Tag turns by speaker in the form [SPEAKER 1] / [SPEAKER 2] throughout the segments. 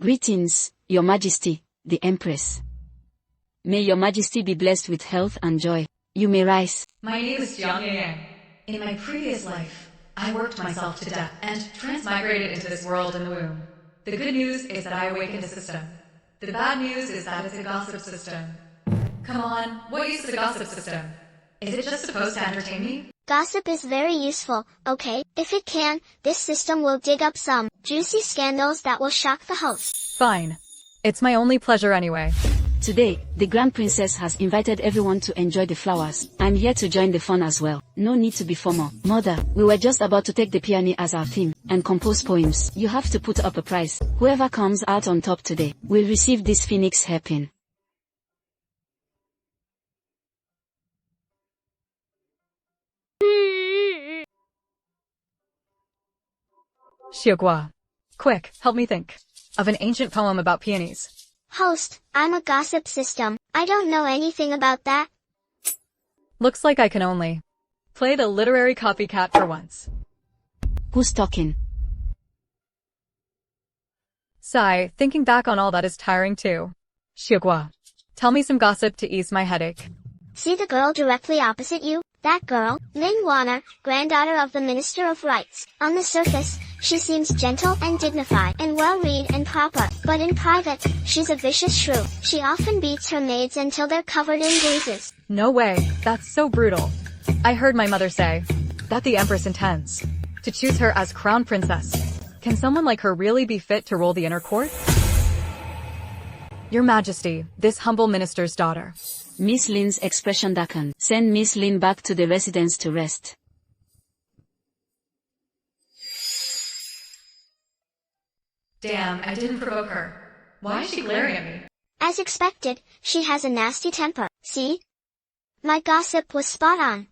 [SPEAKER 1] Greetings, Your Majesty, the Empress. May Your Majesty be blessed with health and joy. You may rise.
[SPEAKER 2] My name is Yang. In my previous life, I worked myself to death and transmigrated into this world in the womb. The good news is that I awakened a system. The bad news is that it's a gossip system. Come on, what use is a gossip system? Is it just supposed to entertain me?
[SPEAKER 3] Gossip is very useful, okay? If it can, this system will dig up some juicy scandals that will shock the host.
[SPEAKER 2] Fine. It's my only pleasure anyway.
[SPEAKER 1] Today, the Grand Princess has invited everyone to enjoy the flowers. I'm here to join the fun as well. No need to be formal. Mother, we were just about to take the piano as our theme and compose poems. You have to put up a prize. Whoever comes out on top today will receive this phoenix hairpin.
[SPEAKER 2] Xiaogua. Quick, help me think of an ancient poem about peonies.
[SPEAKER 3] Host, I'm a gossip system. I don't know anything about that.
[SPEAKER 2] Looks like I can only play the literary copycat for once.
[SPEAKER 1] Who's talking?
[SPEAKER 2] Sigh, thinking back on all that is tiring too. Xiaogua. Tell me some gossip to ease my headache.
[SPEAKER 3] See the girl directly opposite you? That girl, Lin Wana, granddaughter of the Minister of Rights. On the surface, she seems gentle and dignified and well-read and proper, but in private, she's a vicious shrew. She often beats her maids until they're covered in bruises.
[SPEAKER 2] No way, that's so brutal. I heard my mother say that the Empress intends to choose her as crown princess. Can someone like her really be fit to rule the inner court? Your Majesty, this humble minister's daughter.
[SPEAKER 1] Miss Lin's expression darkened. Send Miss Lin back to the residence to rest.
[SPEAKER 2] Damn, I didn't provoke her. Why is she glaring at me?
[SPEAKER 3] As expected, she has a nasty temper. See? My gossip was spot on.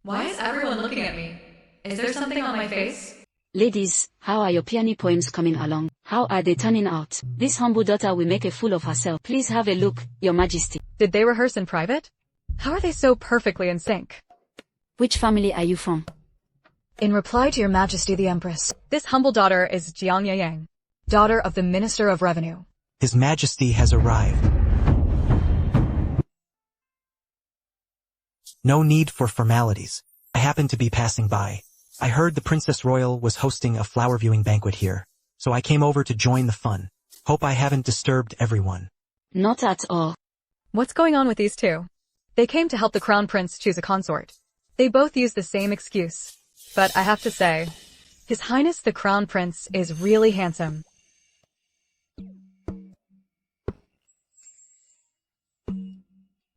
[SPEAKER 2] Why is everyone looking at me? Is there something on my face?
[SPEAKER 1] Ladies, how are your peony poems coming along? How are they turning out? This humble daughter will make a fool of herself. Please have a look, Your Majesty.
[SPEAKER 2] Did they rehearse in private? How are they so perfectly in sync?
[SPEAKER 1] Which family are you from?
[SPEAKER 2] In reply to Your Majesty the Empress, this humble daughter is Jiang Yang, daughter of the Minister of Revenue.
[SPEAKER 4] His Majesty has arrived. No need for formalities. I happened to be passing by. I heard the Princess Royal was hosting a flower viewing banquet here, so I came over to join the fun. Hope I haven't disturbed everyone.
[SPEAKER 1] Not at all.
[SPEAKER 2] What's going on with these two? They came to help the Crown Prince choose a consort. They both use the same excuse. But I have to say, His Highness the Crown Prince is really handsome.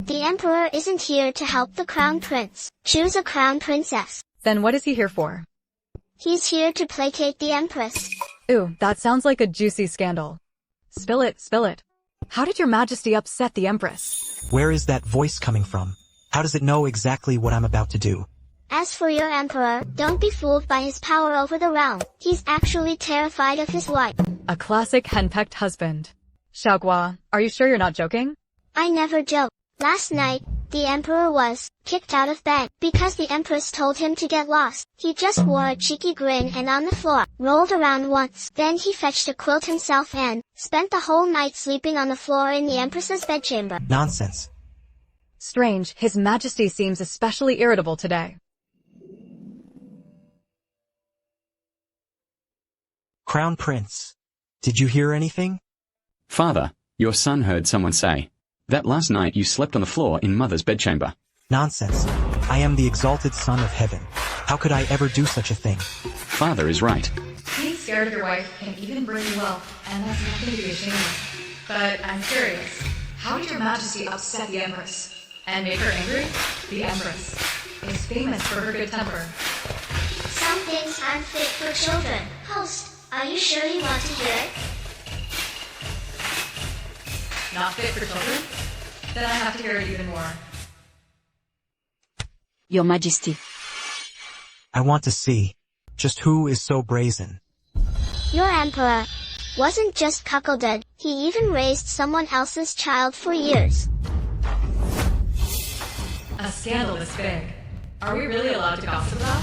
[SPEAKER 3] The Emperor isn't here to help the Crown Prince choose a Crown Princess.
[SPEAKER 2] Then what is he here for?
[SPEAKER 3] He's here to placate the Empress.
[SPEAKER 2] Ooh, that sounds like a juicy scandal. Spill it, spill it. How did Your Majesty upset the Empress?
[SPEAKER 4] Where is that voice coming from? How does it know exactly what I'm about to do?
[SPEAKER 3] As for your Emperor, don't be fooled by his power over the realm. He's actually terrified of his wife.
[SPEAKER 2] A classic henpecked husband. Xiaogua, are you sure you're not joking?
[SPEAKER 3] I never joke. Last night, the Emperor was kicked out of bed because the Empress told him to get lost. He just wore a cheeky grin and on the floor, rolled around once. Then he fetched a quilt himself and spent the whole night sleeping on the floor in the Empress's bedchamber.
[SPEAKER 4] Nonsense.
[SPEAKER 2] Strange, His Majesty seems especially irritable today.
[SPEAKER 4] Crown Prince, did you hear anything?
[SPEAKER 5] Father, your son heard someone say that last night you slept on the floor in Mother's bedchamber.
[SPEAKER 4] Nonsense. I am the exalted son of heaven. How could I ever do such a thing?
[SPEAKER 5] Father is right.
[SPEAKER 2] Being scared of your wife can even bring you wealth, and that's nothing to be ashamed of. But I'm curious, how did Your Majesty upset the Empress and make her angry? The Empress is famous for her good temper.
[SPEAKER 3] Some things aren't fit for children. Host, are you sure you want to hear it?
[SPEAKER 2] Not fit for children? Then I have to hear it even more.
[SPEAKER 1] Your Majesty.
[SPEAKER 4] I want to see just who is so brazen.
[SPEAKER 3] Your Emperor wasn't just cuckolded, he even raised someone else's child for years.
[SPEAKER 2] A scandal this big. Are we really allowed to gossip about?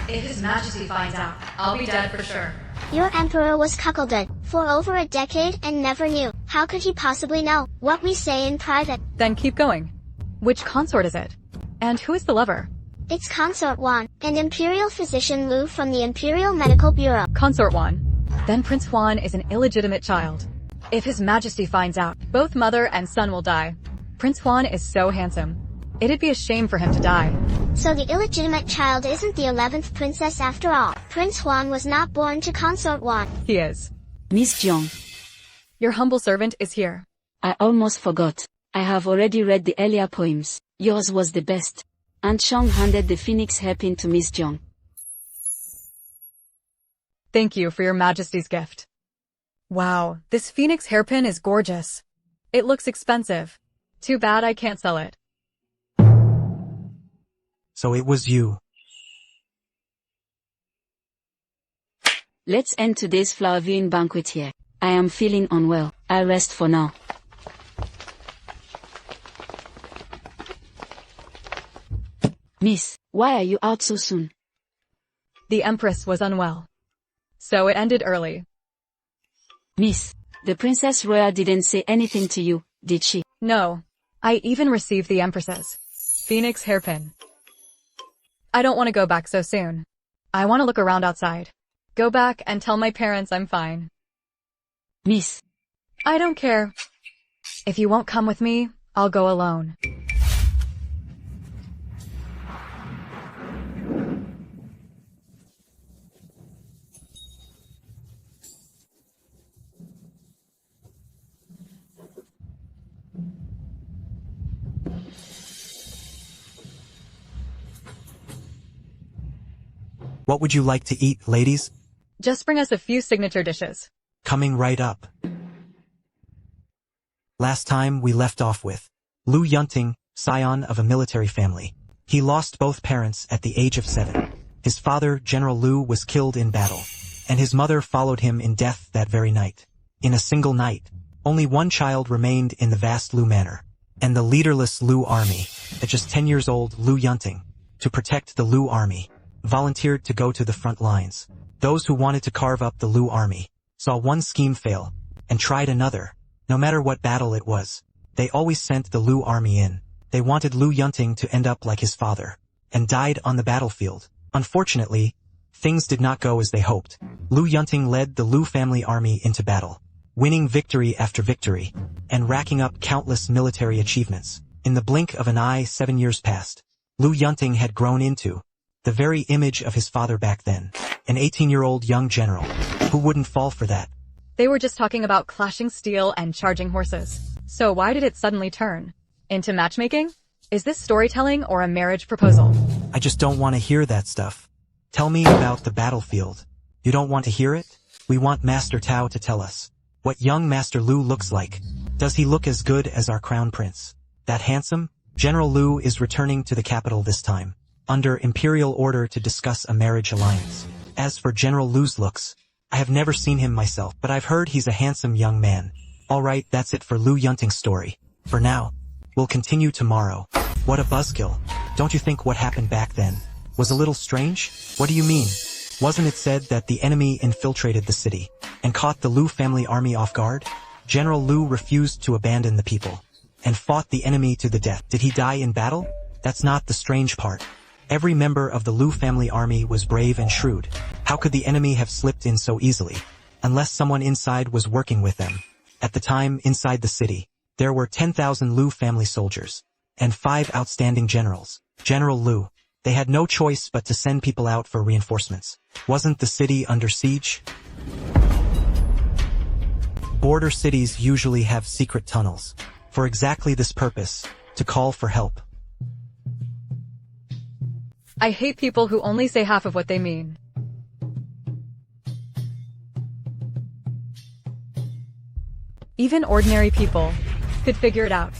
[SPEAKER 2] If His Majesty finds out, I'll be dead for sure.
[SPEAKER 3] Your emperor was cuckolded for over a decade and never knew. How could he possibly know what we say in private?
[SPEAKER 2] Then keep going. Which consort is it? And who is the lover?
[SPEAKER 3] It's Consort Juan, an imperial physician Lu from the Imperial Medical Bureau.
[SPEAKER 2] Consort Juan. Then Prince Juan is an illegitimate child. If His Majesty finds out, both mother and son will die. Prince Juan is so handsome. It'd be a shame for him to die.
[SPEAKER 3] So the illegitimate child isn't the 11th princess after all. Prince Juan was not born to Consort Juan.
[SPEAKER 2] He is.
[SPEAKER 1] Miss Jiang,
[SPEAKER 2] Your humble servant is here.
[SPEAKER 1] I almost forgot. I have already read the earlier poems. Yours was the best. Aunt Chong handed the phoenix hairpin to Miss Jiang.
[SPEAKER 2] Thank you for your Majesty's gift. Wow, this phoenix hairpin is gorgeous. It looks expensive. Too bad I can't sell it.
[SPEAKER 4] So it was you.
[SPEAKER 1] Let's end today's flower viewing banquet here. I am feeling unwell. I'll rest for now. Miss, why are you out so soon?
[SPEAKER 2] The Empress was unwell. So it ended early.
[SPEAKER 1] Miss, the Princess Royal didn't say anything to you, did she?
[SPEAKER 2] No. I even received the Empress's phoenix hairpin. I don't want to go back so soon. I want to look around outside. Go back and tell my parents I'm fine.
[SPEAKER 1] Miss,
[SPEAKER 2] I don't care. If you won't come with me, I'll go alone.
[SPEAKER 4] What would you like to eat, ladies?
[SPEAKER 2] Just bring us a few signature dishes.
[SPEAKER 4] Coming right up. Last time we left off with Lu Yunting, scion of a military family. He lost both parents at the age of 7. His father, General Lu, was killed in battle, and his mother followed him in death that very night. In a single night, only one child remained in the vast Lu manor, and the leaderless Lu army, at just 10 years old Lu Yunting, to protect the Lu army, volunteered to go to the front lines. Those who wanted to carve up the Lu army saw one scheme fail and tried another. No matter what battle it was, they always sent the Lu army in. They wanted Lu Yunting to end up like his father and died on the battlefield. Unfortunately, things did not go as they hoped. Lu Yunting led the Lu family army into battle, winning victory after victory and racking up countless military achievements. In the blink of an eye, 7 years passed. Lu Yunting had grown into the very image of his father back then, an 18-year-old young general. Who wouldn't fall for that?
[SPEAKER 2] They were just talking about clashing steel and charging horses. So why did it suddenly turn into matchmaking? Is this storytelling or a marriage proposal?
[SPEAKER 4] I just don't want to hear that stuff. Tell me about the battlefield. You don't want to hear it? We want Master Tao to tell us what young Master Lu looks like. Does he look as good as our crown prince? That handsome? General Lu is returning to the capital this time, under imperial order to discuss a marriage alliance. As for General Lu's looks, I have never seen him myself, but I've heard he's a handsome young man. Alright, that's it for Lu Yunting's story. For now, we'll continue tomorrow. What a buzzkill. Don't you think what happened back then was a little strange? What do you mean? Wasn't it said that the enemy infiltrated the city and caught the Lu family army off guard? General Lu refused to abandon the people and fought the enemy to the death. Did he die in battle? That's not the strange part. Every member of the Lu family army was brave and shrewd. How could the enemy have slipped in so easily? Unless someone inside was working with them. At the time, inside the city, there were 10,000 Lu family soldiers and 5 outstanding generals. General Lu, they had no choice but to send people out for reinforcements. Wasn't the city under siege? Border cities usually have secret tunnels for exactly this purpose, to call for help.
[SPEAKER 2] I hate people who only say half of what they mean. Even ordinary people could figure it out.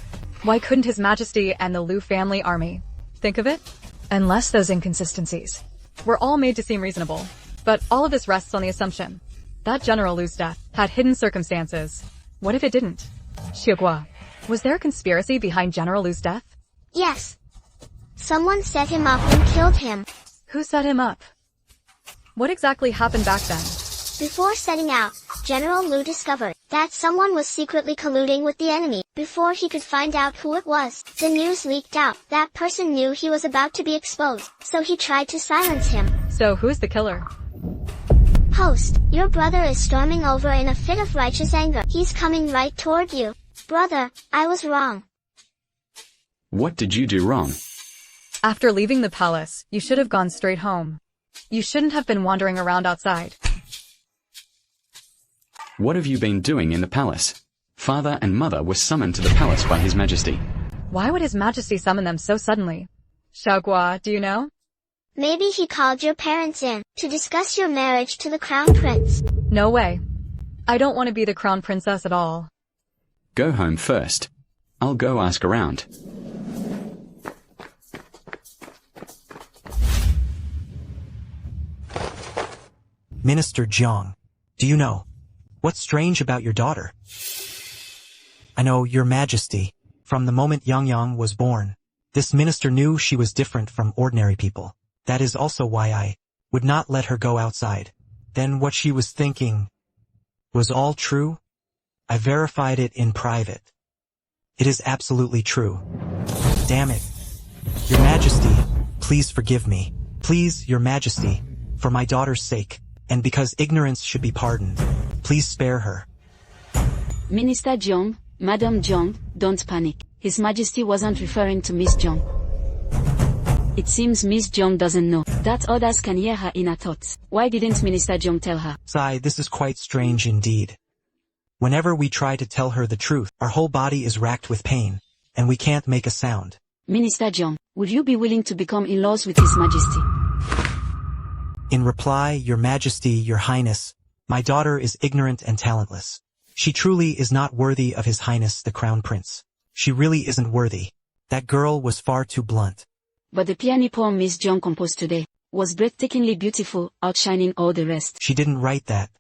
[SPEAKER 2] Why couldn't His Majesty and the Lu family army think of it? Unless those inconsistencies were all made to seem reasonable. But all of this rests on the assumption that General Lu's death had hidden circumstances. What if it didn't? Xiaogua, was there a conspiracy behind General Lu's death?
[SPEAKER 3] Yes. Someone set him up and killed him.
[SPEAKER 2] Who set him up? What exactly happened back then?
[SPEAKER 3] Before setting out, General Lu discovered that someone was secretly colluding with the enemy. Before he could find out who it was, the news leaked out. That person knew he was about to be exposed, so he tried to silence him.
[SPEAKER 2] So who's the killer?
[SPEAKER 3] Host, your brother is storming over in a fit of righteous anger. He's coming right toward you. Brother, I was wrong.
[SPEAKER 5] What did you do wrong?
[SPEAKER 2] After leaving the palace, you should have gone straight home. You shouldn't have been wandering around outside.
[SPEAKER 5] What have you been doing in the palace? Father and mother were summoned to the palace by His Majesty.
[SPEAKER 2] Why would His Majesty summon them so suddenly? Xiaogua, do you know?
[SPEAKER 3] Maybe he called your parents in to discuss your marriage to the crown prince.
[SPEAKER 2] No way. I don't want to be the crown princess at all.
[SPEAKER 5] Go home first. I'll go ask around.
[SPEAKER 4] Minister Jiang, do you know what's strange about your daughter? I know, Your Majesty. From the moment Yang was born, this minister knew she was different from ordinary people. That is also why I would not let her go outside. Then what she was thinking was all true. I verified it in private. It is absolutely true. Damn it. Your Majesty, please forgive me. Please, Your Majesty, for my daughter's sake, and because ignorance should be pardoned, please spare her.
[SPEAKER 1] Minister Jiang, Madam Jiang, don't panic. His Majesty wasn't referring to Miss Jiang. It seems Miss Jiang doesn't know that others can hear her inner thoughts. Why didn't Minister Jiang tell her?
[SPEAKER 4] Sigh, this is quite strange indeed. Whenever we try to tell her the truth, our whole body is racked with pain, and we can't make a sound.
[SPEAKER 1] Minister Jiang, would you be willing to become in-laws with His Majesty?
[SPEAKER 4] In reply, Your Majesty, Your Highness, my daughter is ignorant and talentless. She truly is not worthy of His Highness the Crown Prince. She really isn't worthy. That girl was far too blunt.
[SPEAKER 1] But the piano poem Miss Jiang composed today was breathtakingly beautiful, outshining all the rest.
[SPEAKER 4] She didn't write that.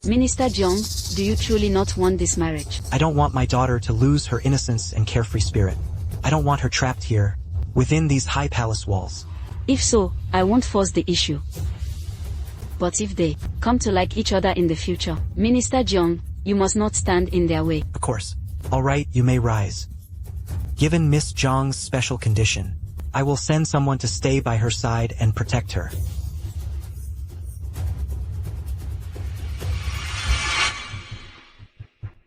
[SPEAKER 1] Minister Jiang, do you truly not want this marriage?
[SPEAKER 4] I don't want my daughter to lose her innocence and carefree spirit. I don't want her trapped here, within these high palace walls.
[SPEAKER 1] If so, I won't force the issue. But if they come to like each other in the future, Minister Jiang, you must not stand in their way.
[SPEAKER 4] Of course. All right, you may rise. Given Miss Jiang's special condition, I will send someone to stay by her side and protect her.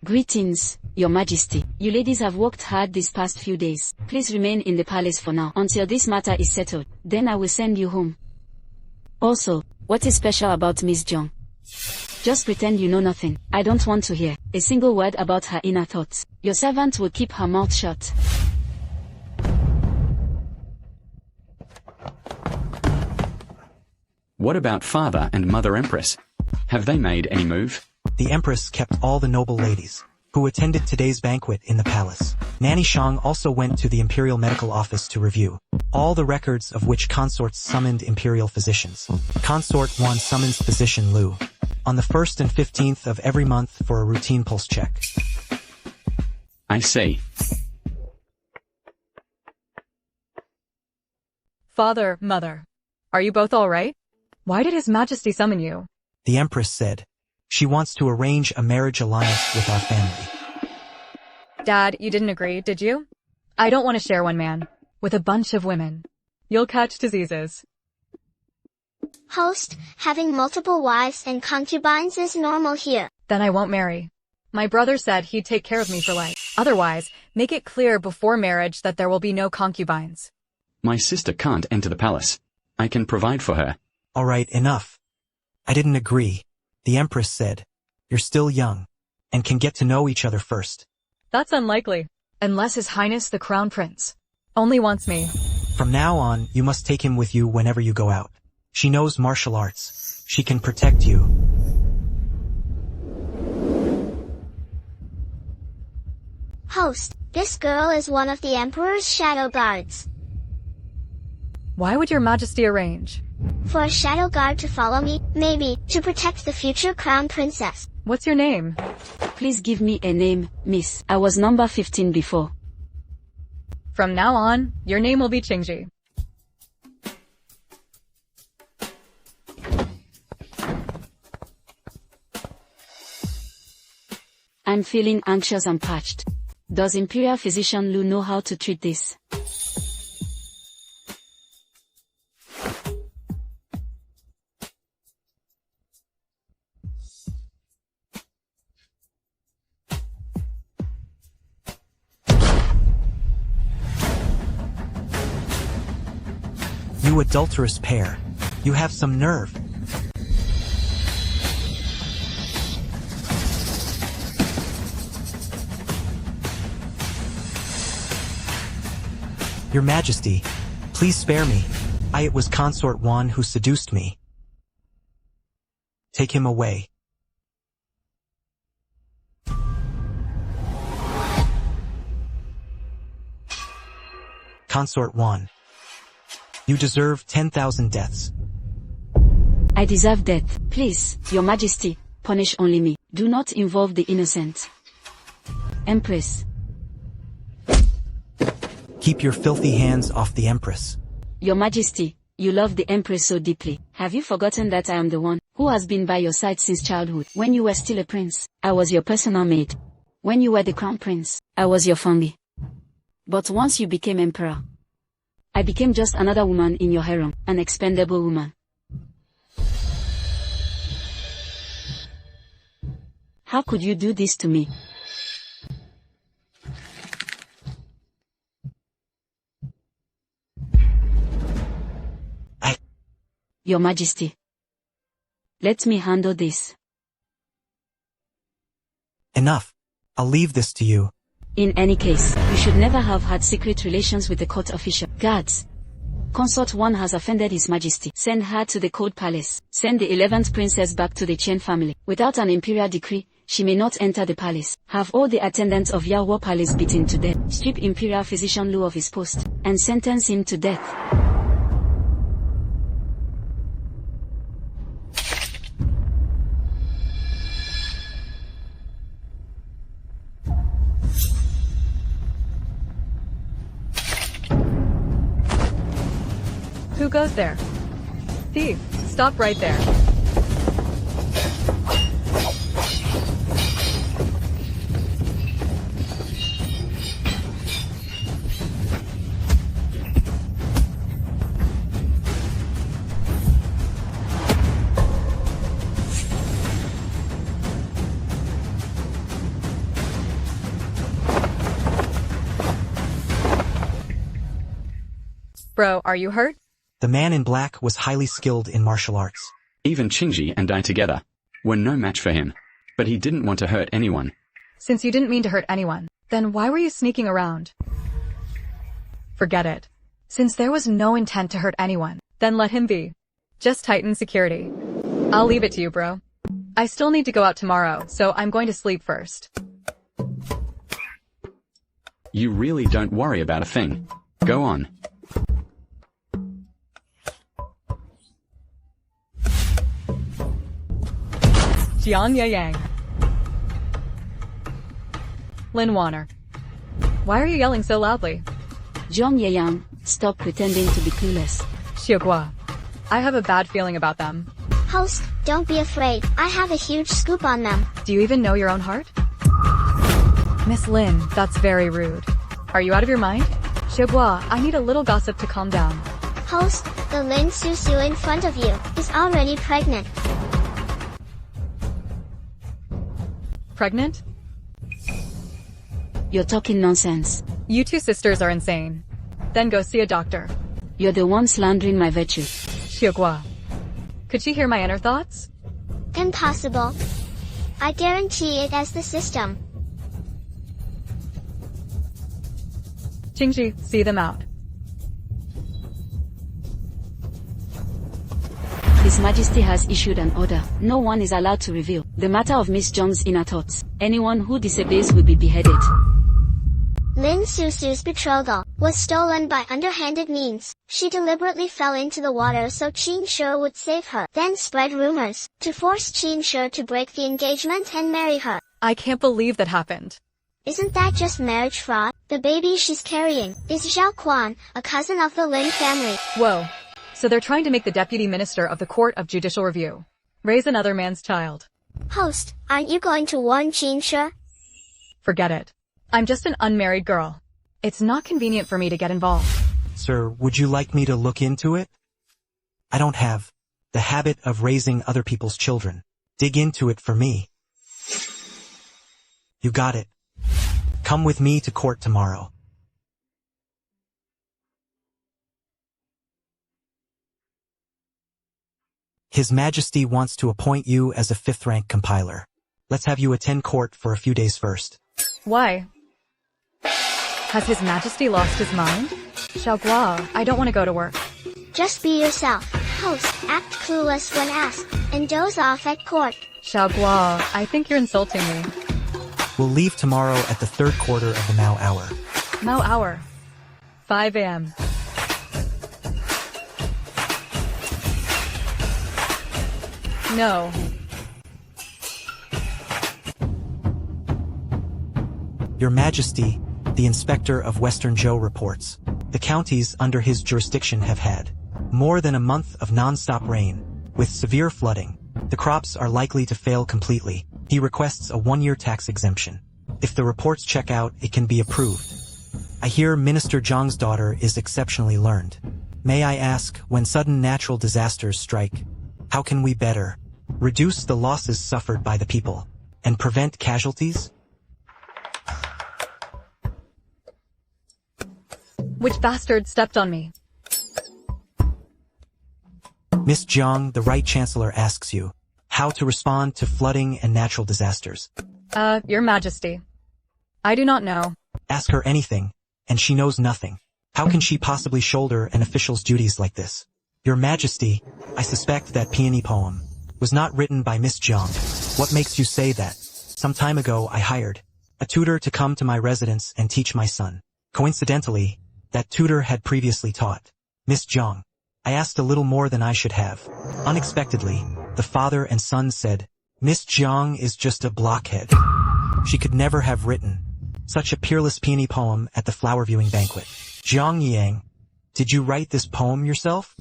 [SPEAKER 1] Greetings, Your Majesty. You ladies have worked hard these past few days. Please remain in the palace for now until this matter is settled. Then I will send you home. Also, what is special about Miss Jiang? Just pretend you know nothing. I don't want to hear a single word about her inner thoughts. Your servant will keep her mouth shut.
[SPEAKER 5] What about Father and Mother Empress? Have they made any move?
[SPEAKER 4] The Empress kept all the noble ladies who attended today's banquet in the palace. Nanny Shang also went to the Imperial Medical Office to review all the records of which consorts summoned imperial physicians. Consort 1 summons physician Lu on the 1st and 15th of every month for a routine pulse check.
[SPEAKER 5] I see.
[SPEAKER 2] Father, Mother, are you both all right? Why did His Majesty summon you?
[SPEAKER 4] The Empress said she wants to arrange a marriage alliance with our family.
[SPEAKER 2] Dad, you didn't agree, did you? I don't want to share one man with a bunch of women. You'll catch diseases.
[SPEAKER 3] Host, having multiple wives and concubines is normal here.
[SPEAKER 2] Then I won't marry. My brother said he'd take care of me for life. Otherwise, make it clear before marriage that there will be no concubines.
[SPEAKER 5] My sister can't enter the palace. I can provide for her.
[SPEAKER 4] All right, enough. I didn't agree. The Empress said, you're still young, and can get to know each other first.
[SPEAKER 2] That's unlikely. Unless His Highness the Crown Prince only wants me.
[SPEAKER 4] From now on, you must take him with you whenever you go out. She knows martial arts. She can protect you.
[SPEAKER 3] Host, this girl is one of the Emperor's shadow guards.
[SPEAKER 2] Why would Your Majesty arrange
[SPEAKER 3] For a shadow guard to follow me, maybe, to protect the future crown princess.
[SPEAKER 2] What's your name?
[SPEAKER 1] Please give me a name, miss. I was number 15 before.
[SPEAKER 2] From now on, your name will be Qingji.
[SPEAKER 1] I'm feeling anxious and parched. Does Imperial Physician Lu know how to treat this?
[SPEAKER 4] You adulterous pair. You have some nerve. Your Majesty, please spare me. It was Consort Wan who seduced me. Take him away. Consort Wan. You deserve 10,000 deaths.
[SPEAKER 1] I deserve death. Please, Your Majesty, punish only me. Do not involve the innocent. Empress.
[SPEAKER 4] Keep your filthy hands off the Empress.
[SPEAKER 1] Your Majesty, you love the Empress so deeply. Have you forgotten that I am the one who has been by your side since childhood? When you were still a prince, I was your personal maid. When you were the crown prince, I was your family. But once you became emperor, I became just another woman in your harem, an expendable woman. How could you do this to me? Your Majesty, let me handle this.
[SPEAKER 4] Enough. I'll leave this to you.
[SPEAKER 1] In any case, you should never have had secret relations with the court official. Guards. Consort Wan has offended His Majesty. Send her to the Cold Palace. Send the 11th princess back to the Chen family. Without an imperial decree, she may not enter the palace. Have all the attendants of Yawo Palace beaten to death. Strip Imperial Physician Lu of his post, and sentence him to death.
[SPEAKER 2] Who goes there? Thief, stop right there. Bro, are you hurt?
[SPEAKER 4] The man in black was highly skilled in martial arts.
[SPEAKER 5] Even Qingji and I together were no match for him. But he didn't want to hurt anyone.
[SPEAKER 2] Since you didn't mean to hurt anyone, then why were you sneaking around? Forget it. Since there was no intent to hurt anyone, then let him be. Just tighten security. I'll leave it to you, bro. I still need to go out tomorrow, so I'm going to sleep first.
[SPEAKER 5] You really don't worry about a thing. Go on.
[SPEAKER 2] Jiang Yang. Lin Warner. Why are you yelling so loudly?
[SPEAKER 1] Zhong Yeyang, stop pretending to be clueless.
[SPEAKER 2] Xiaogua. I have a bad feeling about them.
[SPEAKER 3] Host, don't be afraid. I have a huge scoop on them.
[SPEAKER 2] Do you even know your own heart? Miss Lin, that's very rude. Are you out of your mind? Xiaogua, I need a little gossip to calm down.
[SPEAKER 3] Host, the Lin Susu in front of you is already pregnant.
[SPEAKER 2] Pregnant?
[SPEAKER 1] You're talking nonsense.
[SPEAKER 2] You two sisters are insane. Then go see a doctor.
[SPEAKER 1] You're the one slandering my virtue.
[SPEAKER 2] Xiaogua. Could she hear my inner thoughts?
[SPEAKER 3] Impossible. I guarantee it as the system.
[SPEAKER 2] Qingji, see them out.
[SPEAKER 1] His Majesty has issued an order. No one is allowed to reveal the matter of Miss Zhong's inner thoughts. Anyone who disobeys will be beheaded.
[SPEAKER 3] Lin Susu's betrothal was stolen by underhanded means. She deliberately fell into the water so Qin Shi would save her, then spread rumors to force Qin Shi to break the engagement and marry her.
[SPEAKER 2] I can't believe that happened.
[SPEAKER 3] Isn't that just marriage fraud? The baby she's carrying is Zhao Quan, a cousin of the Lin family.
[SPEAKER 2] Whoa. So they're trying to make the deputy minister of the Court of Judicial Review raise another man's child.
[SPEAKER 3] Host, aren't you going to warn Qin Shi?
[SPEAKER 2] Forget it. I'm just an unmarried girl. It's not convenient for me to get involved.
[SPEAKER 4] Sir, would you like me to look into it? I don't have the habit of raising other people's children. Dig into it for me. You got it. Come with me to court tomorrow. His Majesty wants to appoint you as a 5th-rank compiler. Let's have you attend court for a few days first.
[SPEAKER 2] Why? Has His Majesty lost his mind? Xiaogua, I don't want to go to work.
[SPEAKER 3] Just be yourself. Host, act clueless when asked, and doze off at court.
[SPEAKER 2] Xiaogua, I think you're insulting me.
[SPEAKER 4] We'll leave tomorrow at the 3rd quarter of the Mao hour.
[SPEAKER 2] Mao hour. 5 a.m. No.
[SPEAKER 4] Your Majesty, the Inspector of Western Zhou reports. The counties under his jurisdiction have had more than a month of non-stop rain, with severe flooding. The crops are likely to fail completely. He requests a 1-year tax exemption. If the reports check out, it can be approved. I hear Minister Zhang's daughter is exceptionally learned. May I ask, when sudden natural disasters strike, how can we better reduce the losses suffered by the people and prevent casualties?
[SPEAKER 2] Which bastard stepped on me?
[SPEAKER 4] Miss Zhang, the Right Chancellor asks you how to respond to flooding and natural disasters.
[SPEAKER 2] Your Majesty. I do not know.
[SPEAKER 4] Ask her anything, and she knows nothing. How can she possibly shoulder an official's duties like this? Your Majesty, I suspect that peony poem was not written by Miss Zhang. What makes you say that? Some time ago I hired a tutor to come to my residence and teach my son. Coincidentally, that tutor had previously taught Miss Zhang. I asked a little more than I should have. Unexpectedly, the father and son said, Miss Zhang is just a blockhead. She could never have written such a peerless peony poem at the flower viewing banquet. Zhang Yang, did you write this poem yourself?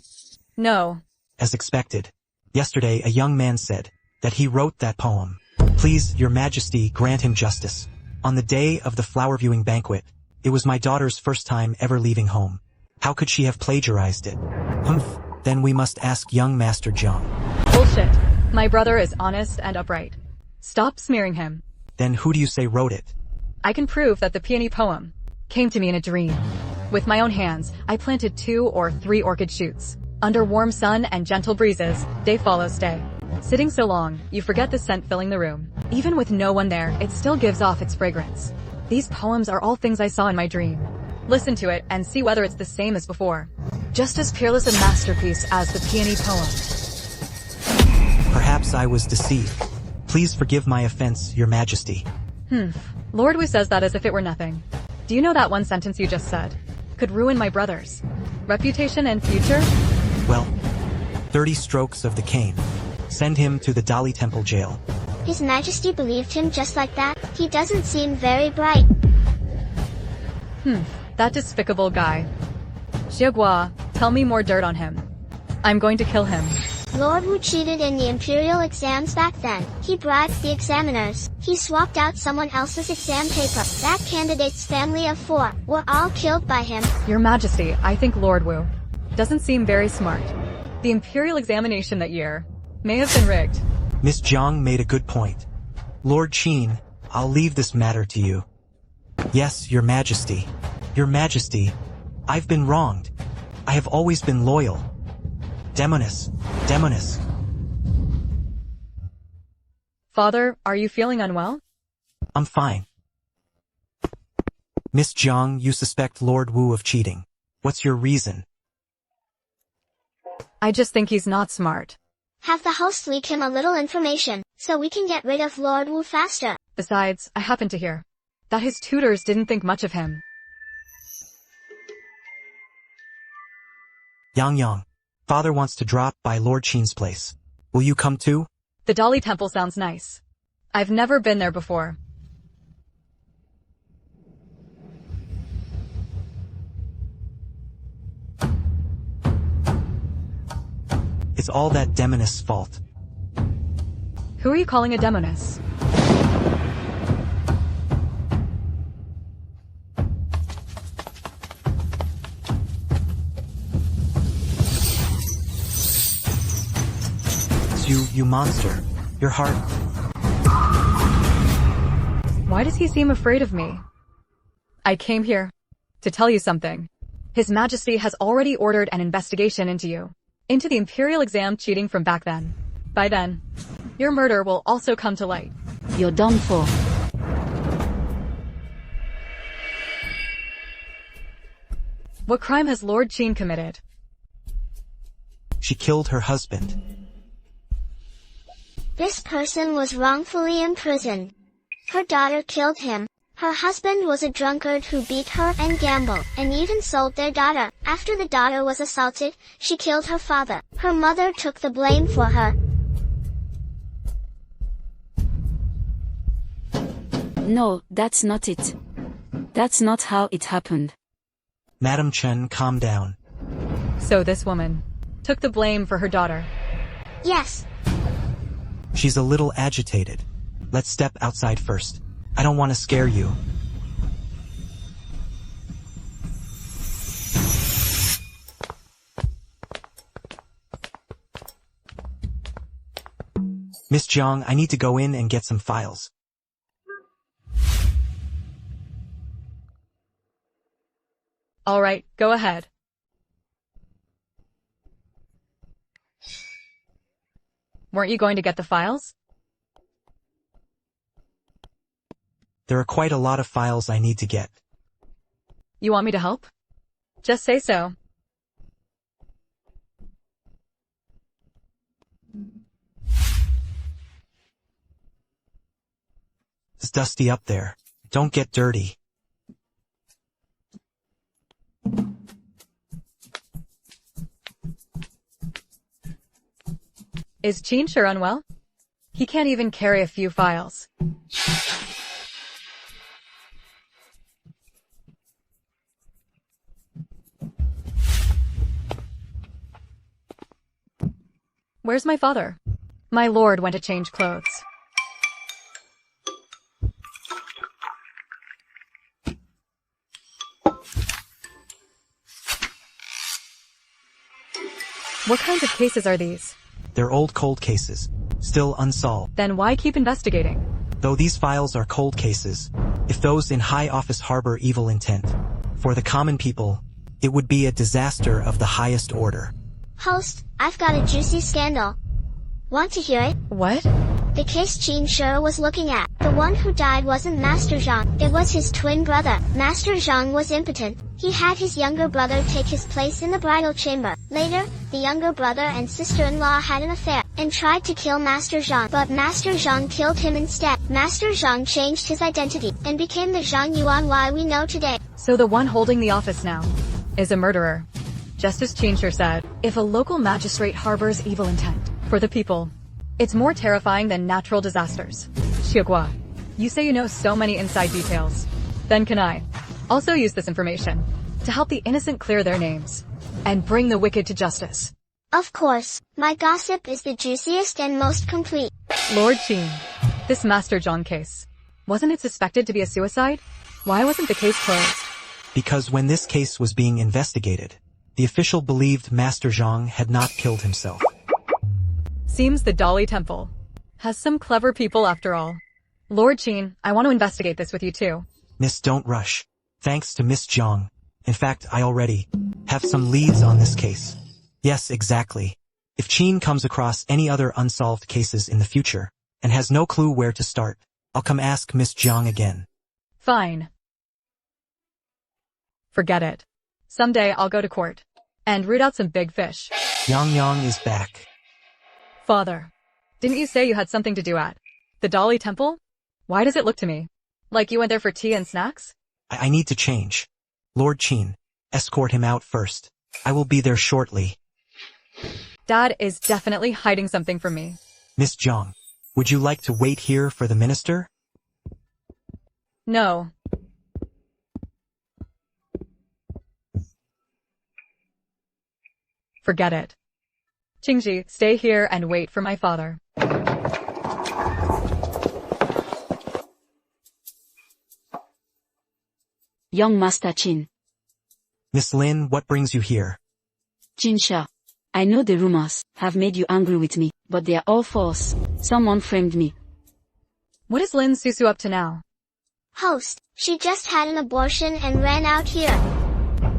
[SPEAKER 2] No.
[SPEAKER 4] As expected. Yesterday a young man said that he wrote that poem. Please, Your Majesty, grant him justice. On the day of the flower viewing banquet, it was my daughter's first time ever leaving home. How could she have plagiarized it? Humph, then we must ask young Master Zhang.
[SPEAKER 2] Bullshit. My brother is honest and upright. Stop smearing him.
[SPEAKER 4] Then who do you say wrote it?
[SPEAKER 2] I can prove that the peony poem came to me in a dream. With my own hands, I planted 2 or 3 orchid shoots. Under warm sun and gentle breezes, day follows day. Sitting so long, you forget the scent filling the room. Even with no one there, it still gives off its fragrance. These poems are all things I saw in my dream. Listen to it and see whether it's the same as before. Just as peerless a masterpiece as the peony poem.
[SPEAKER 4] Perhaps I was deceived. Please forgive my offense, Your Majesty.
[SPEAKER 2] Lord Wu says that as if it were nothing. Do you know that one sentence you just said could ruin my brother's reputation and future?
[SPEAKER 4] Well, 30 strokes of the cane. Send him to the Dali Temple jail.
[SPEAKER 3] His Majesty believed him just like that? He doesn't seem very bright.
[SPEAKER 2] That despicable guy. Xiaogua, tell me more dirt on him. I'm going to kill him.
[SPEAKER 3] Lord Wu cheated in the imperial exams back then. He bribed the examiners. He swapped out someone else's exam paper. That candidate's family of 4 were all killed by him.
[SPEAKER 2] Your Majesty, I think Lord Wu doesn't seem very smart. The imperial examination that year may have been rigged.
[SPEAKER 4] Miss Zhang made a good point. Lord Qin, I'll leave this matter to you. Yes, Your Majesty. Your Majesty, I've been wronged. I have always been loyal. Demoness. Demoness.
[SPEAKER 2] Father, are you feeling unwell?
[SPEAKER 4] I'm fine. Miss Zhang, you suspect Lord Wu of cheating. What's your reason?
[SPEAKER 2] I just think he's not smart.
[SPEAKER 3] Have the host leak him a little information, so we can get rid of Lord Wu faster.
[SPEAKER 2] Besides, I happen to hear that his tutors didn't think much of him.
[SPEAKER 4] Yang, Father wants to drop by Lord Qin's place. Will you come too?
[SPEAKER 2] The Dali Temple sounds nice. I've never been there before.
[SPEAKER 4] It's all that demoness' fault.
[SPEAKER 2] Who are you calling a demoness?
[SPEAKER 4] You monster. Your heart.
[SPEAKER 2] Why does he seem afraid of me? I came here to tell you something. His Majesty has already ordered an investigation into you, into the imperial exam cheating from back then. By then, your murder will also come to light.
[SPEAKER 1] You're done for.
[SPEAKER 2] What crime has Lord Qin committed?
[SPEAKER 4] She killed her husband.
[SPEAKER 3] This person was wrongfully imprisoned. Her daughter killed him. Her husband was a drunkard who beat her and gambled, and even sold their daughter. After the daughter was assaulted, she killed her father. Her mother took the blame for her.
[SPEAKER 1] No, that's not it. That's not how it happened.
[SPEAKER 4] Madam Chen, calm down.
[SPEAKER 2] So this woman took the blame for her daughter.
[SPEAKER 3] Yes.
[SPEAKER 4] She's a little agitated. Let's step outside first. I don't want to scare you. Miss Jiang, I need to go in and get some files.
[SPEAKER 2] All right, go ahead. Weren't you going to get the files?
[SPEAKER 4] There are quite a lot of files I need to get.
[SPEAKER 2] You want me to help? Just say so.
[SPEAKER 4] It's dusty up there. Don't get dirty.
[SPEAKER 2] Is Qin sure unwell? He can't even carry a few files. Where's my father? My lord went to change clothes. What kinds of cases are these?
[SPEAKER 4] They're old cold cases, still unsolved.
[SPEAKER 2] Then why keep investigating?
[SPEAKER 4] Though these files are cold cases, if those in high office harbor evil intent, for the common people, it would be a disaster of the highest order.
[SPEAKER 3] Host, I've got a juicy scandal. Want to hear it?
[SPEAKER 2] What?
[SPEAKER 3] The case Qin Shi was looking at. The one who died wasn't Master Zhang, it was his twin brother. Master Zhang was impotent. He had his younger brother take his place in the bridal chamber. Later, the younger brother and sister-in-law had an affair, and tried to kill Master Zhang. But Master Zhang killed him instead. Master Zhang changed his identity, and became the Zhang Yuan we know today.
[SPEAKER 2] So the one holding the office now is a murderer. Just as Qin Shi said, if a local magistrate harbors evil intent for the people, it's more terrifying than natural disasters. Xiegua, you say you know so many inside details. Then can I also use this information to help the innocent clear their names and bring the wicked to justice?
[SPEAKER 3] Of course, my gossip is the juiciest and most complete.
[SPEAKER 2] Lord Qin, this Master Zhang case, wasn't it suspected to be a suicide? Why wasn't the case closed?
[SPEAKER 4] Because when this case was being investigated, the official believed Master Zhang had not killed himself.
[SPEAKER 2] Seems the Dali Temple has some clever people after all. Lord Qin, I want to investigate this with you too.
[SPEAKER 4] Miss, don't rush. Thanks to Miss Jiang. In fact, I already have some leads on this case. Yes, exactly. If Qin comes across any other unsolved cases in the future, and has no clue where to start, I'll come ask Miss Jiang again.
[SPEAKER 2] Fine. Forget it. Someday I'll go to court and root out some big fish.
[SPEAKER 4] Yang is back.
[SPEAKER 2] Father, didn't you say you had something to do at the Dali Temple? Why does it look to me like you went there for tea and snacks?
[SPEAKER 4] I need to change. Lord Qin, escort him out first. I will be there shortly.
[SPEAKER 2] Dad is definitely hiding something from me.
[SPEAKER 4] Miss Jiang, would you like to wait here for the minister?
[SPEAKER 2] No. Forget it. Qingji, stay here and wait for my father.
[SPEAKER 1] Young Master Qin.
[SPEAKER 4] Miss Lin, what brings you here?
[SPEAKER 1] Qin Shi. I know the rumors have made you angry with me, but they are all false. Someone framed me.
[SPEAKER 2] What is Lin Susu up to now?
[SPEAKER 3] Host, she just had an abortion and ran out here.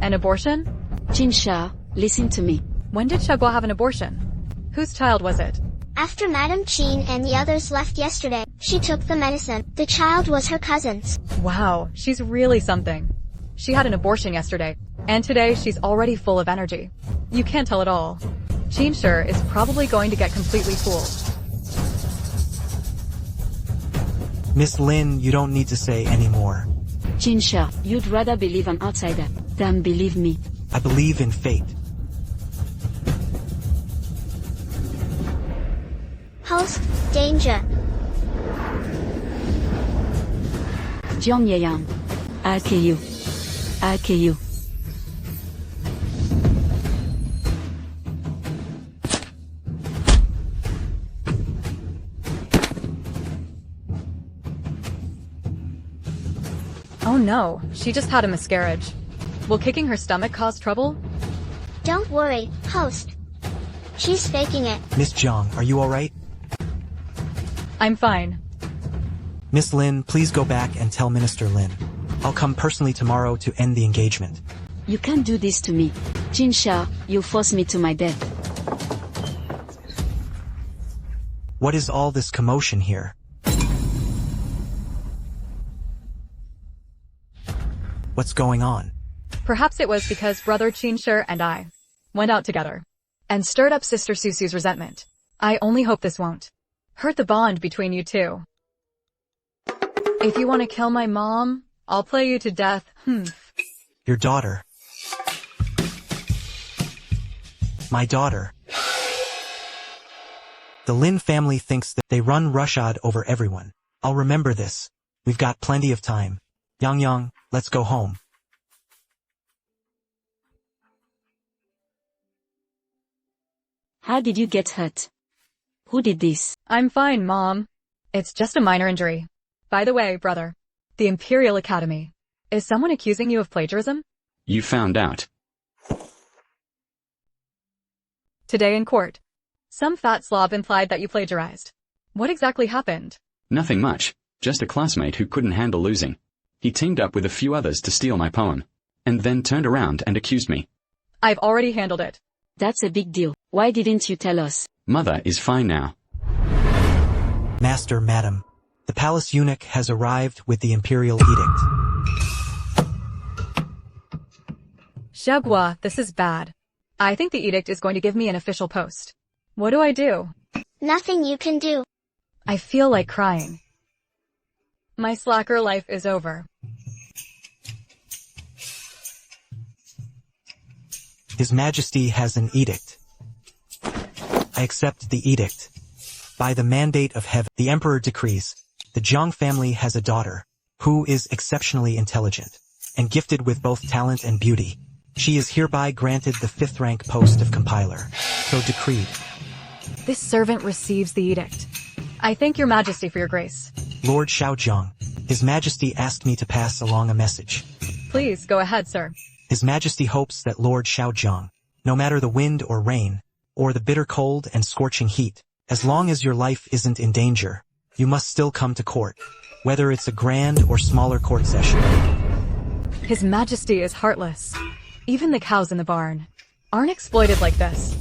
[SPEAKER 2] An abortion?
[SPEAKER 1] Jinsha, listen to me.
[SPEAKER 2] When did Shagua have an abortion? Whose child was it?
[SPEAKER 3] After Madam Chin and the others left yesterday, she took the medicine. The child was her cousin's.
[SPEAKER 2] Wow, she's really something. She had an abortion yesterday, and today she's already full of energy. You can't tell at all. Jinsha is probably going to get completely fooled.
[SPEAKER 4] Miss Lin, you don't need to say any more.
[SPEAKER 1] Jinsha, you'd rather believe an outsider than believe me.
[SPEAKER 4] I believe in fate.
[SPEAKER 3] Host, danger.
[SPEAKER 1] Jiang Yeyang. I'll kill you. I'll kill you.
[SPEAKER 2] Oh no, she just had a miscarriage. Will kicking her stomach cause trouble?
[SPEAKER 3] Don't worry, host. She's faking it.
[SPEAKER 4] Miss Jiang, are you alright?
[SPEAKER 2] I'm fine.
[SPEAKER 4] Miss Lin, please go back and tell Minister Lin. I'll come personally tomorrow to end the engagement.
[SPEAKER 1] You can't do this to me. Jinsha, you force me to my death.
[SPEAKER 4] What is all this commotion here? What's going on?
[SPEAKER 2] Perhaps it was because brother Jinsha and I went out together and stirred up sister Susu's resentment. I only hope this won't hurt the bond between you two. If you want to kill my mom, I'll play you to death.
[SPEAKER 4] Your daughter. My daughter. The Lin family thinks that they run roughshod over everyone. I'll remember this. We've got plenty of time. Yang, let's go home.
[SPEAKER 1] How did you get hurt? Who did this?
[SPEAKER 2] I'm fine, Mom. It's just a minor injury. By the way, brother, the Imperial Academy. Is someone accusing you of plagiarism?
[SPEAKER 5] You found out.
[SPEAKER 2] Today in court, some fat slob implied that you plagiarized. What exactly happened?
[SPEAKER 5] Nothing much. Just a classmate who couldn't handle losing. He teamed up with a few others to steal my poem, and then turned around and accused me.
[SPEAKER 2] I've already handled it.
[SPEAKER 1] That's a big deal. Why didn't you tell us?
[SPEAKER 5] Mother is fine now.
[SPEAKER 4] Master, Madam. The palace eunuch has arrived with the imperial edict.
[SPEAKER 2] Shagua, this is bad. I think the edict is going to give me an official post. What do I do?
[SPEAKER 3] Nothing you can do.
[SPEAKER 2] I feel like crying. My slacker life is over.
[SPEAKER 4] His Majesty has an edict. I accept the edict. By the mandate of heaven, the Emperor decrees, the Jiang family has a daughter, who is exceptionally intelligent, and gifted with both talent and beauty. She is hereby granted the 5th rank post of compiler. So decreed.
[SPEAKER 2] This servant receives the edict. I thank your Majesty for your grace.
[SPEAKER 4] Lord Shaojiang, His Majesty asked me to pass along a message.
[SPEAKER 2] Please, go ahead, sir.
[SPEAKER 4] His Majesty hopes that Lord Shaojiang, no matter the wind or rain, or the bitter cold and scorching heat, as long as your life isn't in danger, you must still come to court, whether it's a grand or smaller court session.
[SPEAKER 2] His Majesty is heartless. Even the cows in the barn aren't exploited like this.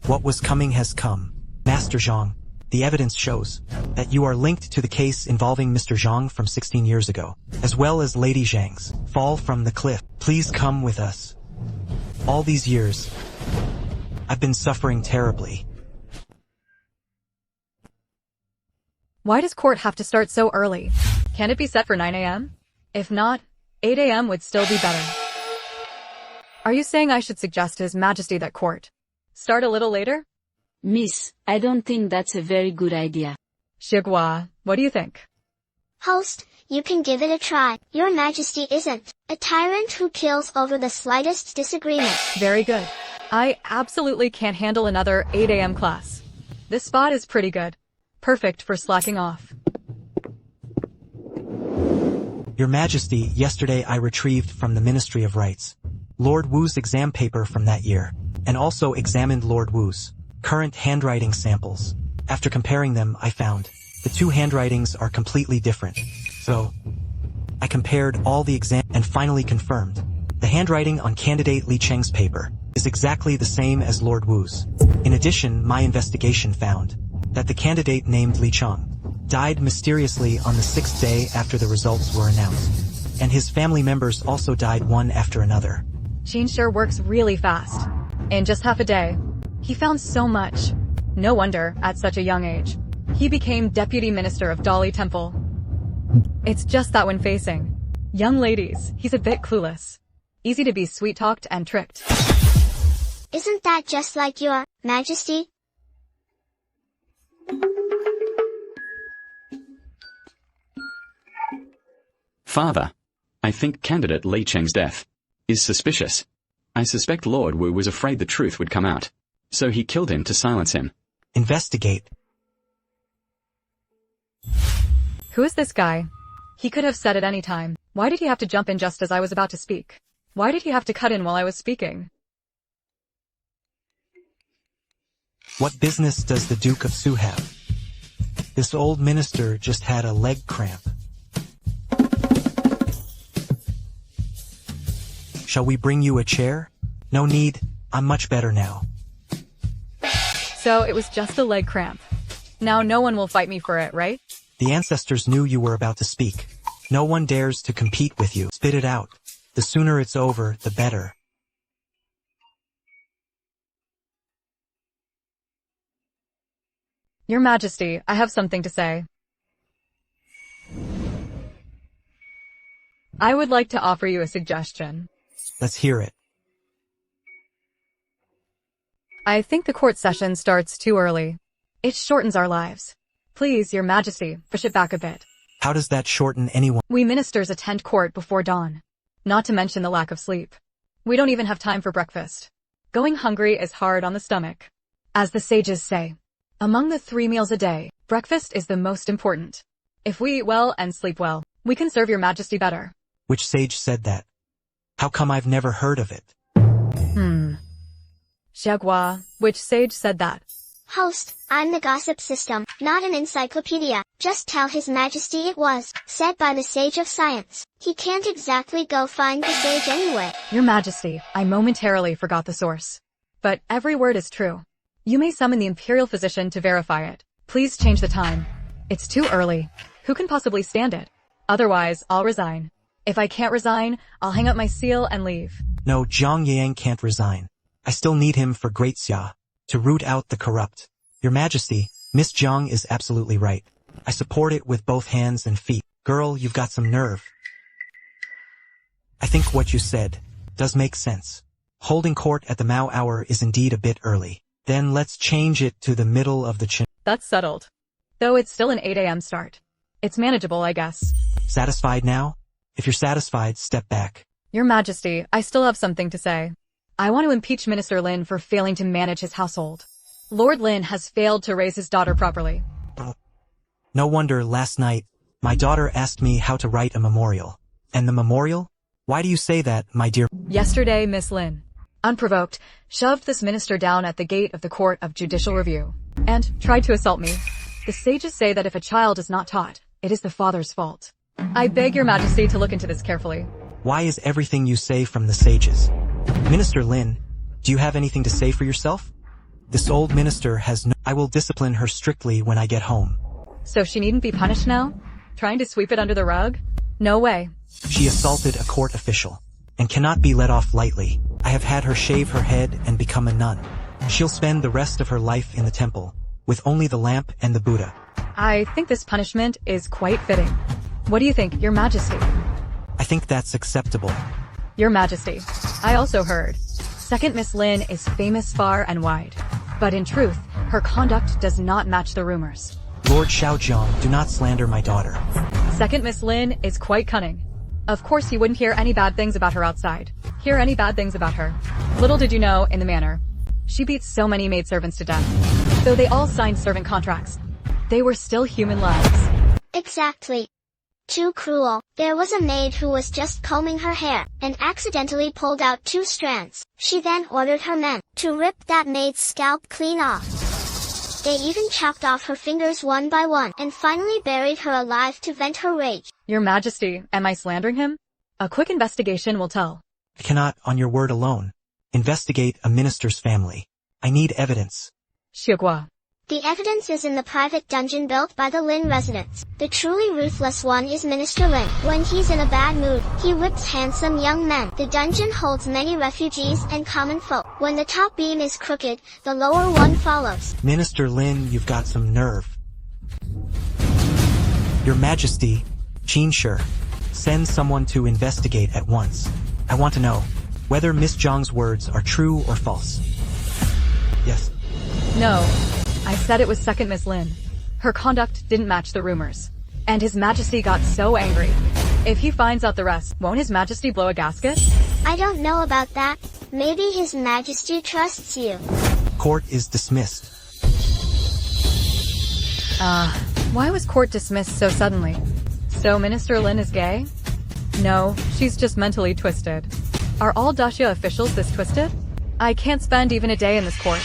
[SPEAKER 4] What was coming has come. Master Zhang, the evidence shows that you are linked to the case involving Mr. Zhang from 16 years ago, as well as Lady Zhang's fall from the cliff. Please come with us. All these years, I've been suffering terribly.
[SPEAKER 2] Why does court have to start so early? Can it be set for 9 a.m.? If not, 8 a.m. would still be better. Are you saying I should suggest to His Majesty that court start a little later?
[SPEAKER 1] Miss, I don't think that's a very good idea.
[SPEAKER 2] Shigua, what do you think?
[SPEAKER 3] Host, you can give it a try. Your Majesty isn't a tyrant who kills over the slightest disagreement.
[SPEAKER 2] Very good. I absolutely can't handle another 8 a.m. class. This spot is pretty good. Perfect for slacking off.
[SPEAKER 4] Your Majesty, yesterday I retrieved from the Ministry of Rights Lord Wu's exam paper from that year, and also examined Lord Wu's current handwriting samples. After comparing them, I found the two handwritings are completely different. So, I compared all the exam and finally confirmed the handwriting on candidate Li Cheng's paper is exactly the same as Lord Wu's. In addition, my investigation found that the candidate named Li Cheng died mysteriously on the 6th day after the results were announced, and his family members also died one after another.
[SPEAKER 2] Gene sure works really fast. In just half a day, he found so much. No wonder, at such a young age, he became Deputy Minister of Dali Temple. It's just that when facing young ladies, he's a bit clueless. Easy to be sweet-talked and tricked.
[SPEAKER 3] Isn't that just like your Majesty?
[SPEAKER 5] Father, I think candidate Li Cheng's death is suspicious. I suspect Lord Wu was afraid the truth would come out, so he killed him to silence him.
[SPEAKER 4] Investigate.
[SPEAKER 2] Who is this guy? He could have said at any time. Why did he have to jump in just as I was about to speak? Why did he have to cut in while I was speaking?
[SPEAKER 4] What business does the Duke of Su have? This old minister just had a leg cramp. Shall we bring you a chair? No need, I'm much better now.
[SPEAKER 2] So it was just a leg cramp. Now no one will fight me for it, right?
[SPEAKER 4] The ancestors knew you were about to speak. No one dares to compete with you. Spit it out. The sooner it's over, the better.
[SPEAKER 2] Your Majesty, I have something to say. I would like to offer you a suggestion.
[SPEAKER 4] Let's hear it.
[SPEAKER 2] I think the court session starts too early. It shortens our lives. Please, Your Majesty, push it back a bit.
[SPEAKER 4] How does that shorten anyone?
[SPEAKER 2] We ministers attend court before dawn. Not to mention the lack of sleep. We don't even have time for breakfast. Going hungry is hard on the stomach. As the sages say, among the 3 meals a day, breakfast is the most important. If we eat well and sleep well, we can serve Your Majesty better.
[SPEAKER 4] Which sage said that? How come I've never heard of it?
[SPEAKER 2] Xiaogua, which sage said that?
[SPEAKER 3] Host, I'm the gossip system, not an encyclopedia. Just tell His Majesty it was said by the sage of science. He can't exactly go find the sage anyway.
[SPEAKER 2] Your Majesty, I momentarily forgot the source. But every word is true. You may summon the imperial physician to verify it. Please change the time. It's too early. Who can possibly stand it? Otherwise, I'll resign. If I can't resign, I'll hang up my seal and leave.
[SPEAKER 4] No, Zhang Yang can't resign. I still need him for Great Xia, to root out the corrupt. Your Majesty, Miss Zhang is absolutely right. I support it with both hands and feet. Girl, you've got some nerve. I think what you said does make sense. Holding court at the Mao hour is indeed a bit early. Then let's change it to the middle of the chin.
[SPEAKER 2] That's settled. Though it's still an 8 a.m. start. It's manageable, I guess.
[SPEAKER 4] Satisfied now? If you're satisfied, step back.
[SPEAKER 2] Your Majesty, I still have something to say. I want to impeach Minister Lin for failing to manage his household. Lord Lin has failed to raise his daughter properly.
[SPEAKER 4] No wonder last night, my daughter asked me how to write a memorial. And the memorial? Why do you say that, my dear?
[SPEAKER 2] Yesterday, Miss Lin, unprovoked, shoved this minister down at the gate of the Court of Judicial Review and tried to assault me. The sages say that if a child is not taught, it is the father's fault. I beg Your Majesty to look into this carefully.
[SPEAKER 4] Why is everything you say from the sages? Minister Lin, do you have anything to say for yourself? This old minister has no— I will discipline her strictly when I get home.
[SPEAKER 2] So she needn't be punished now? Trying to sweep it under the rug? No way.
[SPEAKER 4] She assaulted a court official and cannot be let off lightly. I have had her shave her head and become a nun. She'll spend the rest of her life in the temple, with only the lamp and the Buddha.
[SPEAKER 2] I think this punishment is quite fitting. What do you think, Your Majesty?
[SPEAKER 4] I think that's acceptable.
[SPEAKER 2] Your Majesty, I also heard. Second Miss Lin is famous far and wide. But in truth, her conduct does not match the rumors.
[SPEAKER 4] Lord Xiaozhong, do not slander my daughter.
[SPEAKER 2] Second Miss Lin is quite cunning. Of course he wouldn't hear any bad things about her outside. Hear any bad things about her. Little did you know, in the manor, she beat so many maidservants to death. Though they all signed servant contracts, they were still human lives.
[SPEAKER 3] Exactly. Too cruel. There was a maid who was just combing her hair, and accidentally pulled out 2 strands. She then ordered her men to rip that maid's scalp clean off. They even chopped off her fingers one by one, and finally buried her alive to vent her rage.
[SPEAKER 2] Your Majesty, am I slandering him? A quick investigation will tell.
[SPEAKER 4] I cannot, on your word alone, investigate a minister's family. I need evidence.
[SPEAKER 2] 谢过.
[SPEAKER 3] The evidence is in the private dungeon built by the Lin residents. The truly ruthless one is Minister Lin. When he's in a bad mood, he whips handsome young men. The dungeon holds many refugees and common folk. When the top beam is crooked, the lower one follows.
[SPEAKER 4] Minister Lin, you've got some nerve. Your Majesty, Qin, send someone to investigate at once. I want to know whether Miss Zhang's words are true or false. Yes.
[SPEAKER 2] No. I said it was second Miss Lin. Her conduct didn't match the rumors. And His Majesty got so angry. If he finds out the rest, won't His Majesty blow a gasket?
[SPEAKER 3] I don't know about that. Maybe His Majesty trusts you.
[SPEAKER 4] Court is dismissed.
[SPEAKER 2] Why was court dismissed so suddenly? So Minister Lin is gay? No, she's just mentally twisted. Are all Daxia officials this twisted? I can't spend even a day in this court.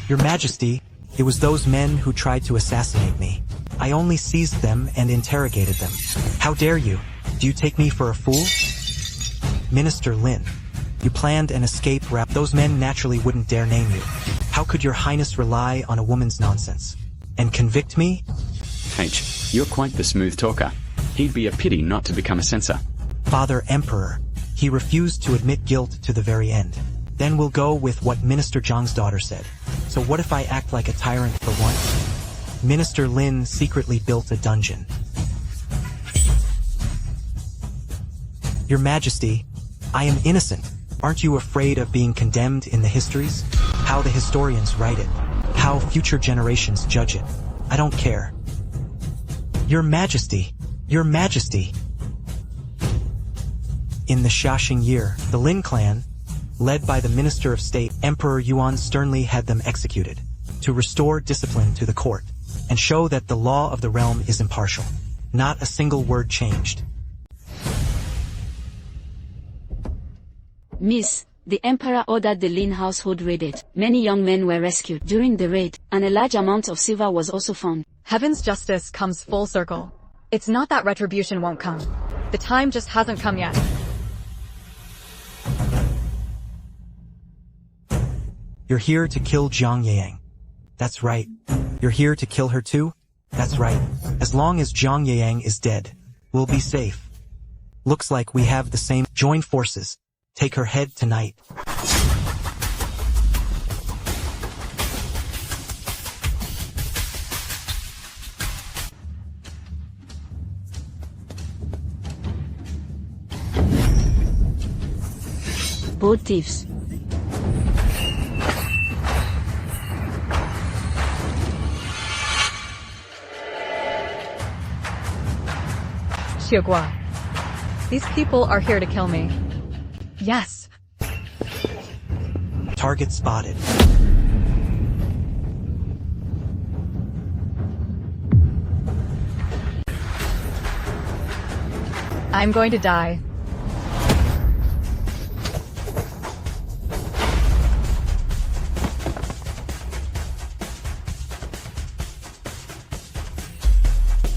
[SPEAKER 4] Your Majesty, it was those men who tried to assassinate me. I only seized them and interrogated them. How dare you? Do you take me for a fool? Minister Lin, you planned an escape route. Those men naturally wouldn't dare name you. How could your highness rely on a woman's nonsense? And convict me?
[SPEAKER 5] You're quite the smooth talker. He'd be a pity not to become a censor.
[SPEAKER 4] Father Emperor, he refused to admit guilt to the very end. Then we'll go with what Minister Zhang's daughter said. So what if I act like a tyrant for once? Minister Lin secretly built a dungeon. Your Majesty, I am innocent. Aren't you afraid of being condemned in the histories? How the historians write it. How future generations judge it. I don't care. Your Majesty, Your Majesty. In the Xiaxing year, the Lin clan, led by the Minister of State, Emperor Yuan, sternly had them executed, to restore discipline to the court, and show that the law of the realm is impartial. Not a single word changed.
[SPEAKER 1] Miss, the Emperor ordered the Lin household raided. Many young men were rescued during the raid, and a large amount of silver was also found.
[SPEAKER 2] Heaven's justice comes full circle. It's not that retribution won't come. The time just hasn't come yet.
[SPEAKER 4] You're here to kill Zhang Yang. That's right. You're here to kill her too? That's right. As long as Zhang Yang is dead, we'll be safe. Looks like we have the same. Join forces. Take her head tonight.
[SPEAKER 1] Both thieves.
[SPEAKER 2] Xiegua. These people are here to kill me. Yes.
[SPEAKER 4] Target spotted.
[SPEAKER 2] I'm going to die.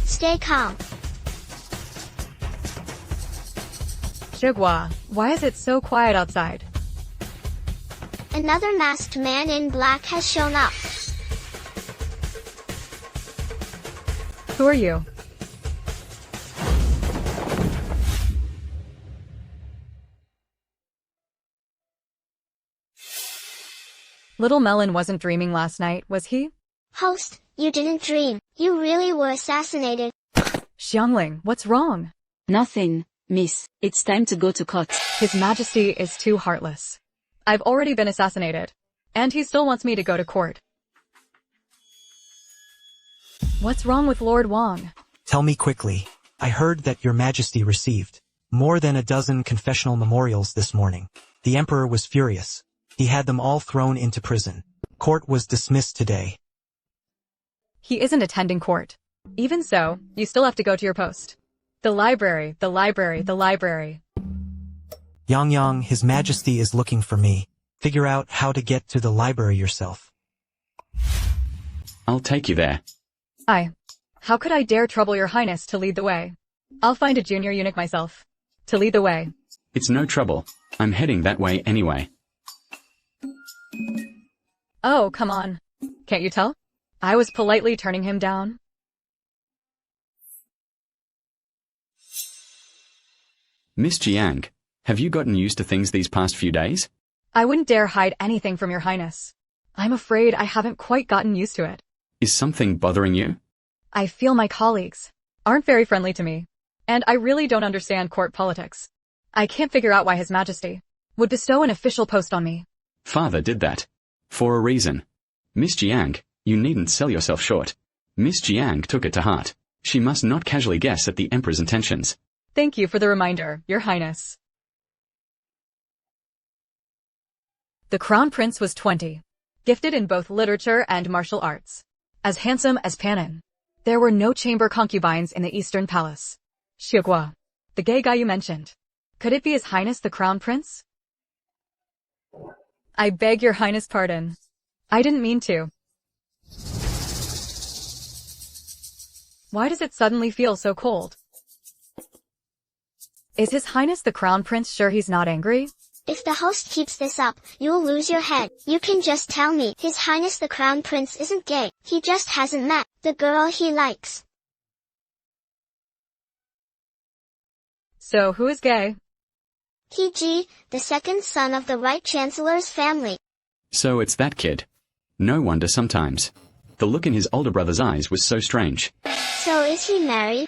[SPEAKER 3] Stay calm.
[SPEAKER 2] Xiegua, why is it so quiet outside?
[SPEAKER 3] Another masked man in black has shown up.
[SPEAKER 2] Who are you? Little Melon wasn't dreaming last night, was he?
[SPEAKER 3] Host, you didn't dream. You really were assassinated.
[SPEAKER 2] Xiangling, what's wrong?
[SPEAKER 1] Nothing, miss. It's time to go to court.
[SPEAKER 2] His Majesty is too heartless. I've already been assassinated. And he still wants me to go to court. What's wrong with Lord Wang?
[SPEAKER 4] Tell me quickly. I heard that Your Majesty received more than a dozen confessional memorials this morning. The Emperor was furious. He had them all thrown into prison. Court was dismissed today.
[SPEAKER 2] He isn't attending court. Even so, you still have to go to your post. The library, the library, the library.
[SPEAKER 4] Yang, His Majesty is looking for me. Figure out how to get to the library yourself.
[SPEAKER 5] I'll take you there.
[SPEAKER 2] How could I dare trouble your highness to lead the way? I'll find a junior eunuch myself. To lead the way.
[SPEAKER 5] It's no trouble. I'm heading that way anyway.
[SPEAKER 2] Oh, come on. Can't you tell? I was politely turning him down.
[SPEAKER 5] Miss Jiang, have you gotten used to things these past few days?
[SPEAKER 2] I wouldn't dare hide anything from your highness. I'm afraid I haven't quite gotten used to it.
[SPEAKER 5] Is something bothering you?
[SPEAKER 2] I feel my colleagues aren't very friendly to me, and I really don't understand court politics. I can't figure out why His Majesty would bestow an official post on me.
[SPEAKER 5] Father did that. For a reason. Miss Jiang, you needn't sell yourself short. Miss Jiang took it to heart. She must not casually guess at the Emperor's intentions.
[SPEAKER 2] Thank you for the reminder, Your Highness. The Crown Prince was 20, gifted in both literature and martial arts. As handsome as Panin. There were no chamber concubines in the Eastern Palace. Xiaogua, the gay guy you mentioned. Could it be His Highness the Crown Prince? I beg Your Highness pardon. I didn't mean to. Why does it suddenly feel so cold? Is His Highness the Crown Prince sure he's not angry?
[SPEAKER 3] If the host keeps this up, you'll lose your head. You can just tell me His Highness the Crown Prince isn't gay. He just hasn't met the girl he likes.
[SPEAKER 2] So who is gay?
[SPEAKER 3] He, the second son of the Right Chancellor's family.
[SPEAKER 5] So it's that kid. No wonder sometimes. The look in his older brother's eyes was so strange.
[SPEAKER 3] So is he married?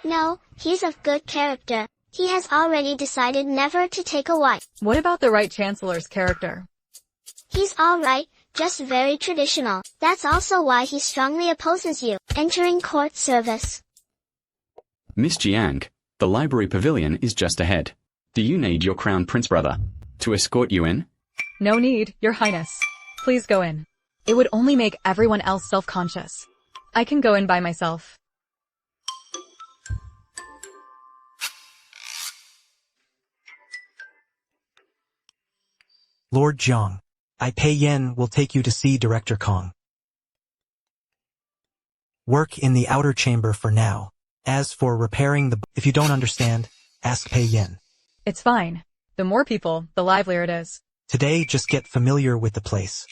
[SPEAKER 3] No, he's of good character. He has already decided never to take a wife.
[SPEAKER 2] What about the Right Chancellor's character?
[SPEAKER 3] He's alright, just very traditional. That's also why he strongly opposes you entering court service.
[SPEAKER 5] Miss Jiang, the library pavilion is just ahead. Do you need your Crown Prince brother to escort you in?
[SPEAKER 2] No need, Your Highness. Please go in. It would only make everyone else self-conscious. I can go in by myself.
[SPEAKER 4] Lord Jiang, I Pei Yen will take you to see Director Kong. Work in the outer chamber for now. As for repairing if you don't understand, ask Pei Yen.
[SPEAKER 2] It's fine. The more people, the livelier it is.
[SPEAKER 4] Today, just get familiar with the place.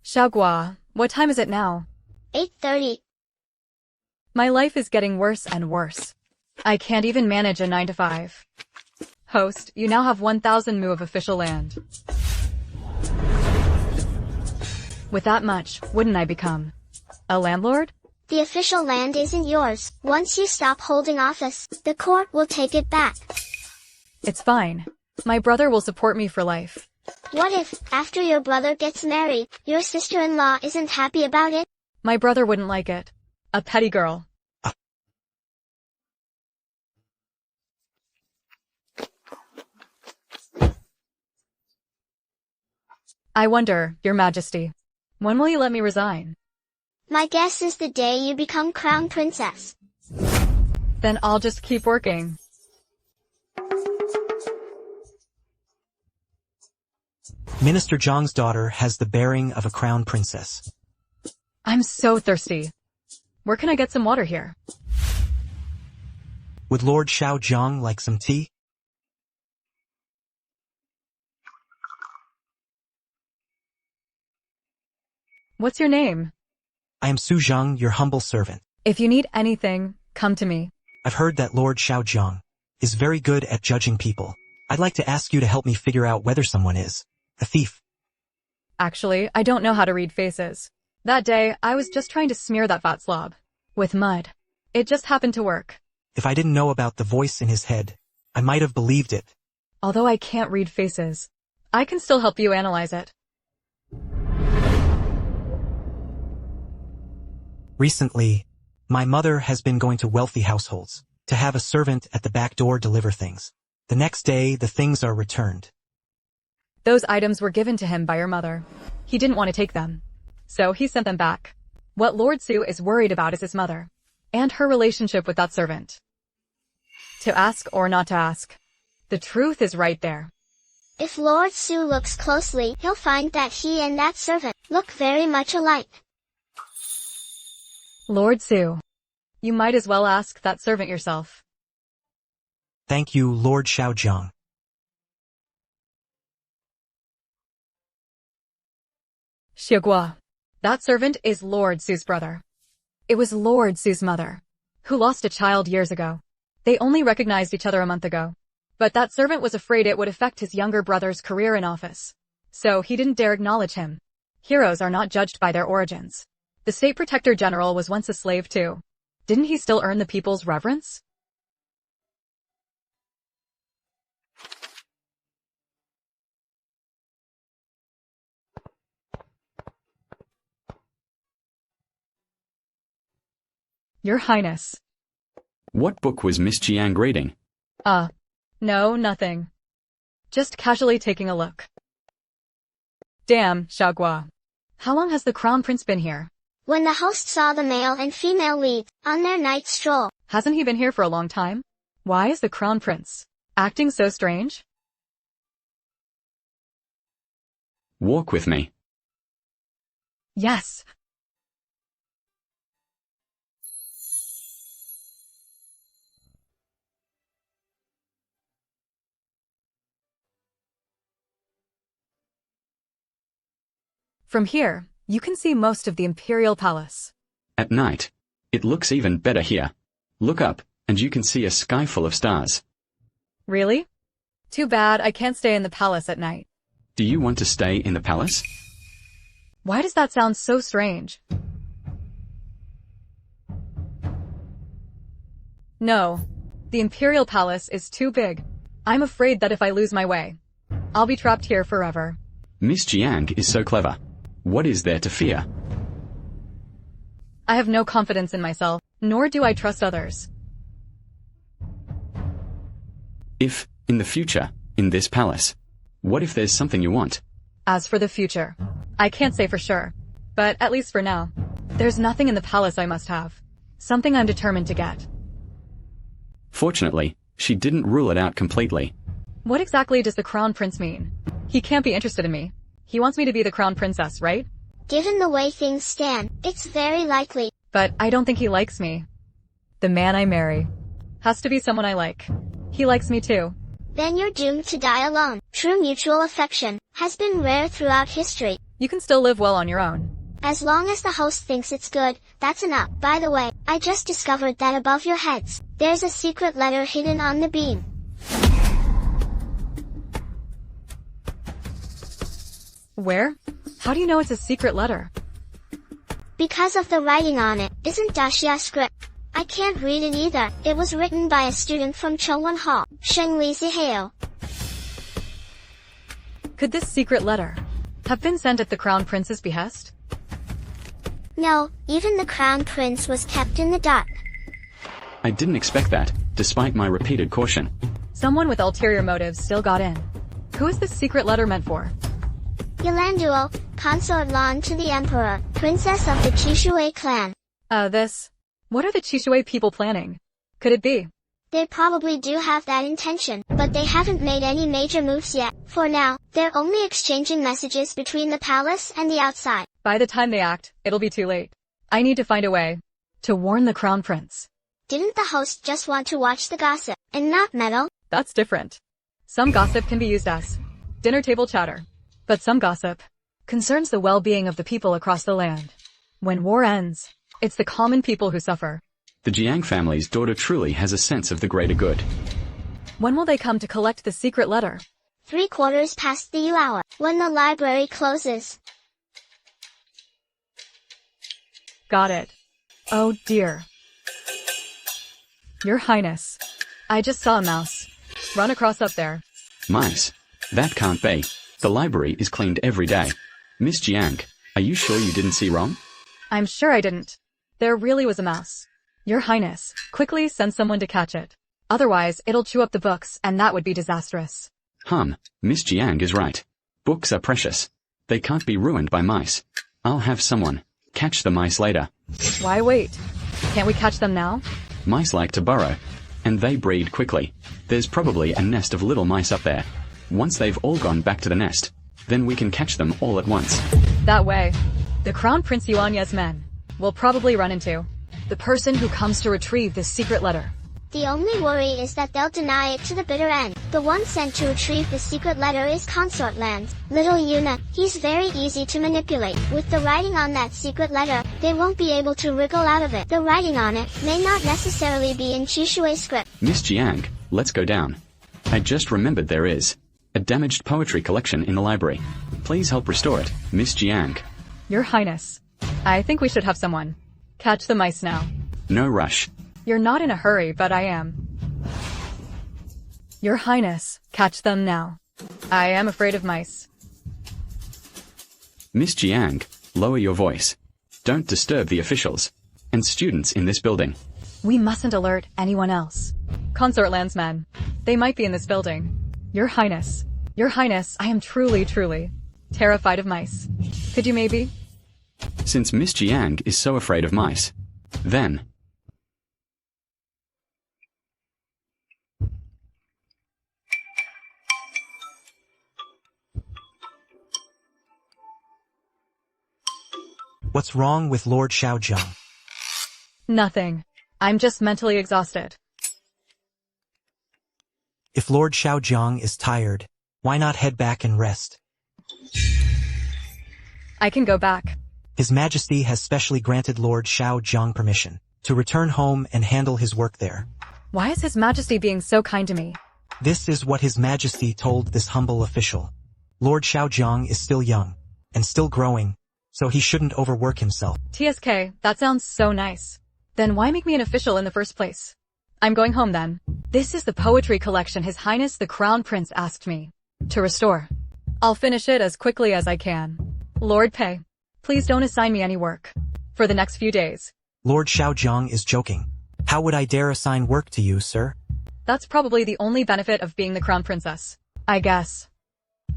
[SPEAKER 2] Xiaogua, what time is it now?
[SPEAKER 3] 8:30.
[SPEAKER 2] My life is getting worse and worse. I can't even manage a 9 to 5. Host, you now have 1,000 mu of official land. With that much, wouldn't I become a landlord?
[SPEAKER 3] The official land isn't yours. Once you stop holding office, the court will take it back.
[SPEAKER 2] It's fine. My brother will support me for life.
[SPEAKER 3] What if, after your brother gets married, your sister-in-law isn't happy about it?
[SPEAKER 2] My brother wouldn't like it. A petty girl. I wonder, Your Majesty, when will you let me resign?
[SPEAKER 3] My guess is the day you become crown princess.
[SPEAKER 2] Then I'll just keep working.
[SPEAKER 4] Minister Zhang's daughter has the bearing of a crown princess.
[SPEAKER 2] I'm so thirsty. Where can I get some water here?
[SPEAKER 4] Would Lord Xiao Zhang like some tea?
[SPEAKER 2] What's your name?
[SPEAKER 4] I am Su Zhang, your humble servant.
[SPEAKER 2] If you need anything, come to me.
[SPEAKER 4] I've heard that Lord Xiao Zhang is very good at judging people. I'd like to ask you to help me figure out whether someone is a thief.
[SPEAKER 2] Actually, I don't know how to read faces. That day, I was just trying to smear that fat slob with mud. It just happened to work.
[SPEAKER 4] If I didn't know about the voice in his head, I might have believed it.
[SPEAKER 2] Although I can't read faces, I can still help you analyze it.
[SPEAKER 4] Recently, my mother has been going to wealthy households to have a servant at the back door deliver things. The next day, the things are returned.
[SPEAKER 2] Those items were given to him by your mother. He didn't want to take them, so he sent them back. What Lord Su is worried about is his mother and her relationship with that servant. To ask or not to ask, the truth is right there.
[SPEAKER 3] If Lord Su looks closely, he'll find that he and that servant look very much alike.
[SPEAKER 2] Lord Su, you might as well ask that servant yourself.
[SPEAKER 4] Thank you, Lord Xiaojiang.
[SPEAKER 2] Xiaogua, that servant is Lord Su's brother. It was Lord Su's mother, who lost a child years ago. They only recognized each other a month ago. But that servant was afraid it would affect his younger brother's career in office. So he didn't dare acknowledge him. Heroes are not judged by their origins. The State Protector General was once a slave too. Didn't he still earn the people's reverence? Your Highness.
[SPEAKER 5] What book was Miss Jiang reading?
[SPEAKER 2] No, nothing. Just casually taking a look. Damn, Xiaogua. How long has the Crown Prince been here?
[SPEAKER 3] When the host saw the male and female leads on their night stroll.
[SPEAKER 2] Hasn't he been here for a long time? Why is the Crown Prince acting so strange?
[SPEAKER 5] Walk with me.
[SPEAKER 2] Yes. From here, you can see most of the Imperial Palace.
[SPEAKER 5] At night, it looks even better here. Look up, and you can see a sky full of stars.
[SPEAKER 2] Really? Too bad I can't stay in the palace at night.
[SPEAKER 5] Do you want to stay in the palace?
[SPEAKER 2] Why does that sound so strange? No. The Imperial Palace is too big. I'm afraid that if I lose my way, I'll be trapped here forever.
[SPEAKER 5] Miss Jiang is so clever. What is there to fear?
[SPEAKER 2] I have no confidence in myself, nor do I trust others.
[SPEAKER 5] If, in the future, in this palace, what if there's something you want?
[SPEAKER 2] As for the future, I can't say for sure, but at least for now, there's nothing in the palace I must have. Something I'm determined to get.
[SPEAKER 5] Fortunately, she didn't rule it out completely.
[SPEAKER 2] What exactly does the Crown Prince mean? He can't be interested in me. He wants me to be the Crown Princess, right?
[SPEAKER 3] Given the way things stand, it's very likely.
[SPEAKER 2] But I don't think he likes me. The man I marry has to be someone I like. He likes me too.
[SPEAKER 3] Then you're doomed to die alone. True mutual affection has been rare throughout history.
[SPEAKER 2] You can still live well on your own.
[SPEAKER 3] As long as the host thinks it's good, that's enough. By the way, I just discovered that above your heads, there's a secret letter hidden on the beam.
[SPEAKER 2] Where? How do you know it's a secret letter?
[SPEAKER 3] Because of the writing on it. Isn't Daxia script? I can't read it either. It was written by a student from Chongwon Hall, Shengli Zihao.
[SPEAKER 2] Could this secret letter have been sent at the Crown Prince's behest?
[SPEAKER 3] No, even the Crown Prince was kept in the dark.
[SPEAKER 5] I didn't expect that, despite my repeated caution.
[SPEAKER 2] Someone with ulterior motives still got in. Who is this secret letter meant for?
[SPEAKER 3] Yalanduo, consort Lan to the Emperor, princess of the Chishui clan.
[SPEAKER 2] What are the Chishui people planning? Could it be?
[SPEAKER 3] They probably do have that intention, but they haven't made any major moves yet. For now, they're only exchanging messages between the palace and the outside.
[SPEAKER 2] By the time they act, it'll be too late. I need to find a way to warn the Crown Prince.
[SPEAKER 3] Didn't the host just want to watch the gossip, and not meddle?
[SPEAKER 2] That's different. Some gossip can be used as dinner table chatter. But some gossip concerns the well-being of the people across the land. When war ends, it's the common people who suffer.
[SPEAKER 5] The Jiang family's daughter truly has a sense of the greater good.
[SPEAKER 2] When will they come to collect the secret letter?
[SPEAKER 3] 3/4 past the hour, when the library closes.
[SPEAKER 2] Got it. Oh dear. Your Highness, I just saw a mouse run across up there.
[SPEAKER 5] Mice? That can't be. The library is cleaned every day. Miss Jiang, are you sure you didn't see wrong?
[SPEAKER 2] I'm sure I didn't. There really was a mouse. Your Highness, quickly send someone to catch it. Otherwise, it'll chew up the books, and that would be disastrous.
[SPEAKER 5] Miss Jiang is right. Books are precious. They can't be ruined by mice. I'll have someone catch the mice later.
[SPEAKER 2] Why wait? Can't we catch them now?
[SPEAKER 5] Mice like to burrow, and they breed quickly. There's probably a nest of little mice up there. Once they've all gone back to the nest, then we can catch them all at once.
[SPEAKER 2] That way, the Crown Prince Yuanya's men will probably run into the person who comes to retrieve this secret letter.
[SPEAKER 3] The only worry is that they'll deny it to the bitter end. The one sent to retrieve the secret letter is Consort Land's little Yuna. He's very easy to manipulate. With the writing on that secret letter, they won't be able to wriggle out of it. The writing on it may not necessarily be in Chishui script.
[SPEAKER 5] Miss Jiang, let's go down. I just remembered there is a damaged poetry collection in the library. Please help restore it, Miss Jiang.
[SPEAKER 2] Your Highness, I think we should have someone catch the mice now.
[SPEAKER 5] No rush.
[SPEAKER 2] You're not in a hurry, but I am. Your Highness, catch them now. I am afraid of mice.
[SPEAKER 5] Miss Jiang, lower your voice. Don't disturb the officials and students in this building.
[SPEAKER 2] We mustn't alert anyone else. Consort Land's men. They might be in this building. Your Highness, I am truly terrified of mice. Could you maybe?
[SPEAKER 5] Since Miss Jiang is so afraid of mice, then...
[SPEAKER 4] What's wrong with Lord Xiaozhang?
[SPEAKER 2] Nothing. I'm just mentally exhausted.
[SPEAKER 4] If Lord Xiaozhang is tired, why not head back and rest?
[SPEAKER 2] I can go back.
[SPEAKER 4] His Majesty has specially granted Lord Xiaozhang permission to return home and handle his work there.
[SPEAKER 2] Why is His Majesty being so kind to me?
[SPEAKER 4] This is what His Majesty told this humble official. Lord Xiaozhang is still young and still growing, so he shouldn't overwork himself.
[SPEAKER 2] TSK, that sounds so nice. Then why make me an official in the first place? I'm going home then. This is the poetry collection His Highness the Crown Prince asked me to restore. I'll finish it as quickly as I can. Lord Pei, please don't assign me any work for the next few days.
[SPEAKER 4] Lord Xiaozhang is joking. How would I dare assign work to you, sir?
[SPEAKER 2] That's probably the only benefit of being the Crown Princess, I guess.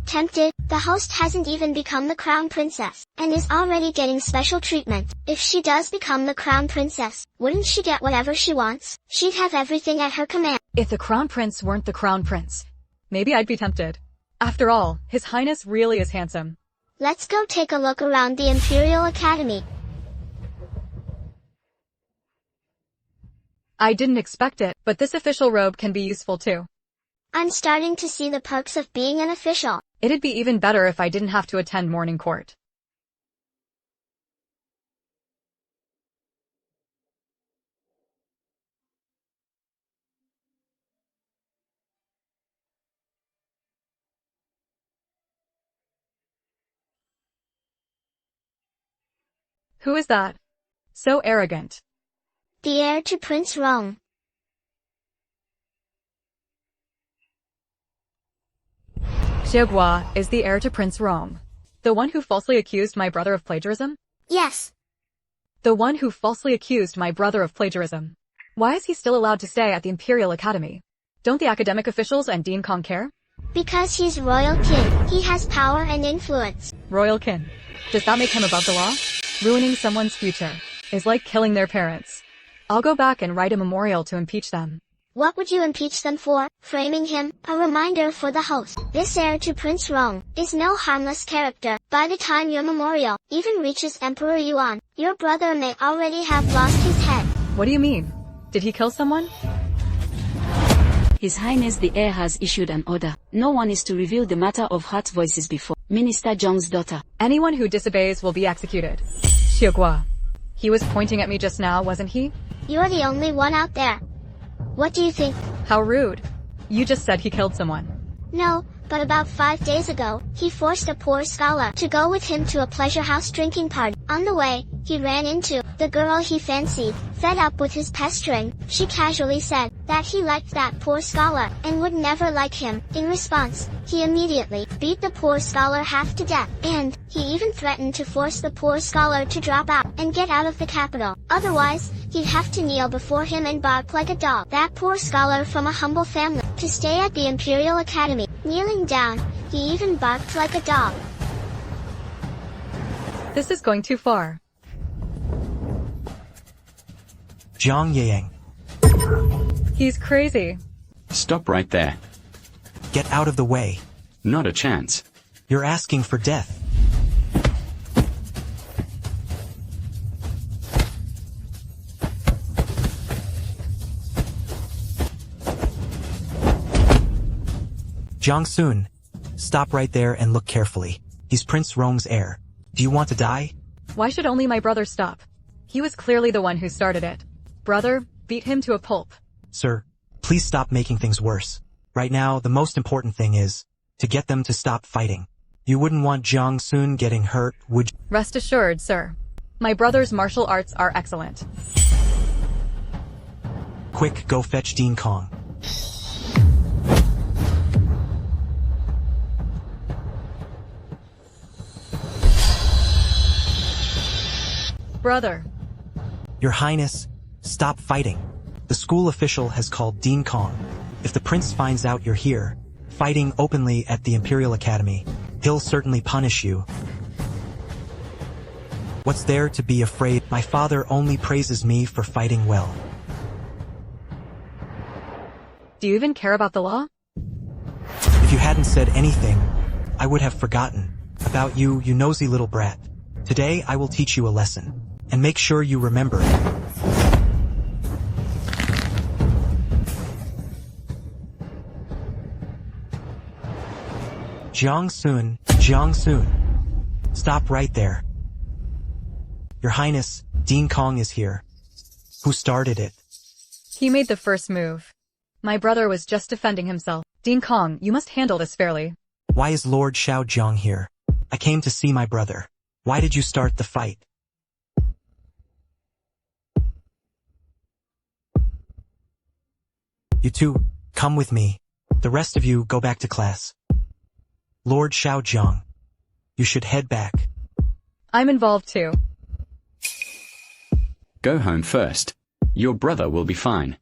[SPEAKER 3] Tempted, the host hasn't even become the Crown Princess, and is already getting special treatment. If she does become the Crown Princess, wouldn't she get whatever she wants? She'd have everything at her command.
[SPEAKER 2] If the Crown Prince weren't the Crown Prince, maybe I'd be tempted. After all, His Highness really is handsome.
[SPEAKER 3] Let's go take a look around the Imperial Academy.
[SPEAKER 2] I didn't expect it, but this official robe can be useful too.
[SPEAKER 3] I'm starting to see the perks of being an official.
[SPEAKER 2] It'd be even better if I didn't have to attend morning court. Who is that? So arrogant.
[SPEAKER 3] The heir to Prince Rong.
[SPEAKER 2] Xiaogua is the heir to Prince Rong. The one who falsely accused my brother of plagiarism?
[SPEAKER 3] Yes.
[SPEAKER 2] The one who falsely accused my brother of plagiarism. Why is he still allowed to stay at the Imperial Academy? Don't the academic officials and Dean Kong care?
[SPEAKER 3] Because he's royal kin. He has power and influence.
[SPEAKER 2] Royal kin. Does that make him above the law? Ruining someone's future is like killing their parents. I'll go back and write a memorial to impeach them.
[SPEAKER 3] What would you impeach them for? Framing him? A reminder for the host. This heir to Prince Rong is no harmless character. By the time your memorial even reaches Emperor Yuan, your brother may already have lost his head.
[SPEAKER 2] What do you mean? Did he kill someone?
[SPEAKER 1] His Highness the heir has issued an order. No one is to reveal the matter of heart voices before Minister Zhong's daughter.
[SPEAKER 2] Anyone who disobeys will be executed. Xiaogua. He was pointing at me just now, wasn't he?
[SPEAKER 3] You're the only one out there. What do you think?
[SPEAKER 2] How rude. You just said he killed someone.
[SPEAKER 3] No, but about 5 days ago, he forced a poor scholar to go with him to a pleasure house drinking party. On the way, he ran into the girl he fancied. Fed up with his pestering, she casually said that he liked that poor scholar and would never like him. In response, he immediately beat the poor scholar half to death, and he even threatened to force the poor scholar to drop out and get out of the capital. Otherwise, he'd have to kneel before him and bark like a dog. That poor scholar from a humble family to stay at the Imperial Academy. Kneeling down, he even barked like a dog.
[SPEAKER 2] This is going too far.
[SPEAKER 4] Jiang Yang.
[SPEAKER 2] He's crazy.
[SPEAKER 5] Stop right there.
[SPEAKER 4] Get out of the way.
[SPEAKER 5] Not a chance.
[SPEAKER 4] You're asking for death. Jiang Sun, stop right there and look carefully. He's Prince Rong's heir. Do you want to die?
[SPEAKER 2] Why should only my brother stop? He was clearly the one who started it. Brother, beat him to a pulp.
[SPEAKER 4] Sir, please stop making things worse. Right now, the most important thing is to get them to stop fighting. You wouldn't want Jiang Sun getting hurt, would you?
[SPEAKER 2] Rest assured, sir. My brother's martial arts are excellent.
[SPEAKER 4] Quick, go fetch Dean Kong.
[SPEAKER 2] Brother.
[SPEAKER 4] Your Highness, stop fighting. The school official has called Dean Kong. If the prince finds out you're here, fighting openly at the Imperial Academy, he'll certainly punish you. What's there to be afraid? My father only praises me for fighting well.
[SPEAKER 2] Do you even care about the law?
[SPEAKER 4] If you hadn't said anything, I would have forgotten about you, you nosy little brat. Today I will teach you a lesson, and make sure you remember it. Jiang Sun, stop right there. Your Highness, Dean Kong is here. Who started it?
[SPEAKER 2] He made the first move. My brother was just defending himself. Dean Kong, you must handle this fairly.
[SPEAKER 4] Why is Lord Xiao Zhang here? I came to see my brother. Why did you start the fight? You two, come with me. The rest of you go back to class. Lord Xiao Zhang, you should head back.
[SPEAKER 2] I'm involved too.
[SPEAKER 5] Go home first. Your brother will be fine.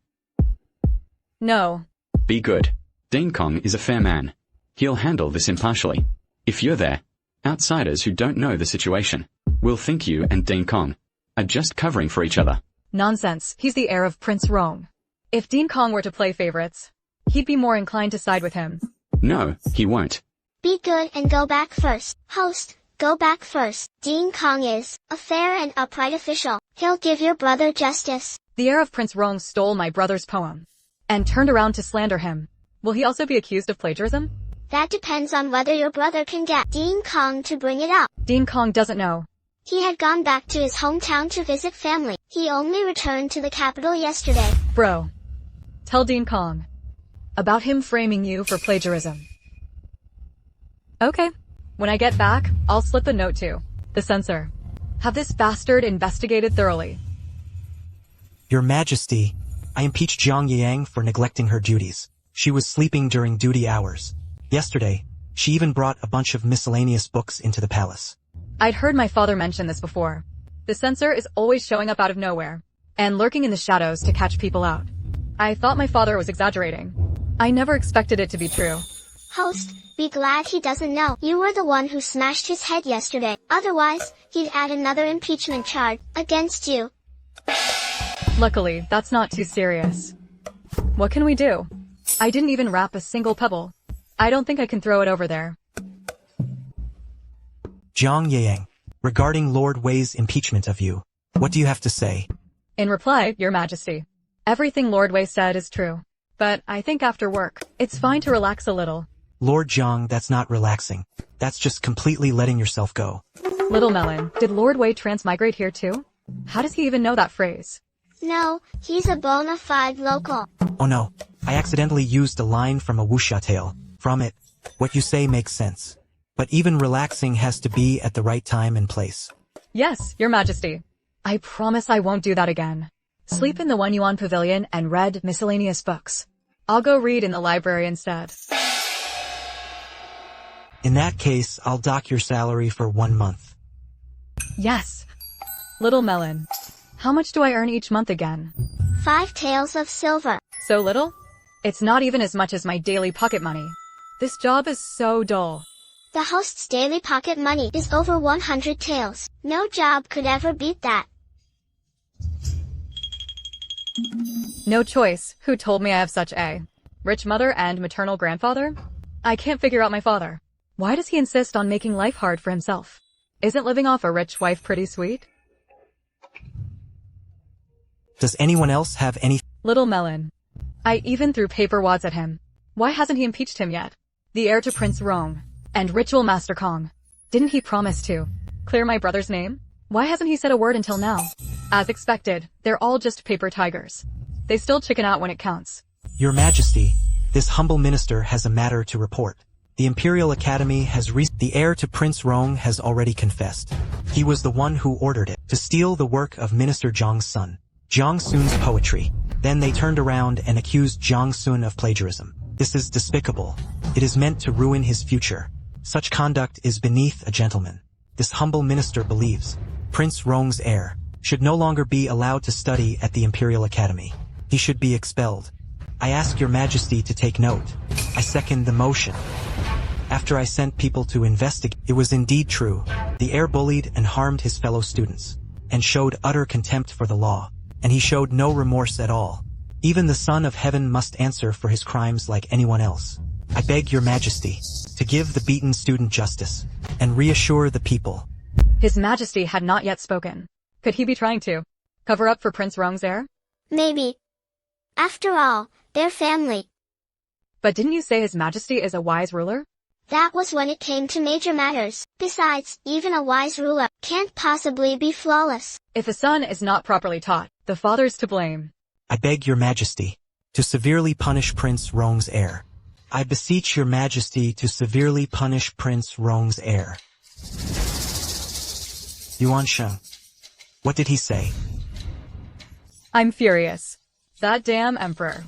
[SPEAKER 2] No.
[SPEAKER 5] Be good. Dean Kong is a fair man. He'll handle this impartially. If you're there, outsiders who don't know the situation will think you and Dean Kong are just covering for each other.
[SPEAKER 2] Nonsense. He's the heir of Prince Rong. If Dean Kong were to play favorites, he'd be more inclined to side with him.
[SPEAKER 5] No, he won't.
[SPEAKER 3] Be good and go back first. Host, go back first. Dean Kong is a fair and upright official. He'll give your brother justice.
[SPEAKER 2] The heir of Prince Rong stole my brother's poem and turned around to slander him. Will he also be accused of plagiarism?
[SPEAKER 3] That depends on whether your brother can get Dean Kong to bring it up.
[SPEAKER 2] Dean Kong doesn't know.
[SPEAKER 3] He had gone back to his hometown to visit family. He only returned to the capital yesterday.
[SPEAKER 2] Bro, tell Dean Kong about him framing you for plagiarism. Okay. When I get back, I'll slip a note to the censor. Have this bastard investigated thoroughly.
[SPEAKER 4] Your Majesty, I impeach Jiang Yang for neglecting her duties. She was sleeping during duty hours. Yesterday, she even brought a bunch of miscellaneous books into the palace.
[SPEAKER 2] I'd heard my father mention this before. The censor is always showing up out of nowhere and lurking in the shadows to catch people out. I thought my father was exaggerating. I never expected it to be true.
[SPEAKER 3] Host, be glad he doesn't know. You were the one who smashed his head yesterday. Otherwise, he'd add another impeachment charge against you.
[SPEAKER 2] Luckily, that's not too serious. What can we do? I didn't even wrap a single pebble. I don't think I can throw it over there.
[SPEAKER 4] Jiang Yang, regarding Lord Wei's impeachment of you, what do you have to say?
[SPEAKER 2] In reply, Your Majesty, everything Lord Wei said is true. But I think after work, it's fine to relax a little.
[SPEAKER 4] Lord Jiang, that's not relaxing. That's just completely letting yourself go.
[SPEAKER 2] Little Melon, did Lord Wei transmigrate here too? How does he even know that phrase?
[SPEAKER 3] No, he's a bona fide local.
[SPEAKER 4] Oh no, I accidentally used a line from a wuxia tale. From it, what you say makes sense. But even relaxing has to be at the right time and place.
[SPEAKER 2] Yes, Your Majesty. I promise I won't do that again. Sleep in the One Yuan Pavilion and read miscellaneous books. I'll go read in the library instead.
[SPEAKER 4] In that case, I'll dock your salary for 1 month.
[SPEAKER 2] Yes. Little Melon. How much do I earn each month again?
[SPEAKER 3] 5 taels of silver.
[SPEAKER 2] So little? It's not even as much as my daily pocket money. This job is so dull.
[SPEAKER 3] The host's daily pocket money is over 100 taels. No job could ever beat that.
[SPEAKER 2] No choice. Who told me I have such a rich mother and maternal grandfather? I can't figure out my father. Why does he insist on making life hard for himself? Isn't living off a rich wife pretty sweet?
[SPEAKER 4] Does anyone else have any?
[SPEAKER 2] Little Melon. I even threw paper wads at him. Why hasn't he impeached him yet? The heir to Prince Rong and Ritual Master Kong. Didn't he promise to clear my brother's name? Why hasn't he said a word until now? As expected, they're all just paper tigers. They still chicken out when it counts.
[SPEAKER 4] Your Majesty, this humble minister has a matter to report. The Imperial Academy has the heir to Prince Rong has already confessed. He was the one who ordered it to steal the work of Minister Zhang's son, Jiang Sun's poetry. Then they turned around and accused Jiang Sun of plagiarism. This is despicable. It is meant to ruin his future. Such conduct is beneath a gentleman. This humble minister believes Prince Rong's heir should no longer be allowed to study at the Imperial Academy. He should be expelled. I ask your Majesty to take note. I second the motion. After I sent people to investigate, it was indeed true. The heir bullied and harmed his fellow students, and showed utter contempt for the law, and he showed no remorse at all. Even the Son of Heaven must answer for his crimes like anyone else. I beg your Majesty to give the beaten student justice, and reassure the people.
[SPEAKER 2] His Majesty had not yet spoken. Could he be trying to cover up for Prince Rong's heir?
[SPEAKER 3] Maybe. After all, they're family.
[SPEAKER 2] But didn't you say His Majesty is a wise ruler?
[SPEAKER 3] That was when it came to major matters. Besides, even a wise ruler can't possibly be flawless.
[SPEAKER 2] If a son is not properly taught, the father's to blame.
[SPEAKER 4] I beg your Majesty to severely punish Prince Rong's heir. I beseech your Majesty to severely punish Prince Rong's heir. Yuan Sheng. What did he say?
[SPEAKER 2] I'm furious. That damn emperor.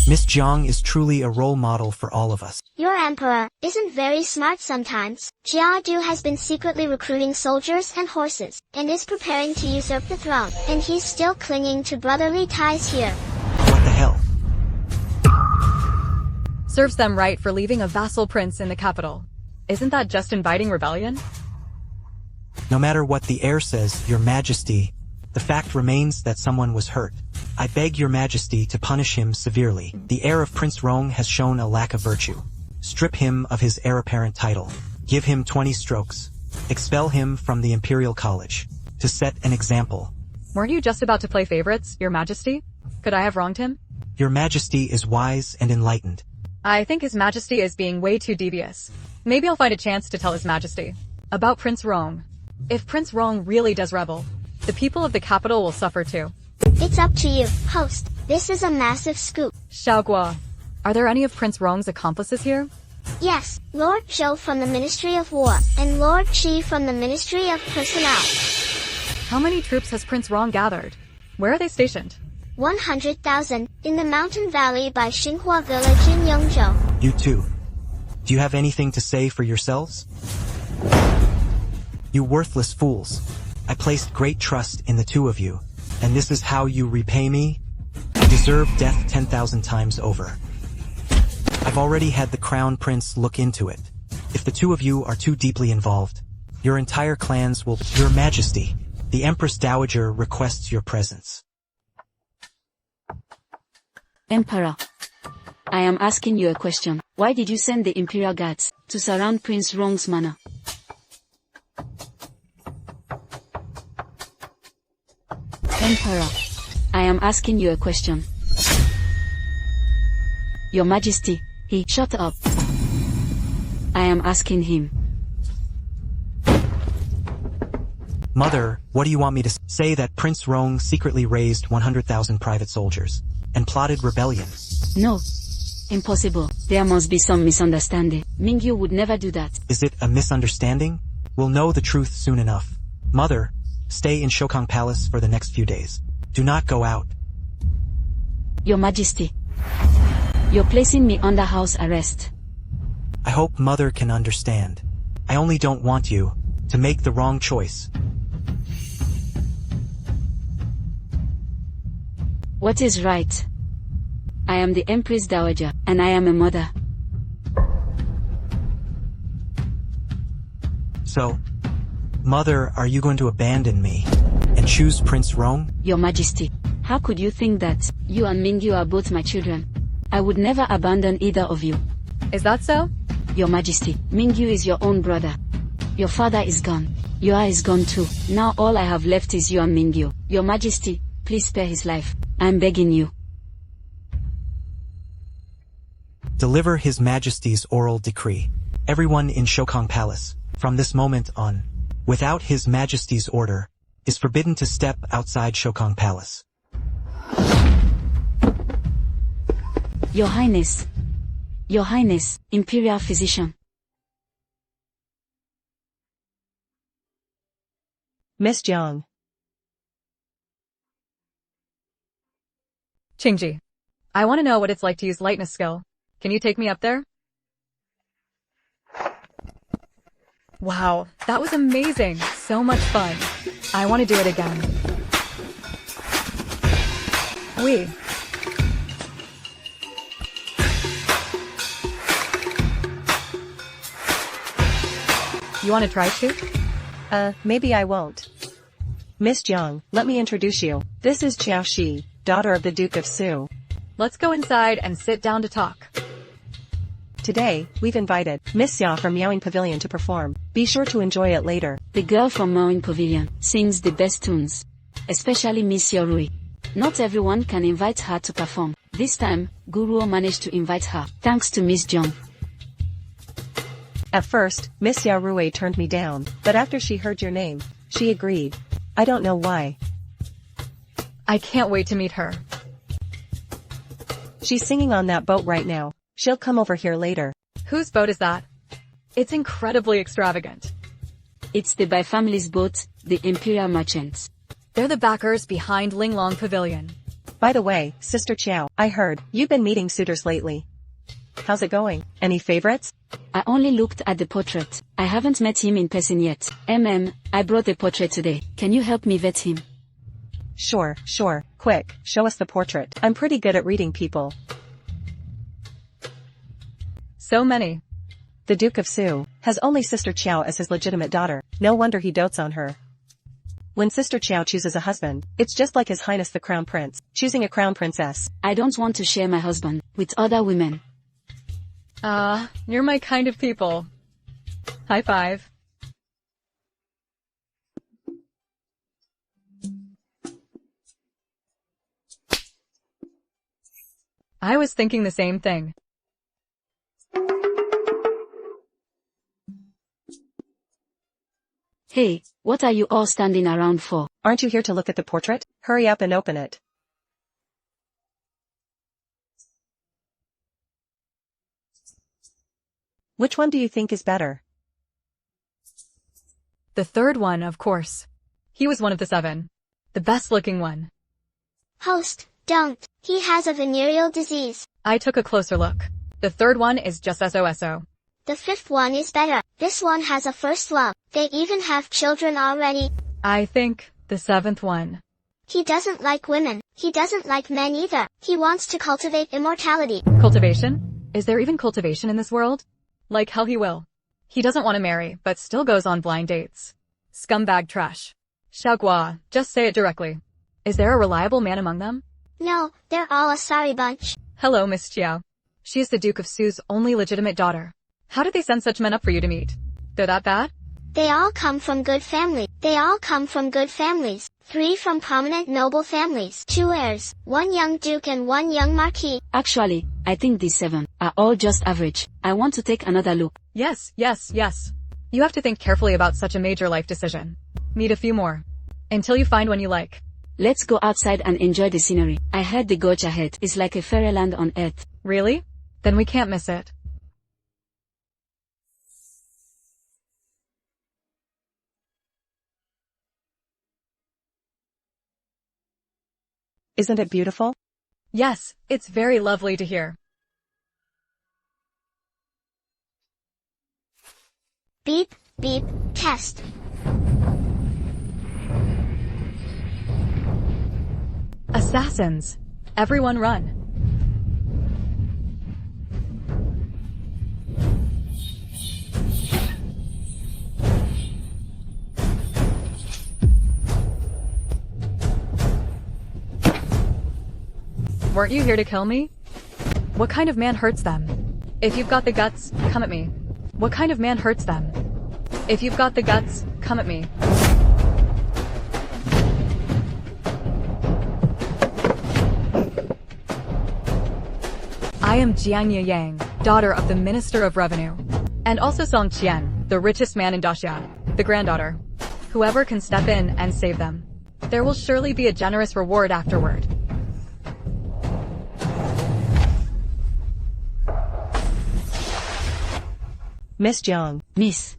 [SPEAKER 4] Miss Jiang is truly a role model for all of us.
[SPEAKER 3] Your emperor isn't very smart sometimes. Jiadu has been secretly recruiting soldiers and horses, and is preparing to usurp the throne, and he's still clinging to brotherly ties here.
[SPEAKER 4] What the hell?
[SPEAKER 2] Serves them right for leaving a vassal prince in the capital. Isn't that just inviting rebellion?
[SPEAKER 4] No matter what the heir says, your Majesty, the fact remains that someone was hurt. I beg your Majesty to punish him severely. The heir of Prince Rong has shown a lack of virtue. Strip him of his heir apparent title. Give him 20 strokes. Expel him from the Imperial College. To set an example.
[SPEAKER 2] Weren't you just about to play favorites, Your Majesty? Could I have wronged him?
[SPEAKER 4] Your Majesty is wise and enlightened.
[SPEAKER 2] I think His Majesty is being way too devious. Maybe I'll find a chance to tell His Majesty about Prince Rong. If Prince Rong really does rebel, the people of the capital will suffer too.
[SPEAKER 3] It's up to you, host. This is a massive scoop.
[SPEAKER 2] Xiaoguo, are there any of Prince Rong's accomplices here?
[SPEAKER 3] Yes, Lord Zhou from the Ministry of War, and Lord Qi from the Ministry of Personnel.
[SPEAKER 2] How many troops has Prince Rong gathered? Where are they stationed?
[SPEAKER 3] 100,000, in the mountain valley by Xinhua village in Yongzhou.
[SPEAKER 4] You too. Do you have anything to say for yourselves? You worthless fools. I placed great trust in the two of you, and this is how you repay me? I deserve death 10,000 times over. I've already had the Crown Prince look into it. If the two of you are too deeply involved, your entire clans will— Your Majesty, the Empress Dowager requests your presence.
[SPEAKER 1] Emperor, I am asking you a question. Why did you send the Imperial Guards to surround Prince Rong's manor? Emperor, I am asking you a question. Your Majesty, shut up. I am asking him.
[SPEAKER 4] Mother, what do you want me to say? That Prince Rong secretly raised 100,000 private soldiers and plotted rebellion?
[SPEAKER 1] No. Impossible. There must be some misunderstanding. Mingyu would never do that.
[SPEAKER 4] Is it a misunderstanding? We'll know the truth soon enough. Mother, stay in Shokong Palace for the next few days. Do not go out.
[SPEAKER 1] Your Majesty. You're placing me under house arrest.
[SPEAKER 4] I hope Mother can understand. I only don't want you to make the wrong choice.
[SPEAKER 1] What is right? I am the Empress Dowager, and I am a mother.
[SPEAKER 4] So, Mother, are you going to abandon me and choose Prince Rome?
[SPEAKER 1] Your Majesty, how could you think that? You and Mingyu are both my children. I would never abandon either of you.
[SPEAKER 2] Is that so?
[SPEAKER 1] Your Majesty, Mingyu is your own brother. Your father is gone. Yua is gone too. Now all I have left is you and Mingyu. Your Majesty, please spare his life. I'm begging you.
[SPEAKER 4] Deliver His Majesty's oral decree. Everyone in Shokong Palace, from this moment on, without His Majesty's order, is forbidden to step outside Shokong Palace.
[SPEAKER 1] Your Highness. Your Highness, Imperial Physician.
[SPEAKER 6] Miss Jiang.
[SPEAKER 2] Qingji, I want to know what it's like to use lightness skill. Can you take me up there? Wow, that was amazing. So much fun. I want to do it again. Oui. You want to try to?
[SPEAKER 6] Maybe I won't. Miss Jiang, let me introduce you. This is Qiao Shi, daughter of the Duke of Su.
[SPEAKER 2] Let's go inside and sit down to talk.
[SPEAKER 6] Today, we've invited Miss Xia from Miaoing Pavilion to perform. Be sure to enjoy it later.
[SPEAKER 1] The girl from Mowing Pavilion sings the best tunes. Especially Miss Yorui. Not everyone can invite her to perform. This time, Guruo managed to invite her, thanks to Miss Jiang.
[SPEAKER 6] At first, Miss Yarue turned me down, but after she heard your name, she agreed. I don't know why.
[SPEAKER 2] I can't wait to meet her.
[SPEAKER 6] She's singing on that boat right now. She'll come over here later.
[SPEAKER 2] Whose boat is that? It's incredibly extravagant.
[SPEAKER 1] It's the Bai family's boat, the Imperial Merchants.
[SPEAKER 2] They're the backers behind Linglong Pavilion.
[SPEAKER 6] By the way, Sister Qiao, I heard you've been meeting suitors lately. How's it going? Any favorites?
[SPEAKER 1] I only looked at the portrait. I haven't met him in person yet. I brought the portrait today. Can you help me vet him?
[SPEAKER 6] Sure. Quick, show us the portrait. I'm pretty good at reading people.
[SPEAKER 2] So many.
[SPEAKER 6] The Duke of Su has only Sister Qiao as his legitimate daughter. No wonder he dotes on her. When Sister Qiao chooses a husband, it's just like His Highness the Crown Prince choosing a crown princess.
[SPEAKER 1] I don't want to share my husband with other women.
[SPEAKER 2] You're my kind of people. High five. I was thinking the same thing.
[SPEAKER 1] Hey, what are you all standing around for?
[SPEAKER 6] Aren't you here to look at the portrait? Hurry up and open it. Which one do you think is better?
[SPEAKER 2] The third one, of course. He was one of the 7. The best-looking one.
[SPEAKER 3] Host, don't. He has a venereal disease.
[SPEAKER 2] I took a closer look. The third one is just SOSO.
[SPEAKER 3] The 5th one is better. This one has a first love. They even have children already.
[SPEAKER 2] I think the 7th one.
[SPEAKER 3] He doesn't like women. He doesn't like men either. He wants to cultivate immortality.
[SPEAKER 2] Cultivation? Is there even cultivation in this world? Like hell he will. He doesn't want to marry, but still goes on blind dates. Scumbag trash. Xiaoguo, just say it directly. Is there a reliable man among them?
[SPEAKER 3] No, they're all a sorry bunch.
[SPEAKER 2] Hello, Miss Qiao. She is the Duke of Su's only legitimate daughter. How did they send such men up for you to meet? They're that bad?
[SPEAKER 3] They all come from good families. 3 from prominent noble families. 2 heirs, 1 young duke and 1 young marquis.
[SPEAKER 1] Actually, I think these 7 are all just average. I want to take another look.
[SPEAKER 2] Yes. You have to think carefully about such a major life decision. Meet a few more. Until you find one you like.
[SPEAKER 1] Let's go outside and enjoy the scenery. I heard the gorge ahead is like a fairyland on earth.
[SPEAKER 2] Really? Then we can't miss it.
[SPEAKER 6] Isn't it beautiful?
[SPEAKER 2] Yes, it's very lovely to hear.
[SPEAKER 3] Beep, beep, test.
[SPEAKER 2] Assassins! Everyone run! Weren't you here to kill me? What kind of man hurts them? If you've got the guts, come at me. What kind of man hurts them? If you've got the guts, come at me. I am Jiang Yang, daughter of the Minister of Revenue, and also Song Qian, the richest man in Daxia, the granddaughter. Whoever can step in and save them. There will surely be a generous reward afterward.
[SPEAKER 6] Miss Jiang.
[SPEAKER 1] Miss.